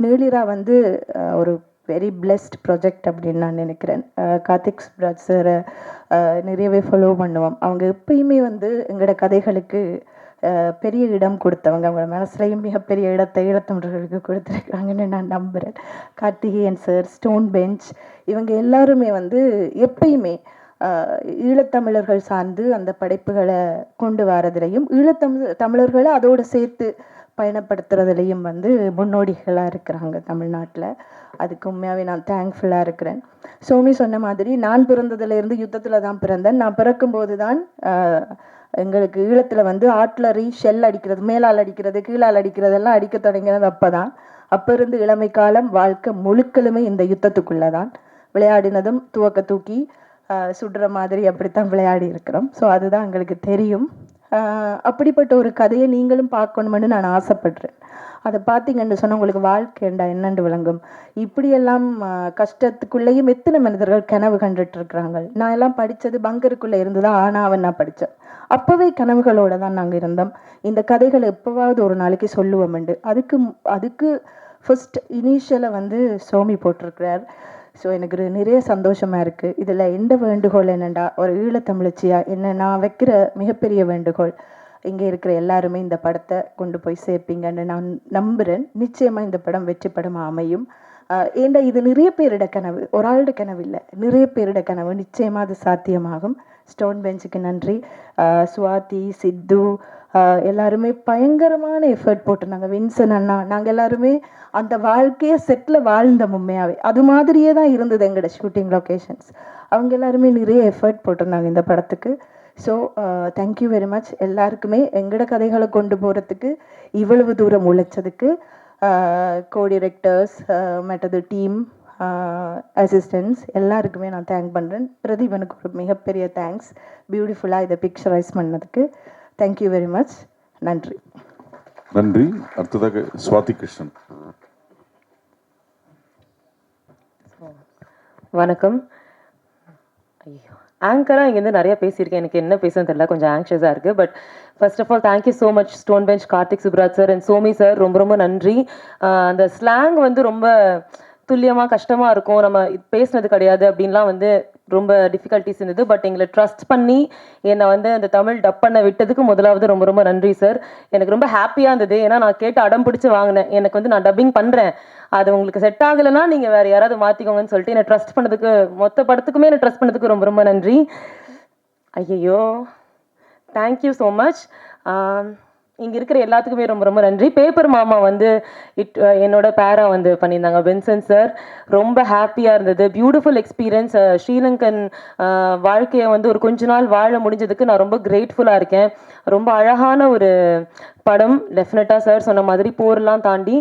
நீலிரா வந்து ஒரு வெரி பிளெஸ்ட் ப்ராஜெக்ட் அப்படின்னு நான் நினைக்கிறேன். கார்த்திக் சுப்ராஜ் சாரை நிறையவே ஃபாலோ பண்ணுவோம். அவங்க எப்பயுமே வந்து எங்களோட கதைகளுக்கு பெரிய இடம் கொடுத்தவங்க. அவங்க மனசுலையும் மிகப்பெரிய இடத்தை ஈழத்தமிழர்களுக்கு கொடுத்துருக்காங்கன்னு நான் நம்புகிறேன். கார்த்திகேயன் சார், ஸ்டோன் பெஞ்ச் இவங்க எல்லாருமே வந்து எப்பயுமே ஈழத்தமிழர்கள் சார்ந்து அந்த படைப்புகளை கொண்டு வரதுலையும் தமிழர்களை அதோடு சேர்த்து பயணப்படுத்துறதுலையும் வந்து முன்னோடிகளாக இருக்கிறாங்க தமிழ்நாட்டில். அதுக்கு உண்மையாகவே நான் தேங்க்ஃபுல்லாக இருக்கிறேன். சோமி சொன்ன மாதிரி நான் பிறந்ததுலேருந்து யுத்தத்தில் தான் பிறந்தேன். நான் பிறக்கும்போது தான் எங்களுக்கு ஈழத்தில் வந்து ஆட்லரி ஷெல் அடிக்கிறது, மேலால் அடிக்கிறது, கீழால் அடிக்கிறதெல்லாம் அடிக்க தொடங்கினது அப்போ தான். அப்போ இருந்து இளமை காலம் வாழ்க்கை முழுக்களுமே இந்த யுத்தத்துக்குள்ளே தான். விளையாடினதும் துவக்க தூக்கி சுடுற மாதிரி அப்படித்தான் விளையாடி இருக்கிறோம். ஸோ அதுதான் எங்களுக்கு தெரியும். அப்படிப்பட்ட ஒரு கதையை நீங்களும் பார்க்கணுமென்னு நான் ஆசைப்படுறேன். அதை பார்த்தீங்கன்னு சொன்னால் உங்களுக்கு வாழ்க்கைண்டா என்னென்று விளங்கும். இப்படியெல்லாம் கஷ்டத்துக்குள்ளேயும் எத்தனை மனிதர்கள் கனவு கண்டுட்டு இருக்கிறாங்க. நான் எல்லாம் படித்தது பங்கருக்குள்ளே இருந்து தான் ஆனாவன் நான் படித்தேன். அப்போவே கனவுகளோடு தான் நாங்கள் இருந்தோம். இந்த கதைகளை எப்போவாவது ஒரு நாளைக்கு சொல்லுவோம்ண்டு அதுக்கு ஃபர்ஸ்ட் இனிஷியலை வந்து சோமி போட்டிருக்கிறார். ஸோ எனக்கு நிறைய சந்தோஷமாக இருக்குது. இதில் எந்த வேண்டுகோள் என்னென்னா, ஒரு ஈழத்தமிழச்சியாக என்ன நான் வைக்கிற மிகப்பெரிய வேண்டுகோள், இங்கே இருக்கிற எல்லாருமே இந்த படத்தை கொண்டு போய் சேர்ப்பீங்கன்னு நான் நம்புகிறேன். நிச்சயமாக இந்த படம் வெற்றி படமாக அமையும். ஏண்டா இது நிறைய பேரிட கனவு, ஒரு ஆளோட கனவு இல்லை, நிறைய பேரிட கனவு. நிச்சயமாக அது சாத்தியமாகும். ஸ்டோன் பெஞ்சுக்கு நன்றி. சுவாதி, சித்து எல்லாருமே பயங்கரமான எஃபர்ட் போட்டிருந்தாங்க. வின்சன் அண்ணா, நாங்கள் எல்லாருமே அந்த வாழ்க்கையை செட்டில் வாழ்ந்தோம். உண்மையாகவே அது மாதிரியே தான் இருந்தது எங்களோட ஷூட்டிங் லொக்கேஷன்ஸ். அவங்க எல்லாருமே நிறைய எஃபர்ட் போட்டிருந்தாங்க இந்த படத்துக்கு. ஸோ தேங்க்யூ வெரி மச் எல்லாருக்குமே. எங்களோட கதைகளை கொண்டு போகிறதுக்கு இவ்வளவு தூரம் உழைச்சதுக்கு கோ டிரெக்டர்ஸ், மற்றது டீம், அசிஸ்டன்ட்ஸ் எல்லாருக்குமே நான் தேங்க் பண்ணுறேன். பிரதீபனுக்கு ஒரு மிகப்பெரிய தேங்க்ஸ், பியூட்டிஃபுல்லாக இதை பிக்சரைஸ் பண்ணதுக்கு. Thank you very much. நன்றி. நன்றி. அடுத்ததாக சுவாதி கிருஷ்ணன். வணக்கம். ஐயோ, ஆங்கராக இங்கேருந்து நிறைய பேசியிருக்கேன். எனக்கு என்ன பேசுன்னு தெரியல, கொஞ்சம் ஆங்ஷியஸாக இருக்குது. But first of all thank you so much stone bench, Karthik Subbaraj sir and Somi sir. ரொம்ப ரொம்ப நன்றி. அந்த ஸ்லாங் வந்து ரொம்ப துல்லியமாக கஷ்டமாக இருக்கும், நம்ம பேசுனது கிடையாது அப்படின்லாம் வந்து ரொம்ப டிஃபிகல்ட்டிஸ் இருந்தது. பட் எங்களை ட்ரஸ்ட் பண்ணி என்னை வந்து அந்த தமிழ் டப் பண்ண விட்டதுக்கு முதலாவது ரொம்ப ரொம்ப நன்றி சார். எனக்கு ரொம்ப ஹாப்பியாக இருந்தது. ஏன்னா நான் கேட்டு அடம் பிடிச்சி வாங்கினேன். எனக்கு வந்து நான் டப்பிங் பண்ணுறேன், அது உங்களுக்கு செட் ஆகலைன்னா நீங்கள் வேறு யாராவது மாற்றிக்கோங்கன்னு சொல்லிட்டு என்னை ட்ரஸ்ட் பண்ணதுக்கு, மொத்த படத்துக்குமே என்னை ட்ரஸ்ட் பண்ணதுக்கு ரொம்ப ரொம்ப நன்றி. ஐயோ, தேங்க்யூ ஸோ மச். இங்கே இருக்கிற எல்லாத்துக்குமே ரொம்ப ரொம்ப நன்றி. பேப்பர் மாமா வந்து என்னோட பேரா வந்து பண்ணியிருந்தாங்க, வின்சன் சார். ரொம்ப ஹாப்பியாக இருந்தது. Beautiful experience. ஸ்ரீலங்கன் வாழ்க்கையை வந்து ஒரு கொஞ்ச நாள் வாழ முடிஞ்சதுக்கு நான் ரொம்ப கிரேட்ஃபுல்லாக இருக்கேன். ரொம்ப அழகான ஒரு படம். டெஃபினட்டாக சார் சொன்ன மாதிரி போர்லாம் தாண்டி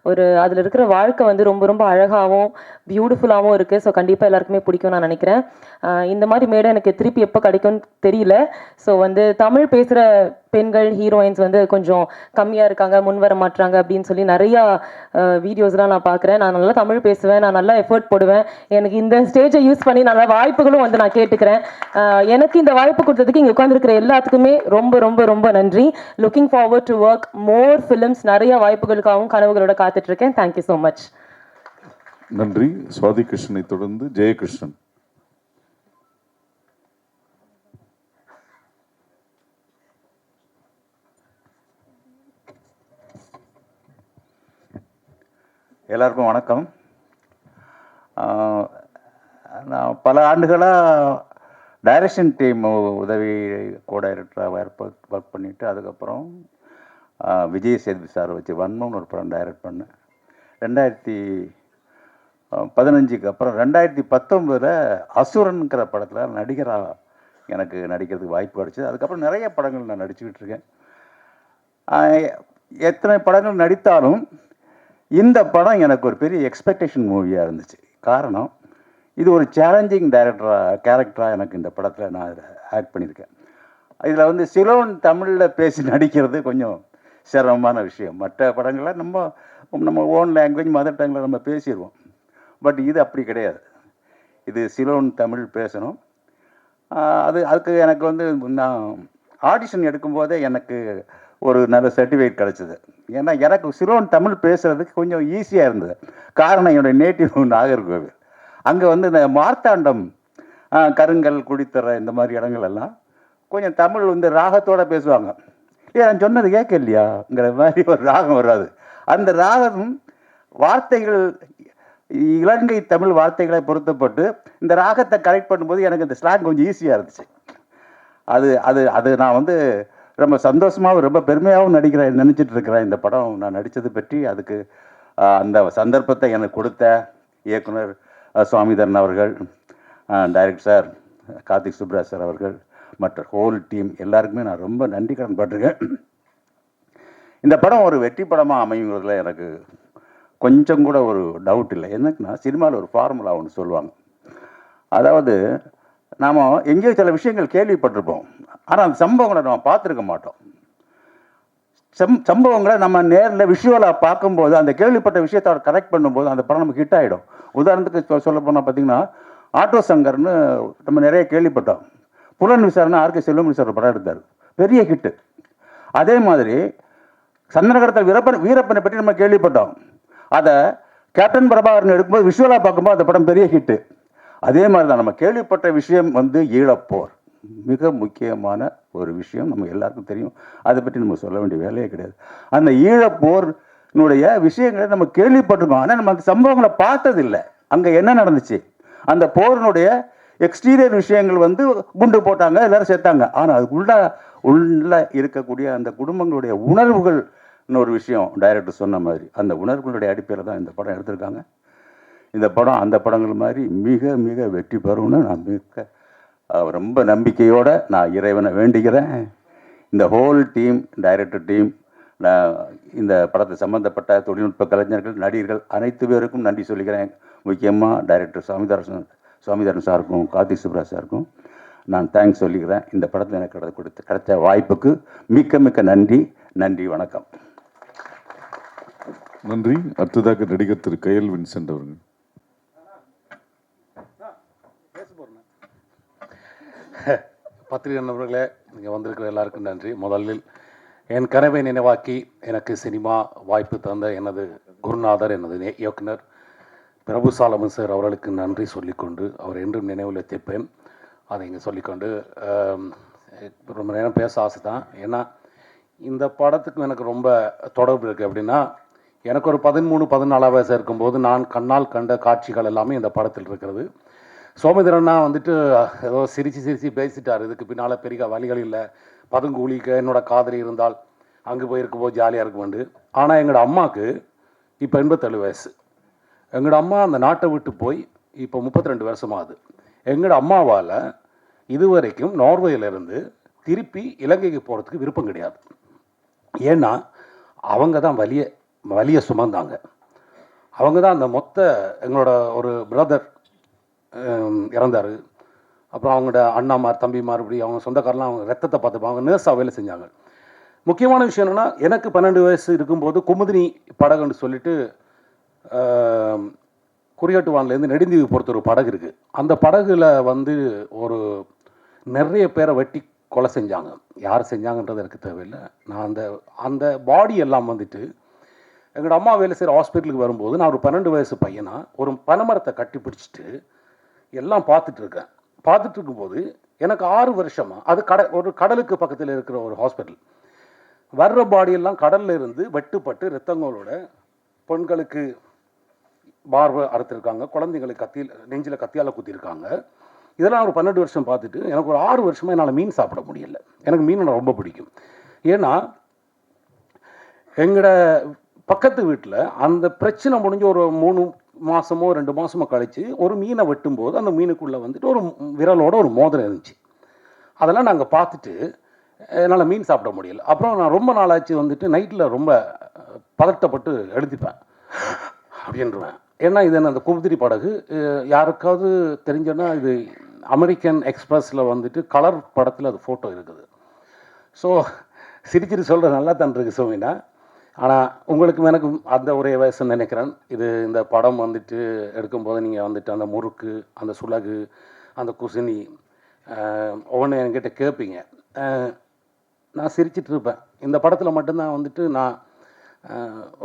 ஒரு அதில் இருக்கிற வாழ்க்கை வந்து ரொம்ப ரொம்ப அழகாகவும் பியூட்டிஃபுல்லாகவும் இருக்குது. ஸோ கண்டிப்பாக எல்லாருக்குமே பிடிக்கும் நான் நினைக்கிறேன். இந்த மாதிரி மேடை எனக்கு திருப்பி எப்போ கிடைக்கும்னு தெரியல. ஸோ வந்து தமிழ் பேசுகிற பெண்கள் ஹீரோயின்ஸ் வந்து கொஞ்சம் கம்மியாக இருக்காங்க, முன் வர மாட்டுறாங்க அப்படின்னு சொல்லி நிறையா வீடியோஸ்லாம் நான் பார்க்குறேன். நான் நல்லா தமிழ் பேசுவேன், நான் நல்லா எஃபர்ட் போடுவேன். எனக்கு இந்த ஸ்டேஜை யூஸ் பண்ணி நல்ல வாய்ப்புகளும் வந்து நான் கேட்டுக்கிறேன். எனக்கு இந்த வாய்ப்பு கொடுத்ததுக்கு இங்கே உட்காந்துருக்கிற எல்லாத்துக்குமே ரொம்ப ரொம்ப ரொம்ப நன்றி. Looking forward to work more films. நிறைய வாய்ப்புகளுக்காகவும் கனவுகளோட காத்துட்ருக்கேன். Thank you so much. நன்றி. சுவாதி கிருஷ்ணனை தொடர்ந்து ஜெயகிருஷ்ணன். எல்லாருக்கும் வணக்கம். நான் பல ஆண்டுகளாக டைரக்ஷன் டீம் உதவி co-டைரக்டராக ஒர்க் பண்ணிவிட்டு அதுக்கப்புறம் விஜய் சேதுபதி சார் வச்சு வன்மம்னு ஒரு படம் டைரக்ட் பண்ணேன் 2015 அப்புறம் 2019 அசுரன்கிற படத்தில் நடிகராக எனக்கு நடிக்கிறதுக்கு வாய்ப்பு கிடைச்சிது. அதுக்கப்புறம் நிறைய படங்கள் நான் நடிச்சுக்கிட்டு இருக்கேன். எத்தனை படங்கள் நடித்தாலும் இந்த படம் எனக்கு ஒரு பெரிய எக்ஸ்பெக்டேஷன் மூவியாக இருந்துச்சு. காரணம், இது ஒரு சேலஞ்சிங் கேரக்டராக எனக்கு இந்த படத்தில் நான் ஆக்ட் பண்ணியிருக்கேன். இதில் வந்து சிலோன் தமிழில் பேசி நடிக்கிறது கொஞ்சம் சிரமமான விஷயம். மற்ற படங்களில் நம்ம ஓன் லாங்குவேஜ் மதர் டங்கில் நம்ம பேசிடுவோம். பட் இது அப்படி கிடையாது. இது சிலோன் தமிழ் பேசணும். அதுக்கு எனக்கு வந்து நான் ஆடிஷன் எடுக்கும்போதே எனக்கு ஒரு நல்ல சர்டிஃபிகேட் கிடச்சிது. ஏன்னா எனக்கு சிலோன் தமிழ் பேசுகிறதுக்கு கொஞ்சம் ஈஸியாக இருந்தது. காரணம், என்னுடைய நேட்டிவ் நாகர்கோவில். அங்கே வந்து இந்த மார்த்தாண்டம், கருங்கல், குடித்தர இந்த மாதிரி இடங்கள் எல்லாம் கொஞ்சம் தமிழ் வந்து ராகத்தோடு பேசுவாங்க. நான் சொன்னது கேட்க இல்லையாங்கிற மாதிரி ஒரு ராகம் வராது. அந்த ராகம் வார்த்தைகள் இலங்கை தமிழ் வார்த்தைகளை பொருத்தப்பட்டு இந்த ராகத்தை கரெக்ட் பண்ணும்போது எனக்கு இந்த ஸ்லாங் கொஞ்சம் ஈஸியாக இருந்துச்சு. அது அது அது நான் வந்து ரொம்ப சந்தோஷமாகவும் ரொம்ப பெருமையாகவும் நினச்சிட்டு இருக்கிறேன். இந்த படம் நான் நடித்தது பற்றி அதுக்கு அந்த சந்தர்ப்பத்தை எனக்கு கொடுத்த இயக்குனர் சுவாமிதரன் அவர்கள், director sir Karthik Subbaraj sir அவர்கள், மற்ற ஹோல் டீம் எல்லாருக்குமே நான் ரொம்ப நன்றி கடன் பட்டிருக்கேன். இந்த படம் ஒரு வெற்றி படமாக அமையுங்கிறதுல எனக்கு கொஞ்சம் கூட ஒரு டவுட் இல்லை. என்னன்னா, சினிமாவில் ஒரு ஃபார்முலா ஒன்று சொல்லுவாங்க. அதாவது நாம் எங்கேயோ சில விஷயங்கள் கேள்விப்பட்டிருப்போம், ஆனால் அந்த சம்பவங்களை நம்ம பார்த்துருக்க மாட்டோம். சம்பவங்களை நம்ம நேரில் விஷுவலாக பார்க்கும்போது அந்த கேள்விப்பட்ட விஷயத்தை கரெக்ட் பண்ணும்போது அந்த படம் நமக்கு ஹிட் ஆகிடும். உதாரணத்துக்கு சொல்ல போனால் பார்த்தீங்கன்னா, ஆட்டோ சங்கர்னு நம்ம நிறைய கேள்விப்பட்டோம். புலன் விசாரணை ஆர்கே செல்வமணி சார் படம் எடுத்தார், பெரிய ஹிட்டு. அதே மாதிரி சந்தனகரத்தில் வீரப்பனை பற்றி நம்ம கேள்விப்பட்டோம். அதை கேப்டன் பிரபாகரன் எடுக்கும்போது விஷுவலாக பார்க்கும்போது அந்த படம் பெரிய ஹிட்டு. அதே மாதிரி தான் நம்ம கேள்விப்பட்ட விஷயம் வந்து ஈழப்போர், மிக முக்கியமான ஒரு விஷயம், நம்ம எல்லாருக்கும் தெரியும். அதை பற்றி நம்ம சொல்ல வேண்டிய வேலையே கிடையாது. அந்த ஈழப்போர்னுடைய விஷயங்களை நம்ம கேள்விப்பட்டிருக்கோம், ஆனால் நம்ம அந்த சம்பவங்களை பார்த்ததில்லை. அங்கே என்ன நடந்துச்சு, அந்த போரினுடைய எக்ஸ்டீரியர் விஷயங்கள் வந்து குண்டு போட்டாங்க, எல்லாரும் சேர்த்தாங்க. ஆனால் அதுக்குள்ள இருக்கக்கூடிய அந்த குடும்பங்களுடைய உணர்வுகள் ஒரு விஷயம் டைரக்டர் சொன்ன மாதிரி அந்த உணர்வுகளுடைய அடிப்படையில் தான் இந்த படம் எடுத்திருக்காங்க. இந்த படம் அந்த படங்கள் மாதிரி மிக மிக வெற்றி பெறும்னு நான் ரொம்ப நம்பிக்கையோடு நான் இறைவனை வேண்டிக்கிறேன். இந்த ஹோல் டீம், டைரக்டர் டீம், இந்த படத்தை சம்பந்தப்பட்ட தொழில்நுட்ப கலைஞர்கள், நடிகர்கள் அனைத்து பேருக்கும் நன்றி சொல்லிக்கிறேன். முக்கியமாக டைரக்டர் சுவாமிதரன் சாருக்கும் கார்த்திக் சுப்ராஜ் சாருக்கும் நான் தேங்க்ஸ் சொல்லிக்கிறேன். இந்த படத்தில் எனக்கு கிடைச்ச வாய்ப்புக்கு மிக்க மிக்க நன்றி. நன்றி, வணக்கம். நன்றி. அடுத்ததாக நடிகர் திரு கயல் வின்சென்ட் அவர்கள். பத்திரிகை நண்பர்களே, இங்கே வந்திருக்கிற எல்லாருக்கும் நன்றி. முதலில் என் கனவை நினைவாக்கி எனக்கு சினிமா வாய்ப்பு தந்த எனது குருநாதர், எனது இயக்குனர் பிரபு சாலமன் சார் அவர்களுக்கு நன்றி சொல்லிக்கொண்டு, அவர் என்றும் நினைவில் வைத்திருப்பேன். அதை இங்கே சொல்லிக்கொண்டு ரொம்ப நேரம் பேச ஆசை தான். ஏன்னா இந்த படத்துக்கு எனக்கு ரொம்ப தொடர்பு இருக்குது. அப்படின்னா எனக்கு ஒரு 13-14 வயசு இருக்கும்போது நான் கண்ணால் கண்ட காட்சிகள் எல்லாமே இந்த படத்தில் இருக்கிறது. சோமேந்திரன்னா வந்துட்டு ஏதோ சிரித்து பேசிட்டார், இதுக்கு பின்னால் பெரிய வழிகள் இல்லை, பதுங்கூலிக்க என்னோட காதலி இருந்தால் அங்கே போயிருக்கும்போது ஜாலியாக இருக்குமெண்டு. ஆனால் எங்களோட அம்மாவுக்கு இப்போ 87 வயசு. எங்களோட அம்மா அந்த நாட்டை விட்டு போய் இப்போ 32 வருஷமாகுது. எங்களோட அம்மாவால் இதுவரைக்கும் நார்வேயிலேருந்து திருப்பி இலங்கைக்கு போகிறதுக்கு விருப்பம் கிடையாது. ஏன்னா அவங்க தான் வலிய சுமந்தாங்க. அவங்க தான் அந்த எங்களோட ஒரு பிரதர் இறந்தார். அப்புறம் அவங்களோட அண்ணாமார், தம்பிமார், இப்படி அவங்க சொந்தக்காரெலாம் அவங்க ரத்தத்தை பார்த்துப்பாங்க. அவங்க நேர்ஸாக வேலை செஞ்சாங்க. முக்கியமான விஷயம் என்னென்னா, எனக்கு 12 வயசு இருக்கும்போது குமுதினி படகுன்னு சொல்லிட்டு குறியாட்டுவான்லேருந்து நெடுந்தீவு பொறுத்த ஒரு படகு இருக்குது. அந்த படகுல வந்து ஒரு நிறைய பேரை வெட்டி கொலை செஞ்சாங்க. யார் செஞ்சாங்கன்றது எனக்கு தேவையில்லை. நான் அந்த பாடி எல்லாம் வந்துட்டு எங்களோட அம்மா வேலை செய்கிற ஹாஸ்பிட்டலுக்கு வரும்போது நான் ஒரு 12 வயசு பையனா ஒரு பனைமரத்தை கட்டி பிடிச்சிட்டு எல்லாம் பார்த்துட்டு இருக்கேன். பார்த்துட்டு இருக்கும்போது எனக்கு 6 வருஷமாக அது ஒரு கடலுக்கு பக்கத்தில் இருக்கிற ஒரு ஹாஸ்பிட்டல். வர்ற பாடியெல்லாம் கடல்ல இருந்து வெட்டுப்பட்டு ரத்தங்களோட பெண்களுக்கு பார்வை அறுத்திருக்காங்க, குழந்தைங்களுக்கு நெஞ்சில் கத்தியால் குத்திருக்காங்க. இதெல்லாம் ஒரு 12 வருஷம் பார்த்துட்டு எனக்கு ஒரு 6 வருஷமாக என்னால் மீன் சாப்பிட முடியல. எனக்கு மீன் ரொம்ப பிடிக்கும். ஏன்னா எங்களோட பக்கத்து வீட்டில் அந்த பிரச்சனை முடிஞ்சு ஒரு 3 மாதமோ 2 மாதமோ கழித்து ஒரு மீனை வெட்டும்போது அந்த மீனுக்குள்ளே வந்துட்டு ஒரு விரலோட ஒரு மோதிரம் இருந்துச்சு. அதெல்லாம் நாங்கள் பார்த்துட்டு என்னால் மீன் சாப்பிட முடியல. அப்புறம் நான் ரொம்ப நாளாச்சு வந்துட்டு நைட்டில் ரொம்ப பதட்டப்பட்டு எழுதிப்பேன் அப்படின்றவேன். ஏன்னா இது என்ன அந்த குதிரை படகு யாருக்காவது தெரிஞ்சோன்னா இது அமெரிக்கன் எக்ஸ்பிரஸில் வந்துட்டு கலர் படத்தில் அது ஃபோட்டோ இருக்குது. ஸோ சிரிச்சிட்டு சொல்கிற நல்லா தான் இருக்குது சோமினா. ஆனால் உங்களுக்கும் எனக்கும் அந்த ஒரே வயசுன்னு நினைக்கிறேன். இந்த படம் வந்துட்டு எடுக்கும்போது நீங்கள் வந்துட்டு அந்த முறுக்கு, அந்த சுலகு, அந்த குசினி ஒவ்வொன்று என்கிட்ட கேட்பீங்க. நான் சிரிச்சிட்டு இருப்பேன். இந்த படத்தில் மட்டும்தான் வந்துட்டு நான்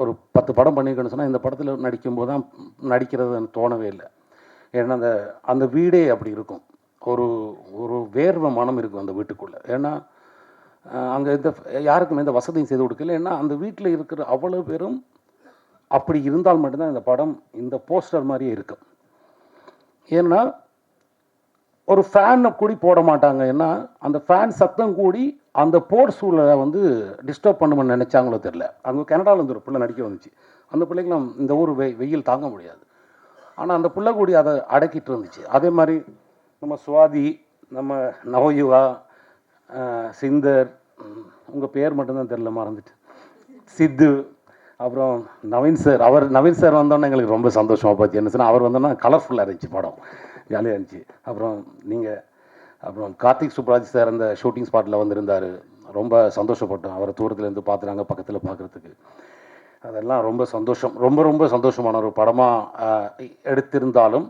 ஒரு 10 படம் பண்ணியிருக்கேன்னு சொன்னால் இந்த படத்தில் நடிக்கும்போது தான் நடிக்கிறது எனக்கு தோணவே இல்லை. ஏன்னா அந்த வீடே அப்படி இருக்கும். ஒரு வேர்வை மனம் இருக்கும் அந்த வீட்டுக்குள்ளே. ஏன்னா அங்கே யாருக்கும் எந்த வசதியும் செய்து கொடுக்கல. ஏன்னா அந்த வீட்டில் இருக்கிற அவ்வளோ பேரும் அப்படி இருந்தால் மட்டும்தான் இந்த படம் இந்த போஸ்டர் மாதிரியே இருக்கும். ஏன்னா ஒரு ஃபேனை கூடி போட மாட்டாங்க. ஏன்னா அந்த ஃபேன் சத்தம் கூடி அந்த போர் சூழலை வந்து டிஸ்டர்ப் பண்ணுமென்னு நினச்சாங்களோ தெரில. அங்கே கனடாவில் இருந்து ஒரு பிள்ளை நடிக்க வந்துச்சு. அந்த பிள்ளைங்களும் இந்த ஊர் வெயில் தாங்க முடியாது. ஆனால் அந்த பிள்ளை கூடி அதை அடக்கிட்டு இருந்துச்சு. அதே மாதிரி நம்ம சுவாதி, நம்ம நவயுகா, சிந்தர், உங்கள் பேர் மட்டும்தான் தெரில, மறந்துட்டு, சித்து, அப்புறம் நவீன் சார் வந்தோன்னே எங்களுக்கு ரொம்ப சந்தோஷமாக போச்சு. என்ன சொன்னால் அவர் வந்தோன்னா கலர்ஃபுல்லாக இருந்துச்சு, படம் ஜாலியாக இருந்துச்சு. அப்புறம் அப்புறம் கார்த்திக் சுப்ராஜ் சார் அந்த ஷூட்டிங் ஸ்பாட்டில் வந்திருந்தார். ரொம்ப சந்தோஷப்பட்டோம் அவரை தூரத்துலேருந்து பார்த்துறாங்க, பக்கத்தில் பார்க்குறதுக்கு. அதெல்லாம் ரொம்ப சந்தோஷம். ரொம்ப சந்தோஷமான ஒரு படமாக எடுத்திருந்தாலும்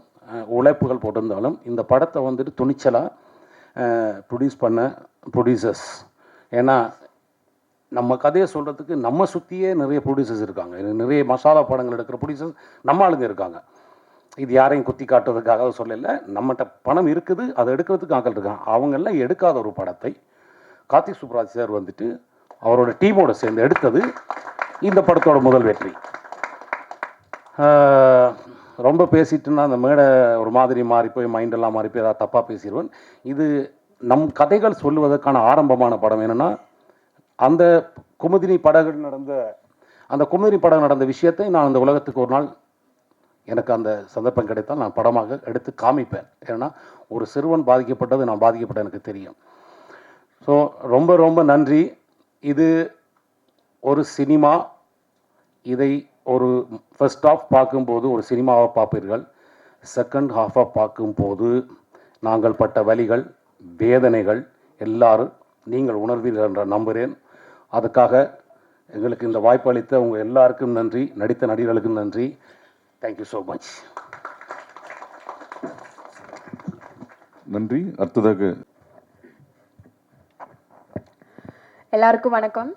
உழைப்புகள் போட்டிருந்தாலும் இந்த படத்தை வந்துட்டு துணிச்சலாக ப்ரொடியூஸ் பண்ண ப்ரொடியூசர்ஸ். ஏன்னா நம்ம கதையை சொல்கிறதுக்கு நம்ம சுற்றியே நிறைய ப்ரொடியூசர்ஸ் இருக்காங்க. நிறைய மசாலா படங்கள் எடுக்கிற ப்ரொடியூசர்ஸ் நம்ம ஆளுங்க இருக்காங்க. இது யாரையும் குத்தி காட்டுறதுக்காக சொல்லலை. நம்மகிட்ட பணம் இருக்குது, அதை எடுக்கிறதுக்கு ஆக்கள் இருக்காங்க. அவங்கெல்லாம் எடுக்காத ஒரு படத்தை கார்த்திக் சுப்ராஜ் சார் வந்துட்டு அவரோட டீமோடு சேர்ந்து எடுத்தது இந்த படத்தோட முதல் வெற்றி. ரொம்ப பேசிட்டுன்னா அந்த மேடை ஒரு மாதிரி மாறி போய் மைண்டெல்லாம் மாறி போய் ஏதாவது தப்பாக பேசிடுவேன். இது நம் கதைகள் சொல்லுவதற்கான ஆரம்பமான படம். என்னென்னா அந்த குமுதினி படகு நடந்த விஷயத்தை நான் அந்த உலகத்துக்கு ஒரு நாள் எனக்கு அந்த சந்தர்ப்பம் கிடைத்தால் நான் படமாக எடுத்து காமிப்பேன். ஏன்னா ஒரு சிறுவன் பாதிக்கப்பட்டது நான் பாதிக்கப்பட்ட எனக்கு தெரியும். ஸோ ரொம்ப நன்றி. இது ஒரு சினிமா. இதை ஒரு ஃபர்ஸ்ட் ஹாஃப் பார்க்கும்போது ஒரு சினிமாவை பார்ப்பீர்கள். செகண்ட் ஹாஃபாக பார்க்கும்போது நாங்கள் பட்ட வலிகள், வேதனைகள் எல்லாரும் நீங்கள் உணர்வீர்கள் என்ற நம்புகிறேன். அதுக்காக எங்களுக்கு இந்த வாய்ப்பு அளித்த உங்கள் எல்லாருக்கும் நன்றி, நடித்த நடிகர்களுக்கும் நன்றி. Thank you so much. நன்றி. அடுத்ததாக எல்லாருக்கும் வணக்கம்.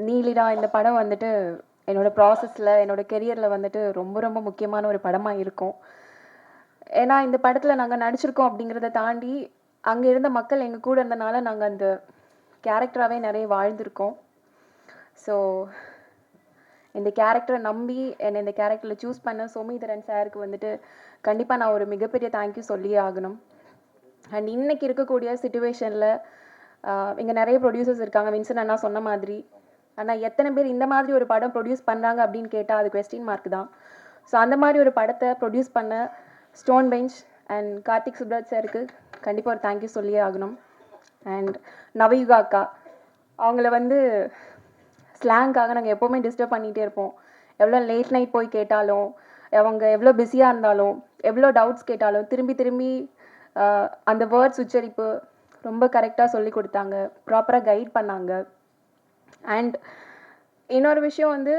நீலிடா இந்த படம் வந்துட்டு என்னோடய ப்ராசஸில், என்னோடய கெரியரில் வந்துட்டு ரொம்ப முக்கியமான ஒரு படமாக இருக்கும். ஏன்னா இந்த படத்தில் நாங்கள் நடிச்சிருக்கோம் அப்படிங்கிறத தாண்டி அங்கே இருந்த மக்கள் எங்கள் கூட இருந்தனால நாங்கள் அந்த கேரக்டராகவே நிறைய வாழ்ந்திருக்கோம். ஸோ இந்த கேரக்டரை நம்பி என்னை இந்த கேரக்டரில் சூஸ் பண்ண சோமிதரன் சாருக்கு வந்துட்டு கண்டிப்பாக நான் ஒரு மிகப்பெரிய தேங்க்யூ சொல்லியே ஆகணும். அண்ட் இன்றைக்கி இருக்கக்கூடிய சிச்சுவேஷனில் இங்கே நிறைய ப்ரொடியூசர்ஸ் இருக்காங்க, வின்சன் அண்ணா சொன்ன மாதிரி. ஆனால் எத்தனை பேர் இந்த மாதிரி ஒரு படம் ப்ரொடியூஸ் பண்ணுறாங்க அப்படின்னு கேட்டால் அது கொஸ்டின் மார்க் தான். ஸோ அந்த மாதிரி ஒரு படத்தை ப்ரொடியூஸ் பண்ண stone bench and Karthik Subbaraj சாருக்கு கண்டிப்பாக ஒரு தேங்க்யூ சொல்லியே ஆகணும். அண்ட் நவயுகா அக்கா, அவங்கள வந்து ஸ்லாங்காக நாங்கள் எப்போவுமே டிஸ்டர்ப் பண்ணிகிட்டே இருப்போம். எவ்வளோ லேட் நைட் போய் கேட்டாலும், அவங்க எவ்வளோ பிஸியாக இருந்தாலும், எவ்வளோ டவுட்ஸ் கேட்டாலும் திரும்பி அந்த வேர்ட்ஸ் உச்சரிப்பு ரொம்ப கரெக்டாக சொல்லி கொடுத்தாங்க, ப்ராப்பராக கைட் பண்ணாங்க. அண்ட் இன்னொரு விஷயம் வந்து,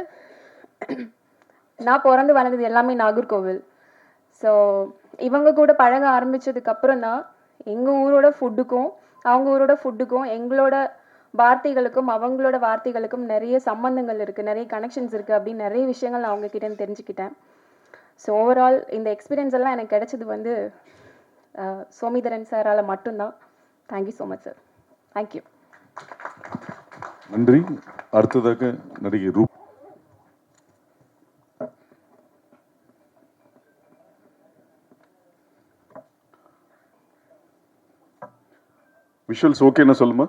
நான் பிறந்து வளர்ந்தது எல்லாமே நாகர்கோவில். ஸோ இவங்க கூட பழக ஆரம்பித்ததுக்கப்புறம் தான் எங்கள் ஊரோட ஃபுட்டுக்கும் அவங்க ஊரோட ஃபுட்டுக்கும் எங்களோட வார்த்தைகளுக்கும் அவங்களோட வார்த்தைகளுக்கும் நிறைய சம்பந்தங்கள் இருக்குது, நிறைய கனெக்ஷன்ஸ் இருக்குது அப்படின்னு நிறைய விஷயங்கள் நான் அவங்கக்கிட்ட இருந்து தெரிஞ்சுக்கிட்டேன். ஸோ ஓவரால் இந்த எக்ஸ்பீரியன்ஸ் எல்லாம் எனக்கு கிடைச்சது வந்து சோமிதரன் சாரால் மட்டும்தான். Thank you so much sir. Thank you. நன்றி. அடுத்ததாக நடிகை ரூப். விஷுவல்ஸ் ஓகேன்னு சொல்லுமா?